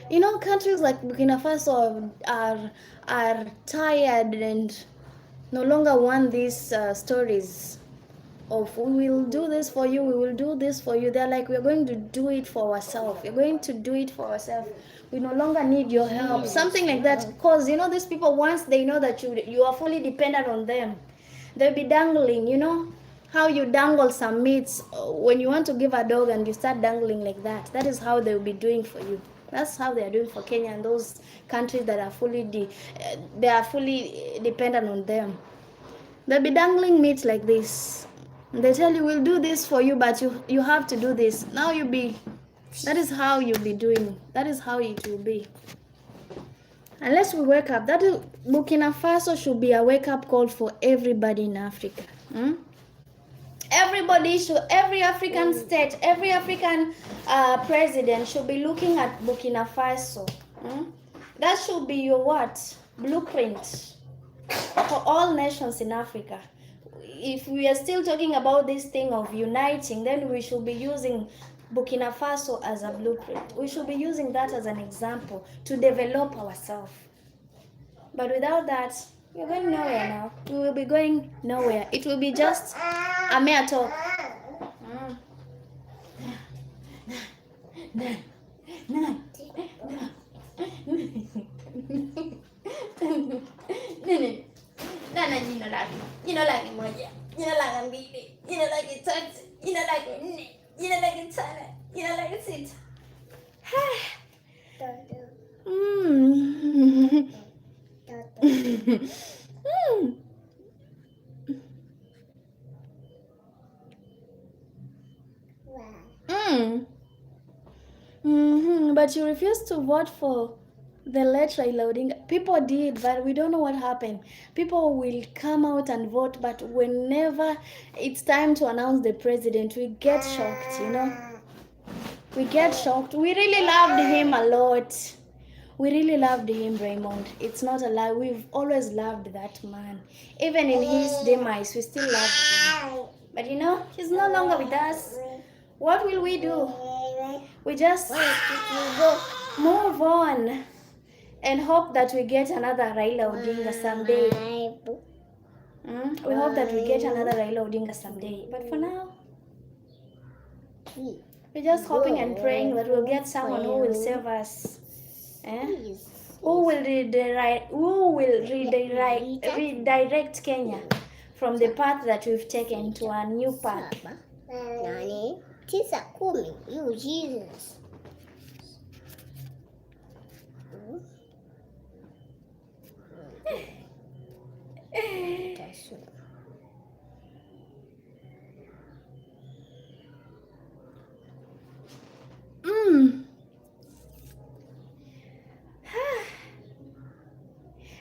You know, countries like Burkina Faso are tired and no longer want these stories of we will do this for you, we will do this for you. They're like, we're going to do it for ourselves. We're going to do it for ourselves. We no longer need your help. Something like that. Because, you know, these people, once they know that you are fully dependent on them, they'll be dangling, you know, how you dangle some meats when you want to give a dog and you start dangling like that. That is how they'll be doing for you. That's how they are doing for Kenya and those countries that are fully dependent on them. They'll be dangling meat like this. They tell you, we'll do this for you, but you have to do this. Now that is how you'll be doing. That is how it will be. Unless we wake up. That is, Burkina Faso should be a wake-up call for everybody in Africa. Everybody should, every African state, every African president should be looking at Burkina Faso. That should be your what? Blueprint for all nations in Africa. If we are still talking about this thing of uniting, then we should be using Burkina Faso as a blueprint. We should be using that as an example to develop ourselves. But without that, we're going nowhere now. We will be going nowhere. It will be just a mere talk. Nana jina lake moja, jina lake mbili, jina lake tatu, jina lake nne, jina lake tano, jina lake sita. But you refused to vote for the late Raila Odinga. People did, but we don't know what happened. People will come out and vote, but whenever it's time to announce the president, we get shocked, you know. We get shocked. We really loved him a lot. We really loved him, Raymond. It's not a lie. We've always loved that man. Even in his demise, we still loved him. But you know, he's no longer with us. What will we do? We just move on and hope that we get another Raila Odinga someday. We hope that we get another Raila Odinga someday. But for now, we're just hoping and praying that we'll get someone who will save us. Who will redirect Kenya from the path that we've taken to a new path. 8, 9, 10, you Jesus.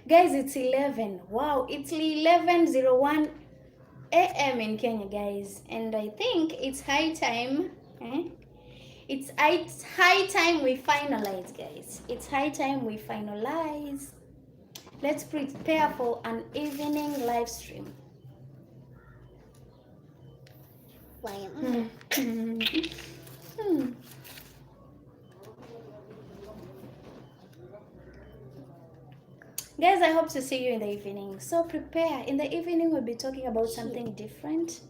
Guys, it's 11. Wow, it's 11:01 a.m. in Kenya, guys. And I think it's high time. It's high time we finalize, guys. It's high time we finalize. Let's prepare for an evening live stream. Guys, I hope to see you in the evening. So prepare. In the evening, we'll be talking about something different.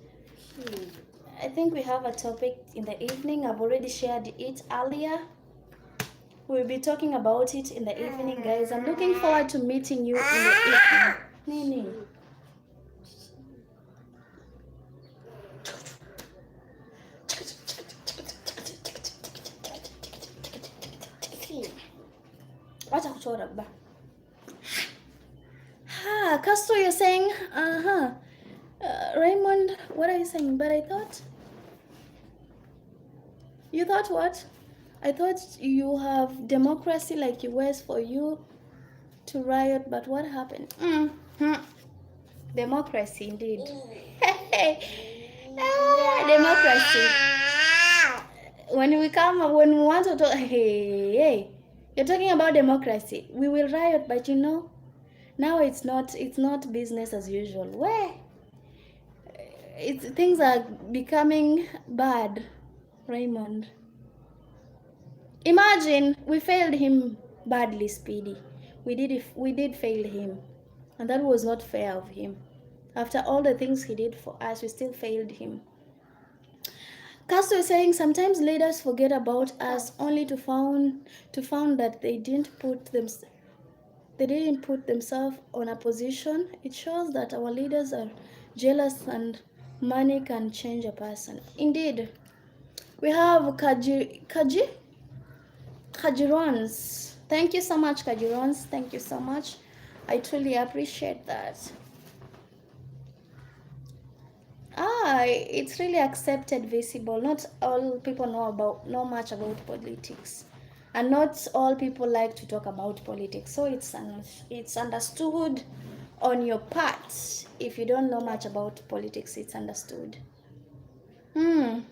I think we have a topic in the evening. I've already shared it earlier. We'll be talking about it in the evening, guys. I'm looking forward to meeting you in the evening. Nini. Wacha kuchora baba. Castro, you're saying, Raymond, what are you saying? But I thought, you thought what? I thought you have democracy like US for you to riot, but what happened? Democracy, indeed. Democracy. When we want to talk, hey, you're talking about democracy. We will riot, but you know, now it's not business as usual. Where things are becoming bad, Raymond. Imagine we failed him badly, Speedy. We did fail him, and that was not fair of him. After all the things he did for us, we still failed him. Castro is saying sometimes leaders forget about us only to found that they didn't put themselves on a position. It shows that our leaders are jealous and money can change a person. Indeed. We have Kajirons. Thank you so much, Kajirons. Thank you so much. I truly appreciate that. It's really accepted, visible. Not all people know much about politics, and not all people like to talk about politics. So it's understood on your part. If you don't know much about politics, it's understood. Ethan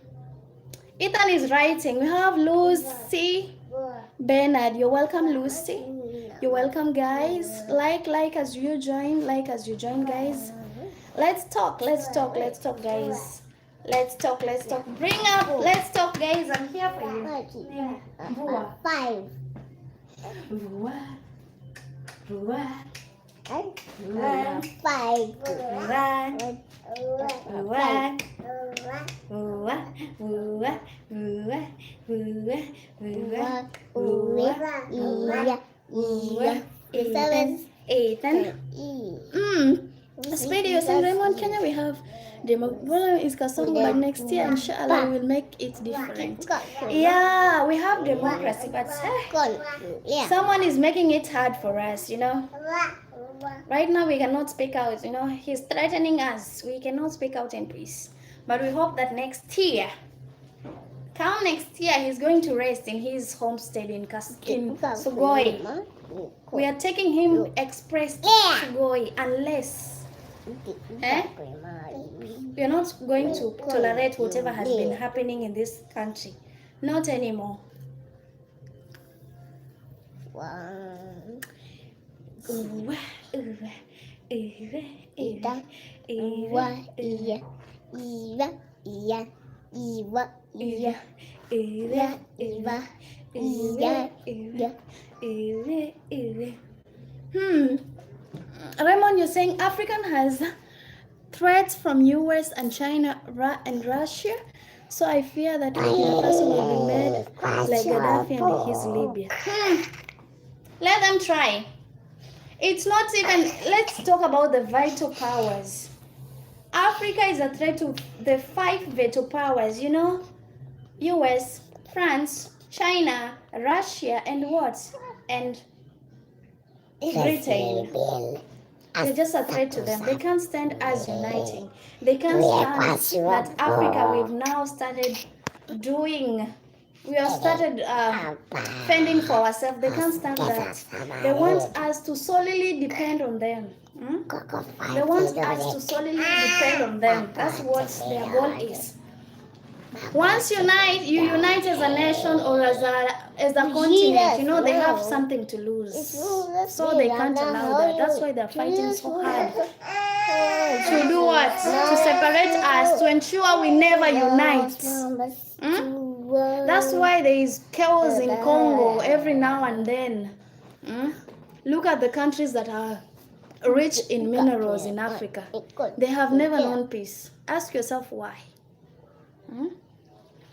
is writing. We have Lucy Bernard. You're welcome, Lucy. You're welcome, guys. Like as you join. Like as you join, guys. Let's talk, guys. Let's talk. Bring up, let's talk, guys. I'm here for you. 5. Ethan. Speedy, you're saying Raymond, Kenya, we have democracy is Kasongo, but next year, inshallah, we will make it different. Yeah, we have democracy, but someone is making it hard for us, you know. Right now, we cannot speak out, you know. He's threatening us. We cannot speak out in peace. But we hope that next year, he's going to rest in his homestead in Sugoi. We are taking him express to Sugoi unless we are not going to tolerate whatever has been happening in this country. Not anymore. Raymond, you're saying African has threats from US and China and Russia, so I fear that Burkina Faso will be made like Gaddafi and his Libya. Let them try. It's not even, let's talk about the vital powers. Africa is a threat to the 5 vital powers, you know, US, France, China, Russia, and what? And Britain. They're just a threat to them. They can't stand us uniting. They can't stand that Africa, we've now started doing We have started fending for ourselves. They can't stand that. They want us to solely depend on them. They want us to solely depend on them. That's what their goal is. Once you unite as a nation or as a continent, you know they have something to lose. So they can't allow that. That's why they're fighting so hard. To do what? To separate us, to ensure we never unite. That's why there is chaos in Congo every now and then. Look at the countries that are rich in minerals in Africa. They have never known peace. Ask yourself why.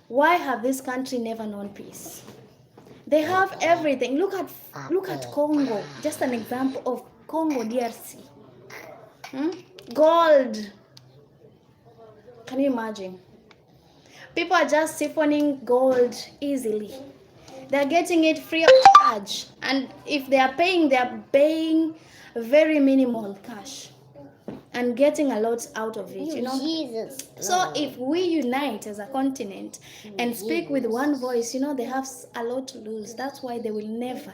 Why have this country never known peace? They have everything. Look at Congo. Just an example of Congo DRC. Gold. Can you imagine? People are just siphoning gold easily. They're getting it free of charge. And if they're paying very minimal cash and getting a lot out of it, you know. Jesus. So if we unite as a continent and speak with one voice, you know, they have a lot to lose. That's why they will never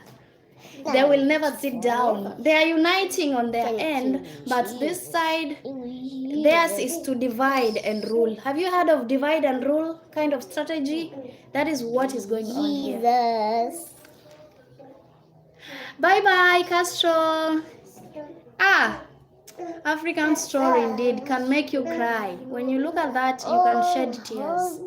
sit down. They are uniting on their end, but this side, theirs is to divide and rule. Have you heard of divide and rule kind of strategy? That is what is going on here. Jesus. Bye-bye, Castro. African story indeed can make you cry. When you look at that, you can shed tears.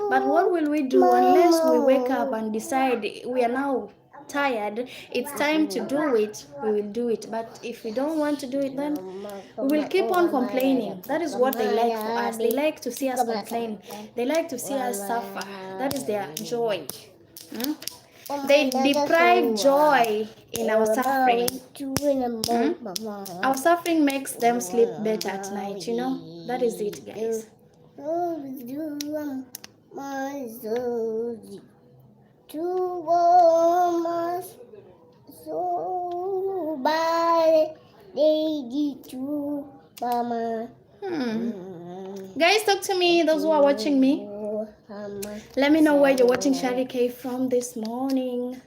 But what will we do unless we wake up and decide we are now tired, it's time to do it, we will do it. But if we don't want to do it, then we will keep on complaining. That is what they like for us. They like to see us complain. They like to see us suffer. That is their joy. They deprive joy in our suffering. Our suffering makes them sleep better at night, you know. That is it, guys. Guys, talk to me, those who are watching me. Let me know where you're watching Shari K from this morning.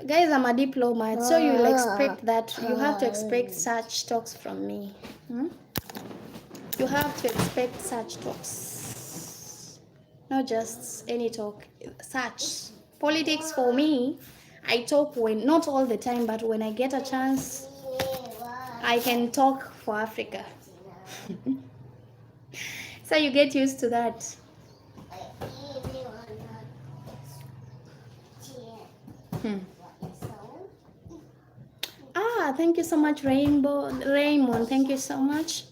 Guys, I'm a diplomat, so you'll expect that. You have to expect such talks from me. You have to expect such talks. Not just any talk, such. Politics for me, I talk when, not all the time, but when I get a chance, I can talk for Africa. So you get used to that. Thank you so much, Raymond. Thank you so much.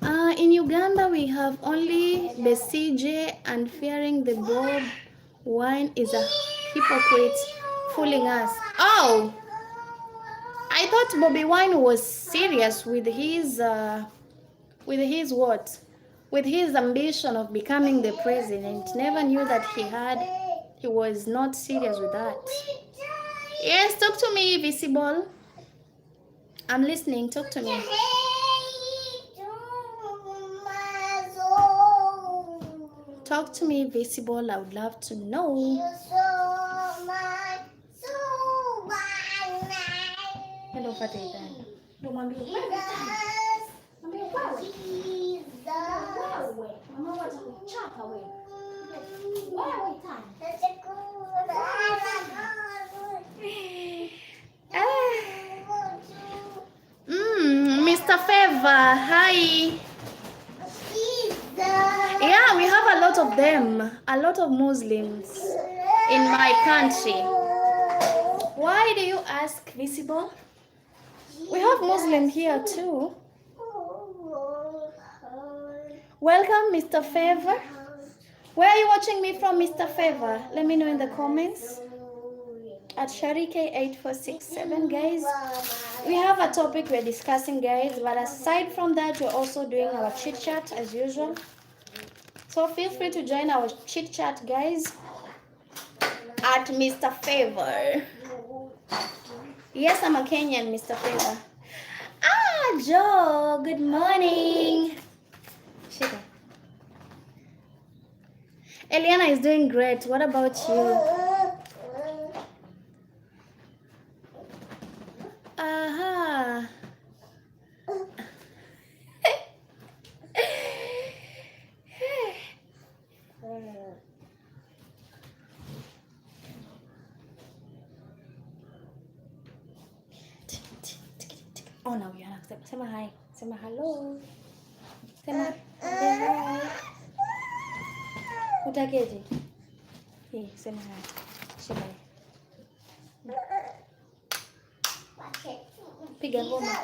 In Uganda, we have only Besigye, and fearing the Bob Wine is a hypocrite fooling us. Oh, I thought Bobby Wine was serious with his what? With his ambition of becoming the president. Never knew that he was not serious with that. Yes, talk to me, Visible. I'm listening, talk to me. Talk to me, Visible. I would love to know. Hello, Fatih. Mr. Favor, hi. Yeah, we have a lot of them, a lot of Muslims in my country. Why do you ask, Visible? We have Muslims here too. Welcome, Mr. Favor. Where are you watching me from, Mr. Favor? Let me know in the comments. At Sharike8467, guys. We have a topic we're discussing, guys. But aside from that, we're also doing our chit chat as usual. So feel free to join our chit chat, guys. At Mr. Favor. Yes, I'm a Kenyan, Mr. Favor. Joe, good morning. Eliana is doing great. What about you? Aha. Oh no, you're not. Say hi. Say hello. Say hi. Utakeje? Hey, say hi. Say hi. Piga ngoma.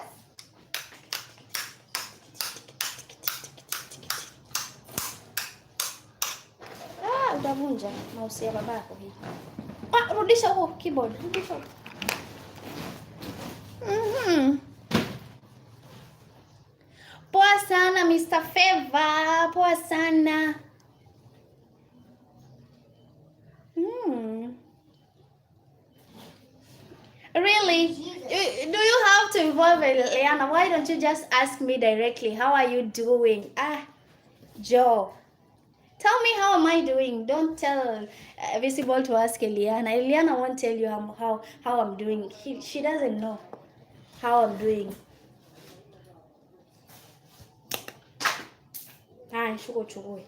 Utavunja mouse ya babako hii. Rudisha huo keyboard. Rudisha. Poa sana Mr. Favor. Poa sana. Really? Do you have to involve Eliana? Why don't you just ask me directly? How are you doing? Joe. Tell me how am I doing? Don't tell Visible to ask Eliana. Eliana won't tell you how I'm doing. She doesn't know how I'm doing. Shuko chukue.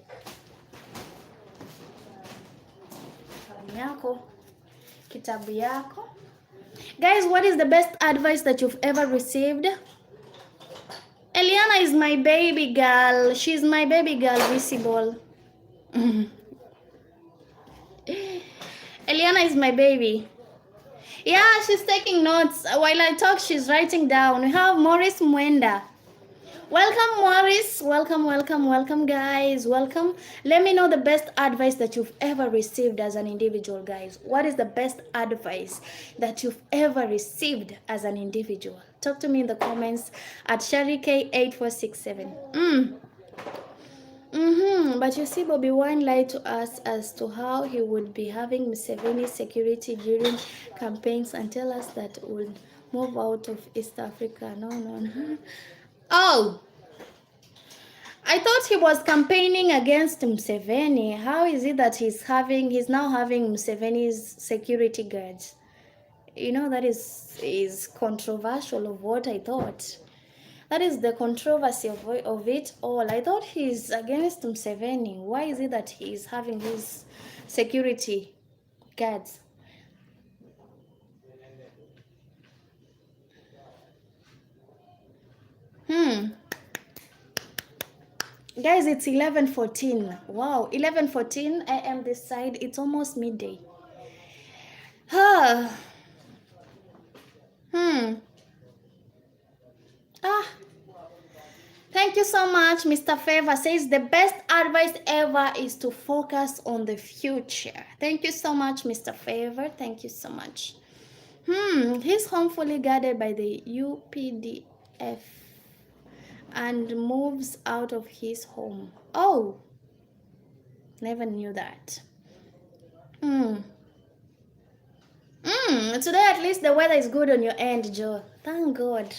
Kalamu yako. Kitabu yako. Guys, what is the best advice that you've ever received? Eliana is my baby girl. She's my baby girl, Visible. Eliana is my baby. Yeah, she's taking notes. While I talk, she's writing down. We have Morris Mwenda. Welcome, Morris. Welcome, guys. Welcome. Let me know the best advice that you've ever received as an individual, guys. What is the best advice that you've ever received as an individual? Talk to me in the comments at ShariK8467. But you see, Bobby Wine lied to us as to how he would be having Museveni security during campaigns and tell us that would move out of East Africa. No. Oh, I thought he was campaigning against Museveni. How is it that he's now having Museveni's security guards? You know, that is controversial of what I thought. That is the controversy of it all. I thought he's against Museveni. Why is it that he's having his security guards? Guys, it's 11:14. Wow, 11:14 a.m. this side. It's almost midday. Thank you so much. Mr. Favor says the best advice ever is to focus on the future. Thank you so much, Mr. Favor. Thank you so much. He's home fully guarded by the UPDF and moves out of his home. Oh, never knew that. Today at least the weather is good on your end, Joe. Thank God.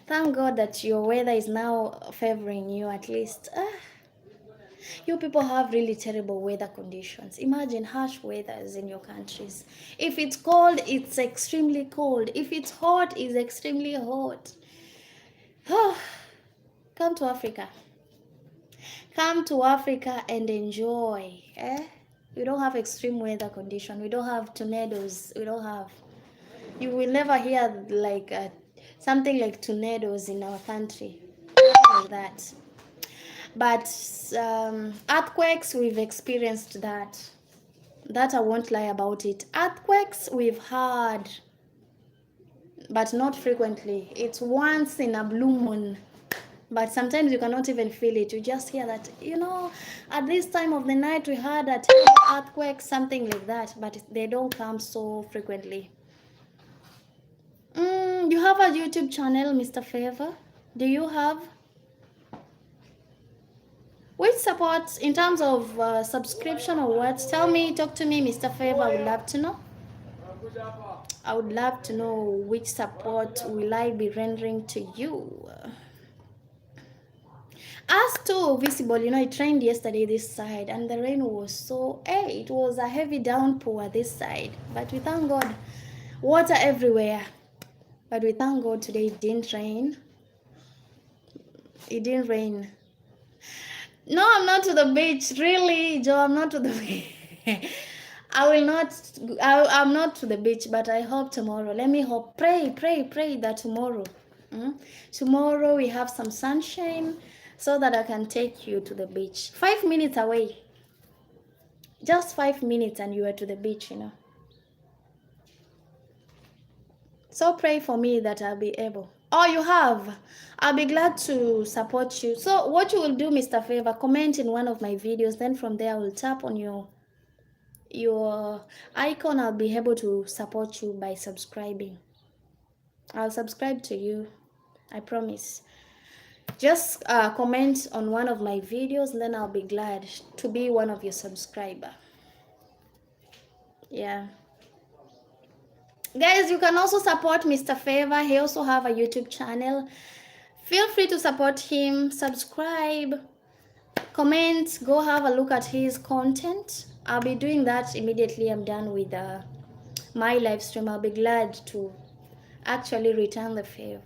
Thank God that your weather is now favoring you at least. You people have really terrible weather conditions. Imagine harsh weathers in your countries. If it's cold, it's extremely cold. If it's hot, it's extremely hot. Come to Africa. Come to Africa and enjoy. We don't have extreme weather condition. We don't have tornadoes. You will never hear like something like tornadoes in our country. Nothing like that. But earthquakes, we've experienced that. That I won't lie about it. Earthquakes we've had, but not frequently. It's once in a blue moon. But sometimes you cannot even feel it. You just hear that, at this time of the night we had a earthquake, something like that. But they don't come so frequently. You have a YouTube channel, Mr. Favor? Do you have? Which supports in terms of subscription or what? Talk to me, Mr. Favor. I would love to know. I would love to know which support will I be rendering to you. Us too, visible. It rained yesterday this side, and the rain was so, hey, it was a heavy downpour this side. But we thank God, water everywhere. But we thank God today it didn't rain. It didn't rain. No, I'm not to the beach. Really, Joe, I'm not to the beach. I will not. I'm not to the beach, but I hope tomorrow. Let me hope. Pray that tomorrow. Tomorrow we have some sunshine so that I can take you to the beach. 5 minutes away. Just 5 minutes and you are to the beach. So pray for me that I'll be able. Oh, you have. I'll be glad to support you. So what you will do, Mr. Favor, comment in one of my videos. Then from there, I will tap on your icon. I'll be able to support you by subscribing. I'll subscribe to you. I promise. Just comment on one of my videos, and then I'll be glad to be one of your subscriber. Yeah. Guys, you can also support Mr. Favor. He also have a YouTube channel. Feel free to support him. Subscribe, comment, go have a look at his content. I'll be doing that immediately I'm done with my live stream. I'll be glad to actually return the favor.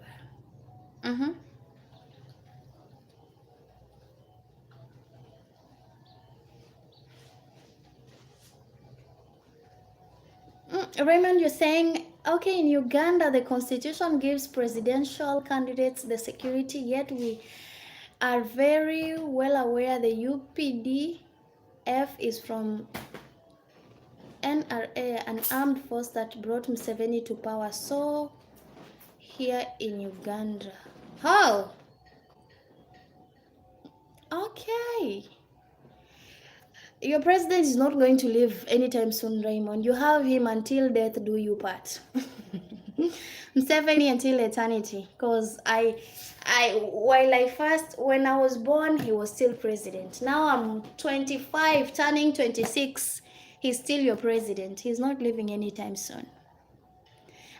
Raymond, you're saying, okay, in Uganda, the constitution gives presidential candidates the security, yet we are very well aware the UPDF is from NRA, an armed force that brought Museveni to power. So here in Uganda. Oh, okay. Your president is not going to live anytime soon, Raymond. You have him until death do you part. Museveni until eternity. Because when I was born, he was still president. Now I'm 25, turning 26. He's still your president. He's not living anytime soon.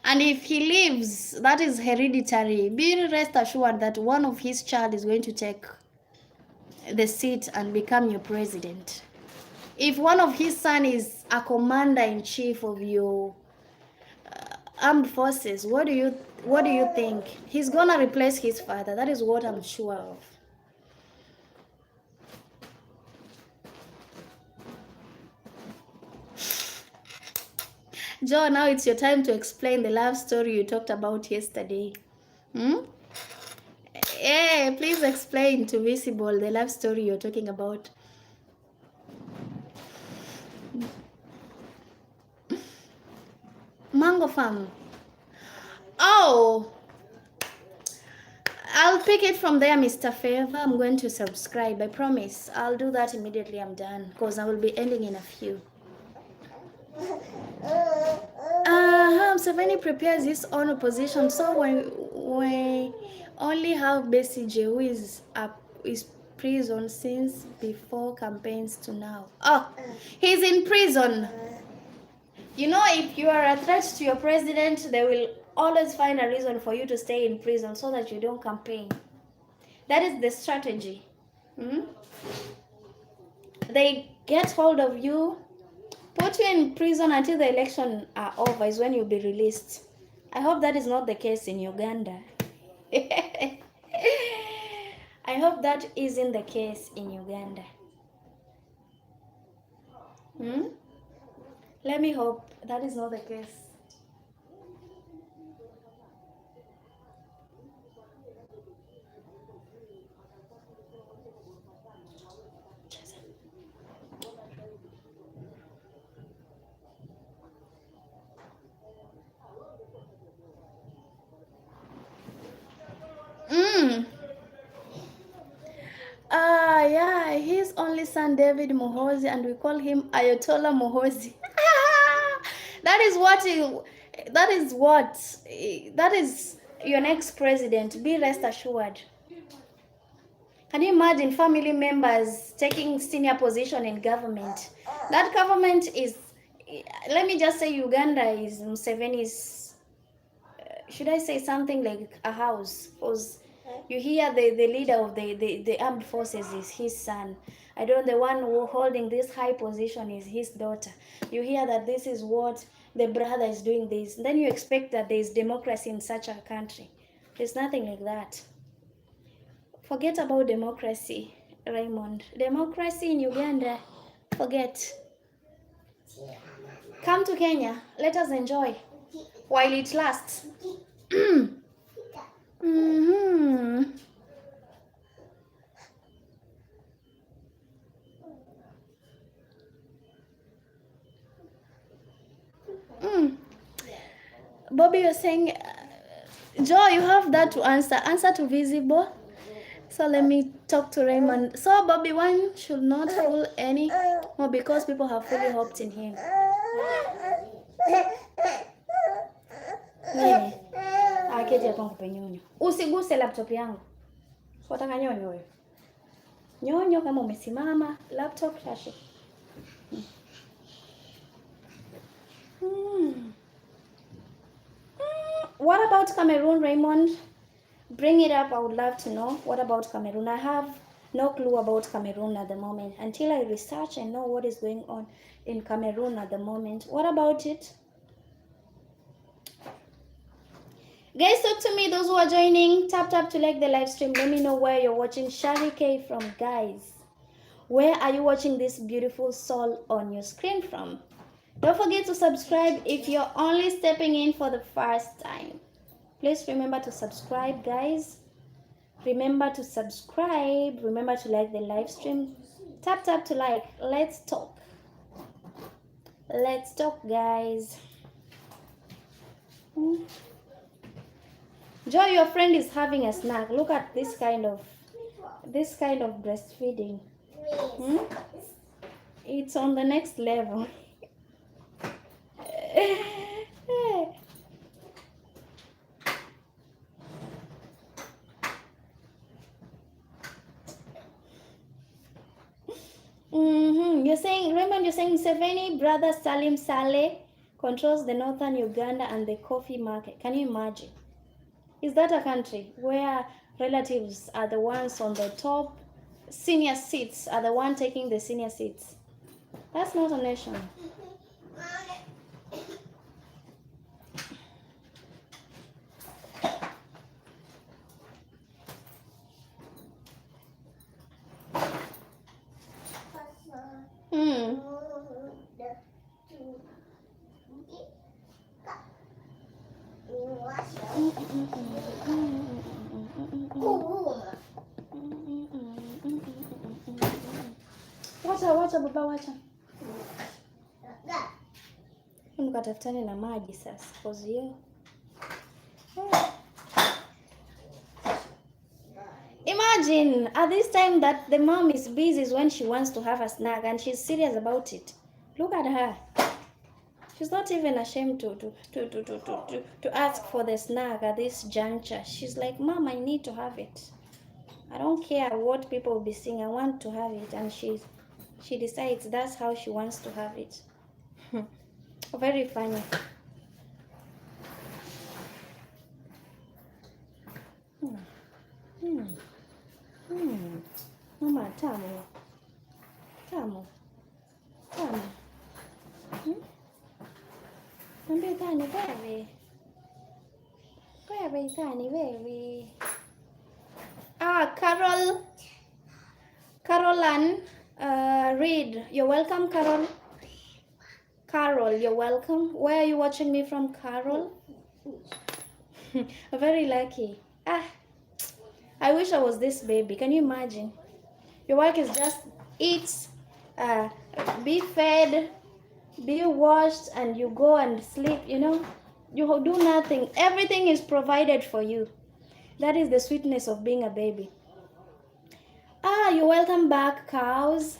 And if he lives, that is hereditary. Be rest assured that one of his child is going to take the seat and become your president. If one of his son is a commander-in-chief of your armed forces, what do you think? He's gonna replace his father. That is what I'm sure of. Joe, now it's your time to explain the love story you talked about yesterday. Hey, please explain to Visible the love story you're talking about. Mango Farm. Oh, I'll pick it from there, Mr. Favor. I'm going to subscribe. I promise. I'll do that immediately I'm done because I will be ending in a few. Museveni prepares his own opposition. So we only have Besigye, who is prison since before campaigns to now. Oh, he's in prison. If you are a threat to your president, they will always find a reason for you to stay in prison so that you don't campaign. That is the strategy. They get hold of you, put you in prison until the election are over is when you'll be released. I hope that is not the case in Uganda. I hope that isn't the case in Uganda. Let me hope that is not the case. Yeah, his only son David Muhoozi, and we call him Ayatollah Muhoozi. That is your next president. Be rest assured. Can you imagine family members taking senior position in government? That government is, let me just say, Uganda is Museveni's, should I say something like a house? Because You hear the leader of the armed forces is his son. I don't know, the one who holding this high position is his daughter. You hear that this is what the brother is doing this. Then you expect that there is democracy in such a country. There's nothing like that. Forget about democracy, Raymond. Democracy in Uganda, forget. Come to Kenya. Let us enjoy while it lasts. Mm-hmm. Bobby, you're saying, Joe, you have that to answer. Answer to visible. So let me talk to Raymond. So Bobby, one should not fool any more because people have fully hoped in him. Nini? Aketi hapa nikupe nyonyo. Usiguse laptop yangu. Wataka nyonyo wewe. Nyonyo kama umesimama, laptop shashi. What about Cameroon, Raymond? Bring it up. I would love to know. What about Cameroon? I have no clue about Cameroon at the moment until I research and know what is going on in Cameroon at the moment. What about it? Guys, talk to me. Those who are joining, tap to like the live stream. Let me know where you're watching Shari K from, guys. Where are you watching this beautiful soul on your screen from? Don't forget to subscribe if you're only stepping in for the first time. Please remember to subscribe, guys. Remember to subscribe. Remember to like the live stream. Tap to like. Let's talk. Let's talk, guys. Joy, your friend is having a snack. Look at this kind of breastfeeding. It's on the next level. You're saying, Raymond, you're saying Museveni brother Salim Saleh controls the northern Uganda and the coffee market. Can you imagine? Is that a country where relatives are the ones on the top, senior seats are the one taking the senior seats? That's not a nation. Wacha baba, wacha. Mkatafutane na maji sasa. Cause you. Imagine at this time that the mom is busy is when she wants to have a snack and she's serious about it. Look at her. She's not even ashamed to ask for the snack at this juncture. She's like, Mom, I need to have it. I don't care what people will be saying. I want to have it. And she decides that's how she wants to have it. Very funny. Mama, tamu. Tamu. Tamu. Nambe tani baby. Baby tani baby. Caroline Reed. You're welcome, Carol. Carol, you're welcome. Where are you watching me from, Carol? Very lucky. I wish I was this baby. Can you imagine? Your work is just eat, be fed, be washed, and you go and sleep, you know? You do nothing. Everything is provided for you. That is the sweetness of being a baby. You're welcome back, cows.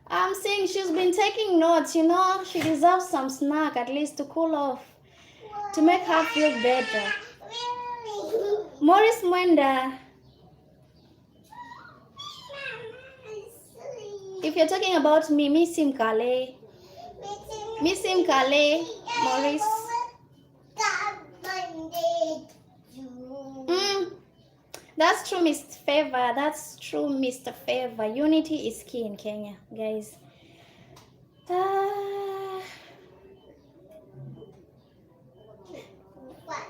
I'm saying she's been taking notes, you know? She deserves some snack at least to cool off, to make her feel better. Morris Mwenda. If you're talking about me, Miss Simkale. Miss Simkale, Morris. That's true, Mr. Favor. That's true, Mr. Favor. Unity is key in Kenya, guys. Ah. What?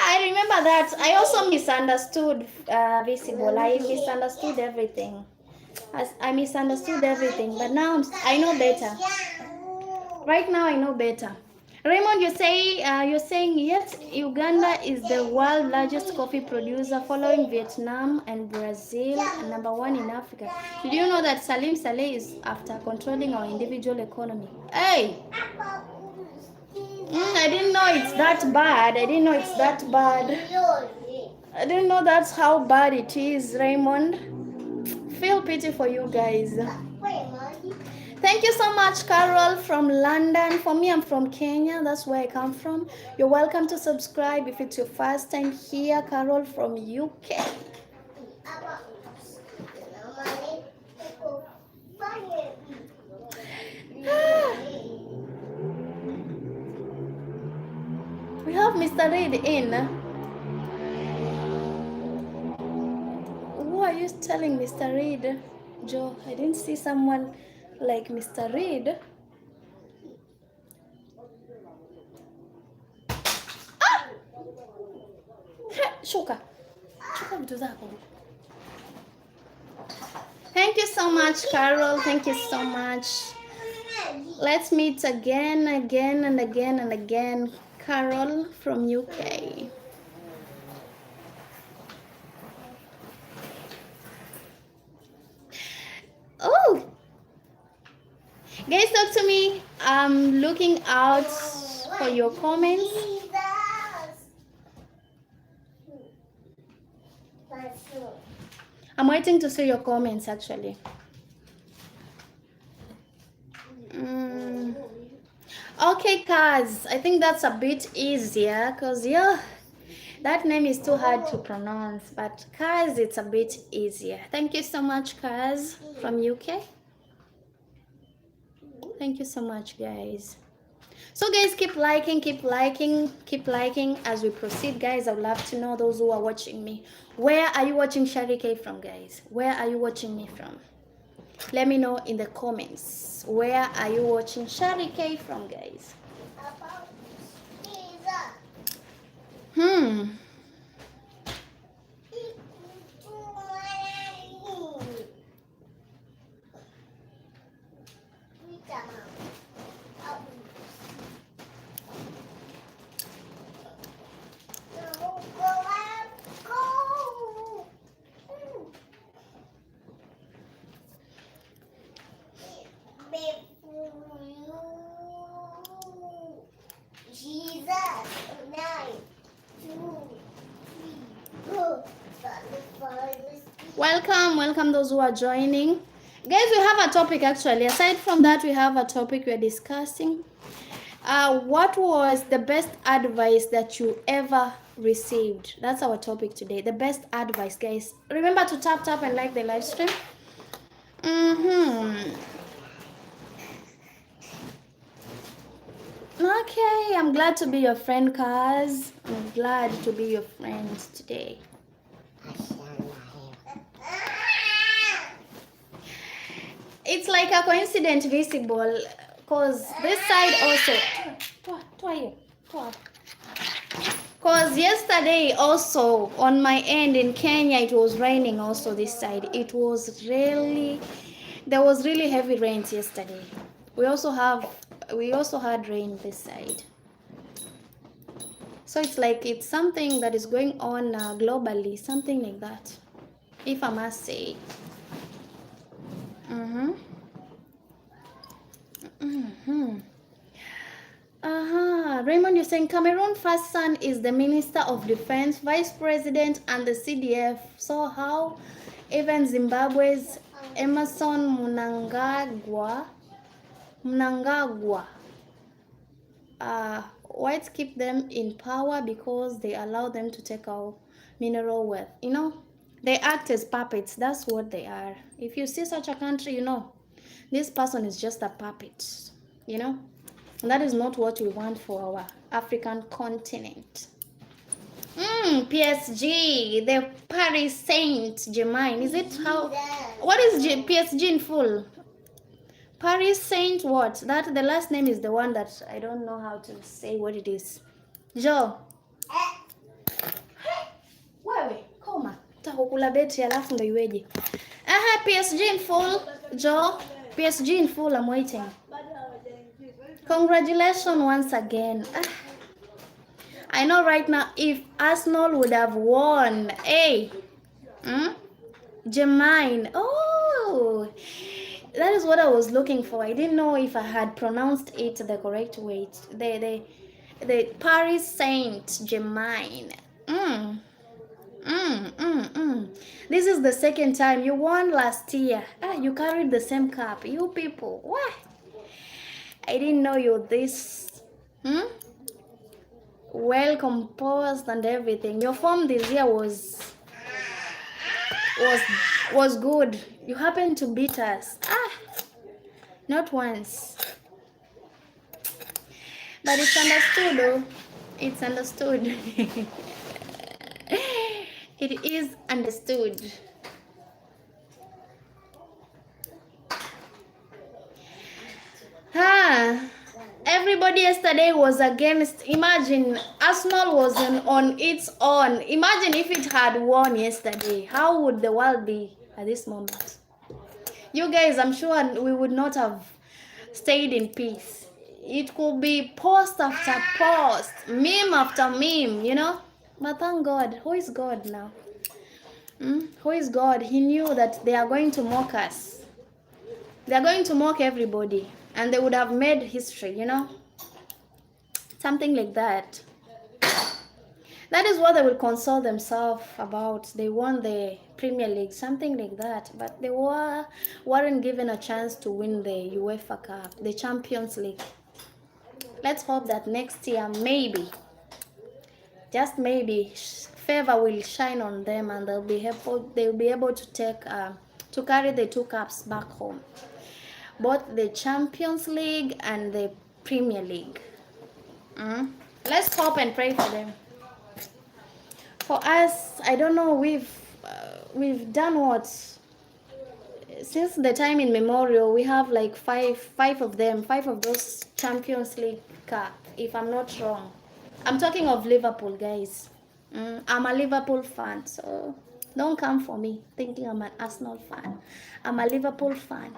I remember that. I also misunderstood Visible. I misunderstood everything. I misunderstood everything, but now I know better. Right now, I know better. Raymond, you're saying yes. Uganda is the world's largest coffee producer, following Vietnam and Brazil, and number one in Africa. Did you know that Salim Saleh is after controlling our individual economy? Hey, I didn't know it's that bad. I didn't know it's that bad. I didn't know that's how bad it is, Raymond. Feel pity for you guys. Thank you so much, Carol from London. For me, I'm from Kenya. That's where I come from. You're welcome to subscribe if it's your first time here. Carol from UK. We have Mr. Reed in. Who are you telling Mr. Reed? Joe, I didn't see someone like Mr. Reed. Ah! Shuka. Shuka vitu zako. Thank you so much, Carol. Thank you so much. Let's meet again, and again. Carol from UK. Oh, guys, talk to me. I'm looking out for your comments. I'm waiting to see your comments actually. Okay, Kaz, I think that's a bit easier because yeah, that name is too hard to pronounce, but Kaz, it's a bit easier. Thank you so much, Kaz from UK. Thank you so much, guys. So guys, keep liking as we proceed, guys. I would love to know those who are watching me. Where are you watching Shari K from, guys? Where are you watching me from? Let me know in the comments. Where are you watching Shari K from, guys? Welcome those who are joining. Guys, we have a topic actually. Aside from that, we have a topic we're discussing. What was the best advice that you ever received? That's our topic today. The best advice, guys. Remember to tap and like the live stream. Okay, I'm glad to be your friend, Kaz. I'm glad to be your friend today. It's like a coincidence visible because this side also because yesterday also on my end in Kenya it was raining also this side. There was really heavy rains yesterday. We also had rain this side. So it's like it's something that is going on globally, something like that, if I must say. Raymond, you're saying Cameroon first son is the Minister of Defense, Vice President, and the CDF. So how even Zimbabwe's Emerson Mnangagwa, whites keep them in power because they allow them to take our mineral wealth. You know, they act as puppets. That's what they are. If you see such a country, you know, this person is just a puppet. you know. And that is not what we want for our African continent. PSG, the Paris Saint-Germain. Is it how? What is PSG in full? Paris Saint what? That the last name is the one that I don't know how to say what it is. Joe. Wewe, koma. Takukula beti alafu ndo iweje. Aha, PSG in full. Joe, PSG in full, I'm waiting. Congratulations once again. I know right now if Arsenal would have won, hey, Germain. Oh, that is what I was looking for. I didn't know if I had pronounced it the correct way. The Paris Saint-Germain. This is the second time. You won last year. You carried the same cup. You people. What? I didn't know you this. Well composed and everything. Your form this year was good. You happened to beat us. Not once. But it's understood though. It's understood. It is understood. Everybody yesterday was against. Imagine Arsenal was on its own. Imagine if it had won yesterday. How would the world be at this moment? You guys, I'm sure we would not have stayed in peace. It could be post after post, meme after meme, you know. But thank God. Who is God now? Who is God? He knew that they are going to mock us. They are going to mock everybody. And they would have made history, you know. Something like that. That is what they will console themselves about. They won the Premier League, something like that. But they weren't given a chance to win the UEFA Cup, the Champions League. Let's hope that next year, maybe, just maybe, favor will shine on them and they'll be able to take to carry the two cups back home, both the Champions League and the Premier League. Let's hope and pray for them. For us, I don't know, we've done what? Since the time in Memorial, we have like five of those Champions League Cup, if I'm not wrong. I'm talking of Liverpool, guys. I'm a Liverpool fan, so don't come for me thinking I'm an Arsenal fan. I'm a Liverpool fan.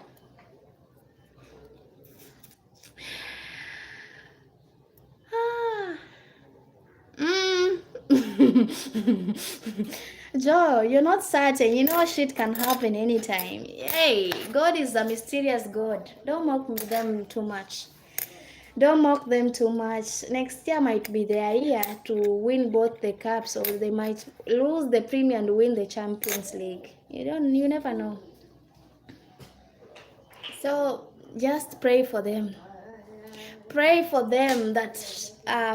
Joe, you're not certain. You know shit can happen anytime. Hey, God is a mysterious God. Don't mock them too much. Don't mock them too much. Next year might be their year to win both the cups, or they might lose the Premier and win the Champions League. You never know. So just pray for them. Pray for them that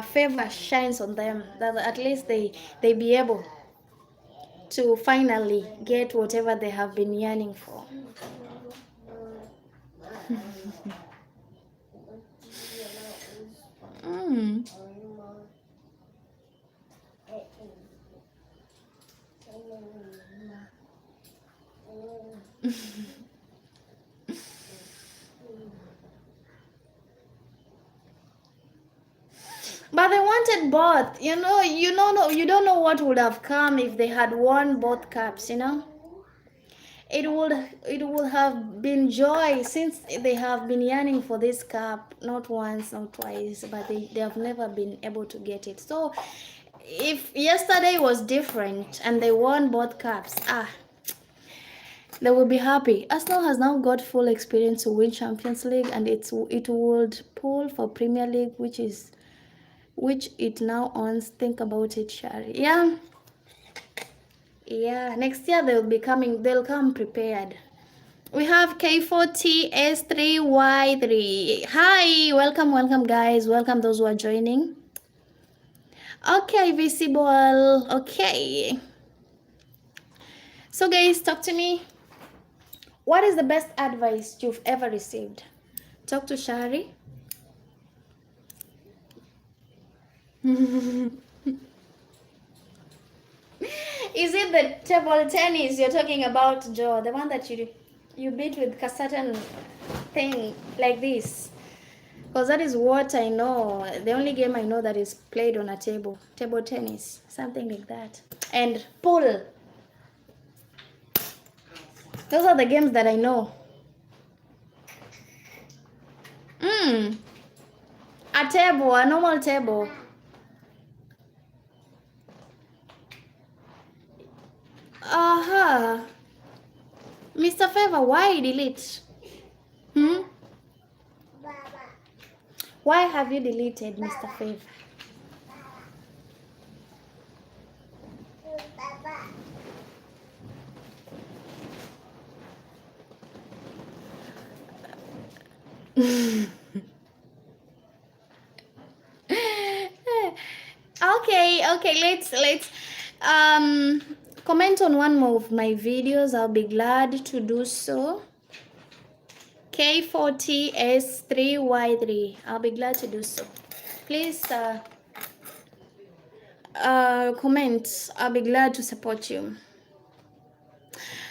favor shines on them, that at least they be able to finally get whatever they have been yearning for. But they wanted both. You don't know what would have come if they had won both cups, you know. It would have been joy, since they have been yearning for this cup, not once, not twice, but they have never been able to get it. So if yesterday was different and they won both cups, they will be happy. Arsenal has now got full experience to win Champions League, and it would pull for Premier League, which it now owns. Think about it, Shari. Yeah, next year they'll come prepared. We have K4TS3Y3. Hi, welcome guys. Welcome those who are joining. Okay, visible. Okay. So guys, talk to me. What is the best advice you've ever received? Talk to Shari. Is it the table tennis you're talking about, Joe? The one that you beat with a certain thing like this? Because that is what I know. The only game I know that is played on a table tennis, something like that. And pool. Those are the games that I know. A table, a normal table. Uh-huh. Mr. Favor, why delete? Why have you deleted, Mr. Favor? Okay, let's comment on one more of my videos. I'll be glad to do so. K4TS3Y3. I'll be glad to do so. Please comment. I'll be glad to support you.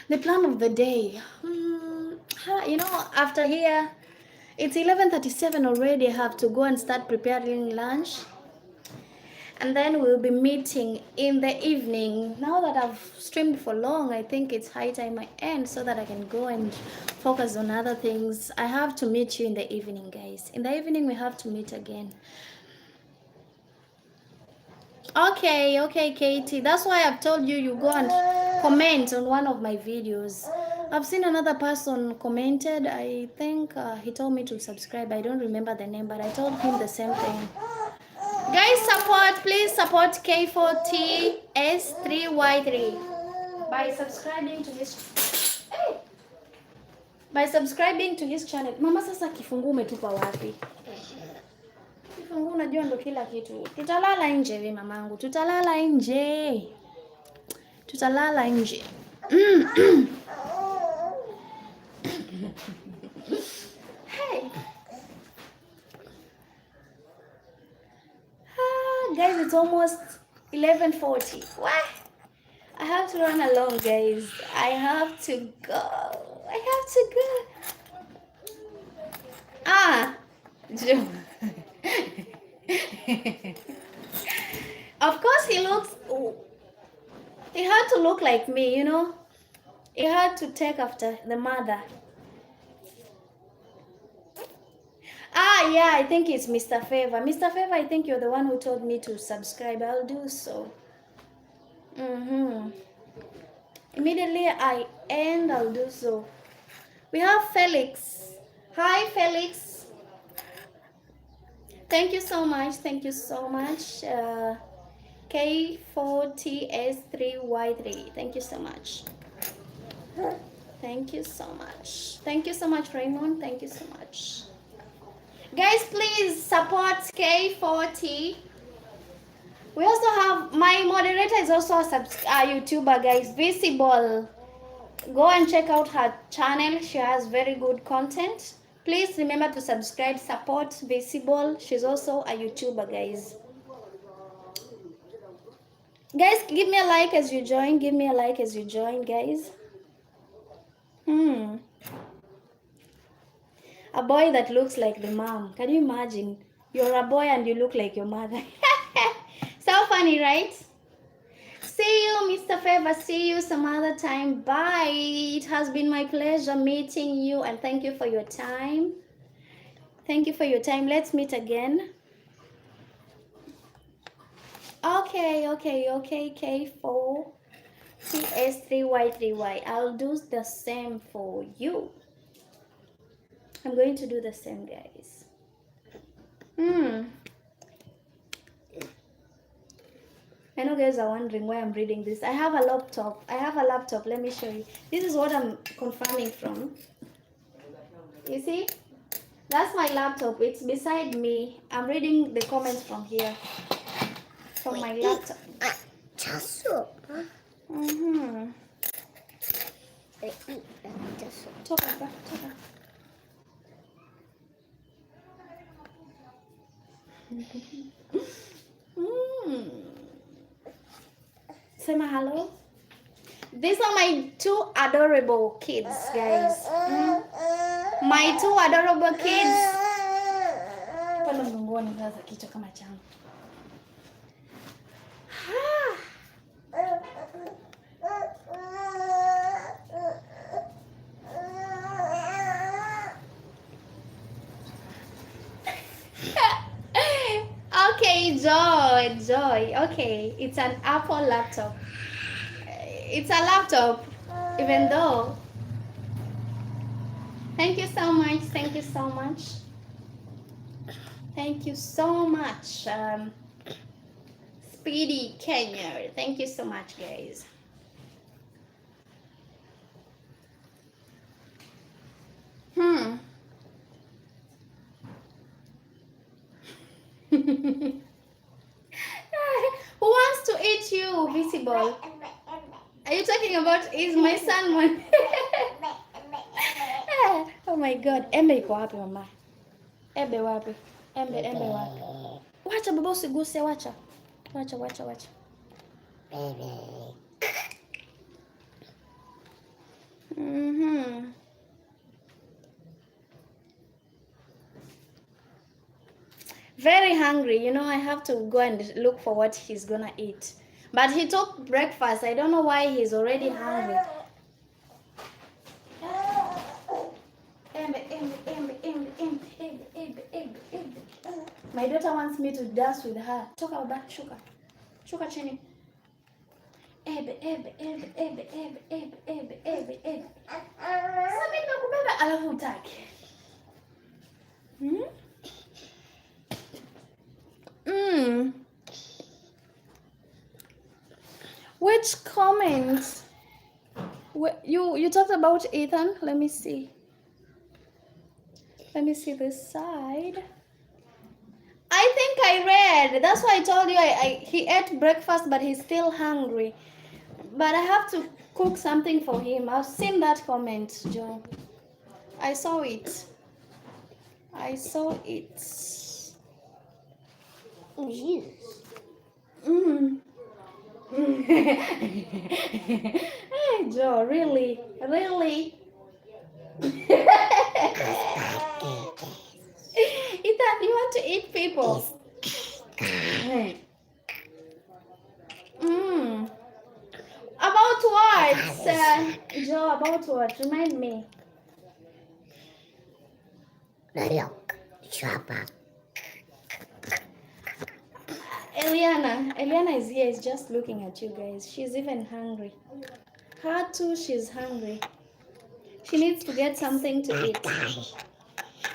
The plan of the day. You know, after here, it's 11:37 already. I have to go and start preparing lunch. And then we'll be meeting in the evening. Now that I've streamed for long, I think it's high time I end so that I can go and focus on other things. I have to meet you in the evening, guys. In the evening, we have to meet again. Okay, Katie. That's why I've told you go and comment on one of my videos. I've seen another person commented. I think he told me to subscribe. I don't remember the name, but I told him the same thing. Guys, please support K4TS3Y3 by subscribing to his channel. Mama, sasa kifungu umetupa wapi? Kifungu unajua ndo kila kitu. Tutalala nje we mamangu. Tutalala nje. Hey. Guys, it's almost 11:40. What? I have to run along, guys. I have to go. Joe. Of course, he had to look like me, you know. He had to take after the mother. Yeah, I think it's Mr. Favor. Mr. Favor, I think you're the one who told me to subscribe. I'll do so. Immediately I end, I'll do so. We have Felix. Hi, Felix. Thank you so much. K4TS3Y3. Thank you so much. Thank you so much, Raymond. Thank you so much. Guys, please support K4T. We also have, my moderator is also a YouTuber, guys, Visible. Go and check out her channel. She has very good content. Please remember to subscribe, support Visible. She's also a YouTuber, guys. Guys, give me a like as you join. Guys. A boy that looks like the mom. Can you imagine? You're a boy and you look like your mother. So funny, right? See you, Mr. Favor. See you some other time. Bye. It has been my pleasure meeting you, and thank you for your time. Let's meet again. Okay. K4TS3Y3Y. I'll do the same for you. I'm going to do the same, guys. I know guys are wondering why I'm reading this. I have a laptop. Let me show you. This is what I'm confirming from. You see? That's my laptop. It's beside me. I'm reading the comments from here. From my laptop. Toka. Sema hello. These are my two adorable kids, guys. My two adorable kids. Panda mgongoni sasa kichwa kama changu. Okay, Joy. Okay, it's an Apple laptop. It's a laptop, even though. Thank you so much. Thank you so much. Thank you so much, Speedy Kenya. Thank you so much, guys. Who wants to eat you, Visible? Are you talking about is my son one? Oh my God. Embe iko wapi mama? Embe wapi? Embe wapi? Wacha baba usiguse, wacha. Very hungry. You know, I have to go and look for what he's gonna eat. But he took breakfast. I don't know why he's already hungry. My daughter wants me to dance with her. Toka baba, shuka. Shuka chini. Sasa mimi nakubeba alafu utaki. Which comments? You talked about Ethan? Let me see. Let me see this side. I think I read. That's why I told you he ate breakfast, but he's still hungry. But I have to cook something for him. I've seen that comment, Joe. I saw it. Oh, yes. Hey, Joe, really? Ethan, you want to eat people? About what? Joe, about what? Remind me. Eliana is here, is just looking at you guys. She's even hungry. Her too, she's hungry. She needs to get something to eat.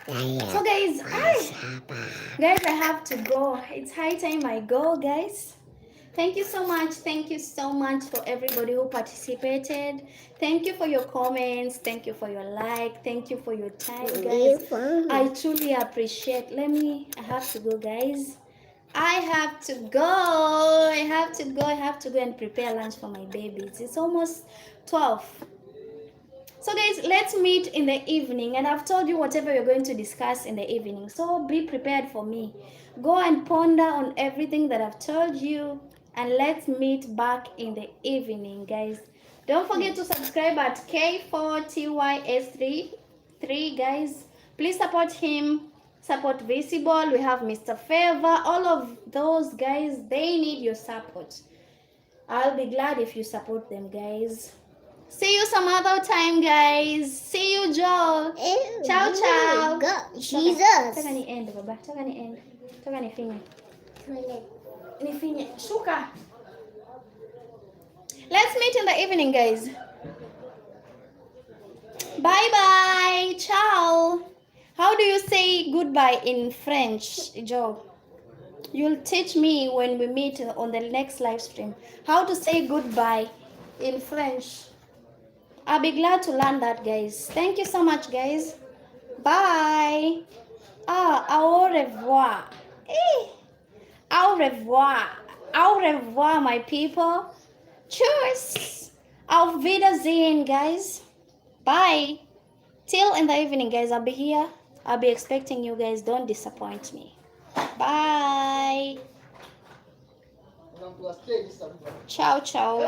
So guys, I have to go. It's high time I go, guys. Thank you so much for everybody who participated. Thank you for your comments. Thank you for your like. Thank you for your time, guys. I truly appreciate. I have to go, guys. I have to go and prepare lunch for my babies. It's almost 12. So guys, let's meet in the evening, and I've told you whatever you're going to discuss in the evening. So be prepared for me. Go and ponder on everything that I've told you, and let's meet back in the evening, guys. Don't forget to subscribe at K4TYS3, guys. Please support him. Support Visible. We have Mr. Favor. All of those guys, they need your support. I'll be glad if you support them, guys. See you some other time, guys. See you, Joe. Ciao, ciao. Jesus. Taka ni end, baba. Taka ni finye. Ni finye. Shuka. Let's meet in the evening, guys. Bye-bye. Ciao. How do you say goodbye in French, Joe? You'll teach me when we meet on the next live stream. How to say goodbye in French. I'll be glad to learn that, guys. Thank you so much, guys. Bye. Au revoir. Au revoir. Au revoir, my people. Cheers. Auf Wiedersehen, guys. Bye. Till in the evening, guys. I'll be here. I'll be expecting you guys. Don't disappoint me. Bye. Ciao ciao.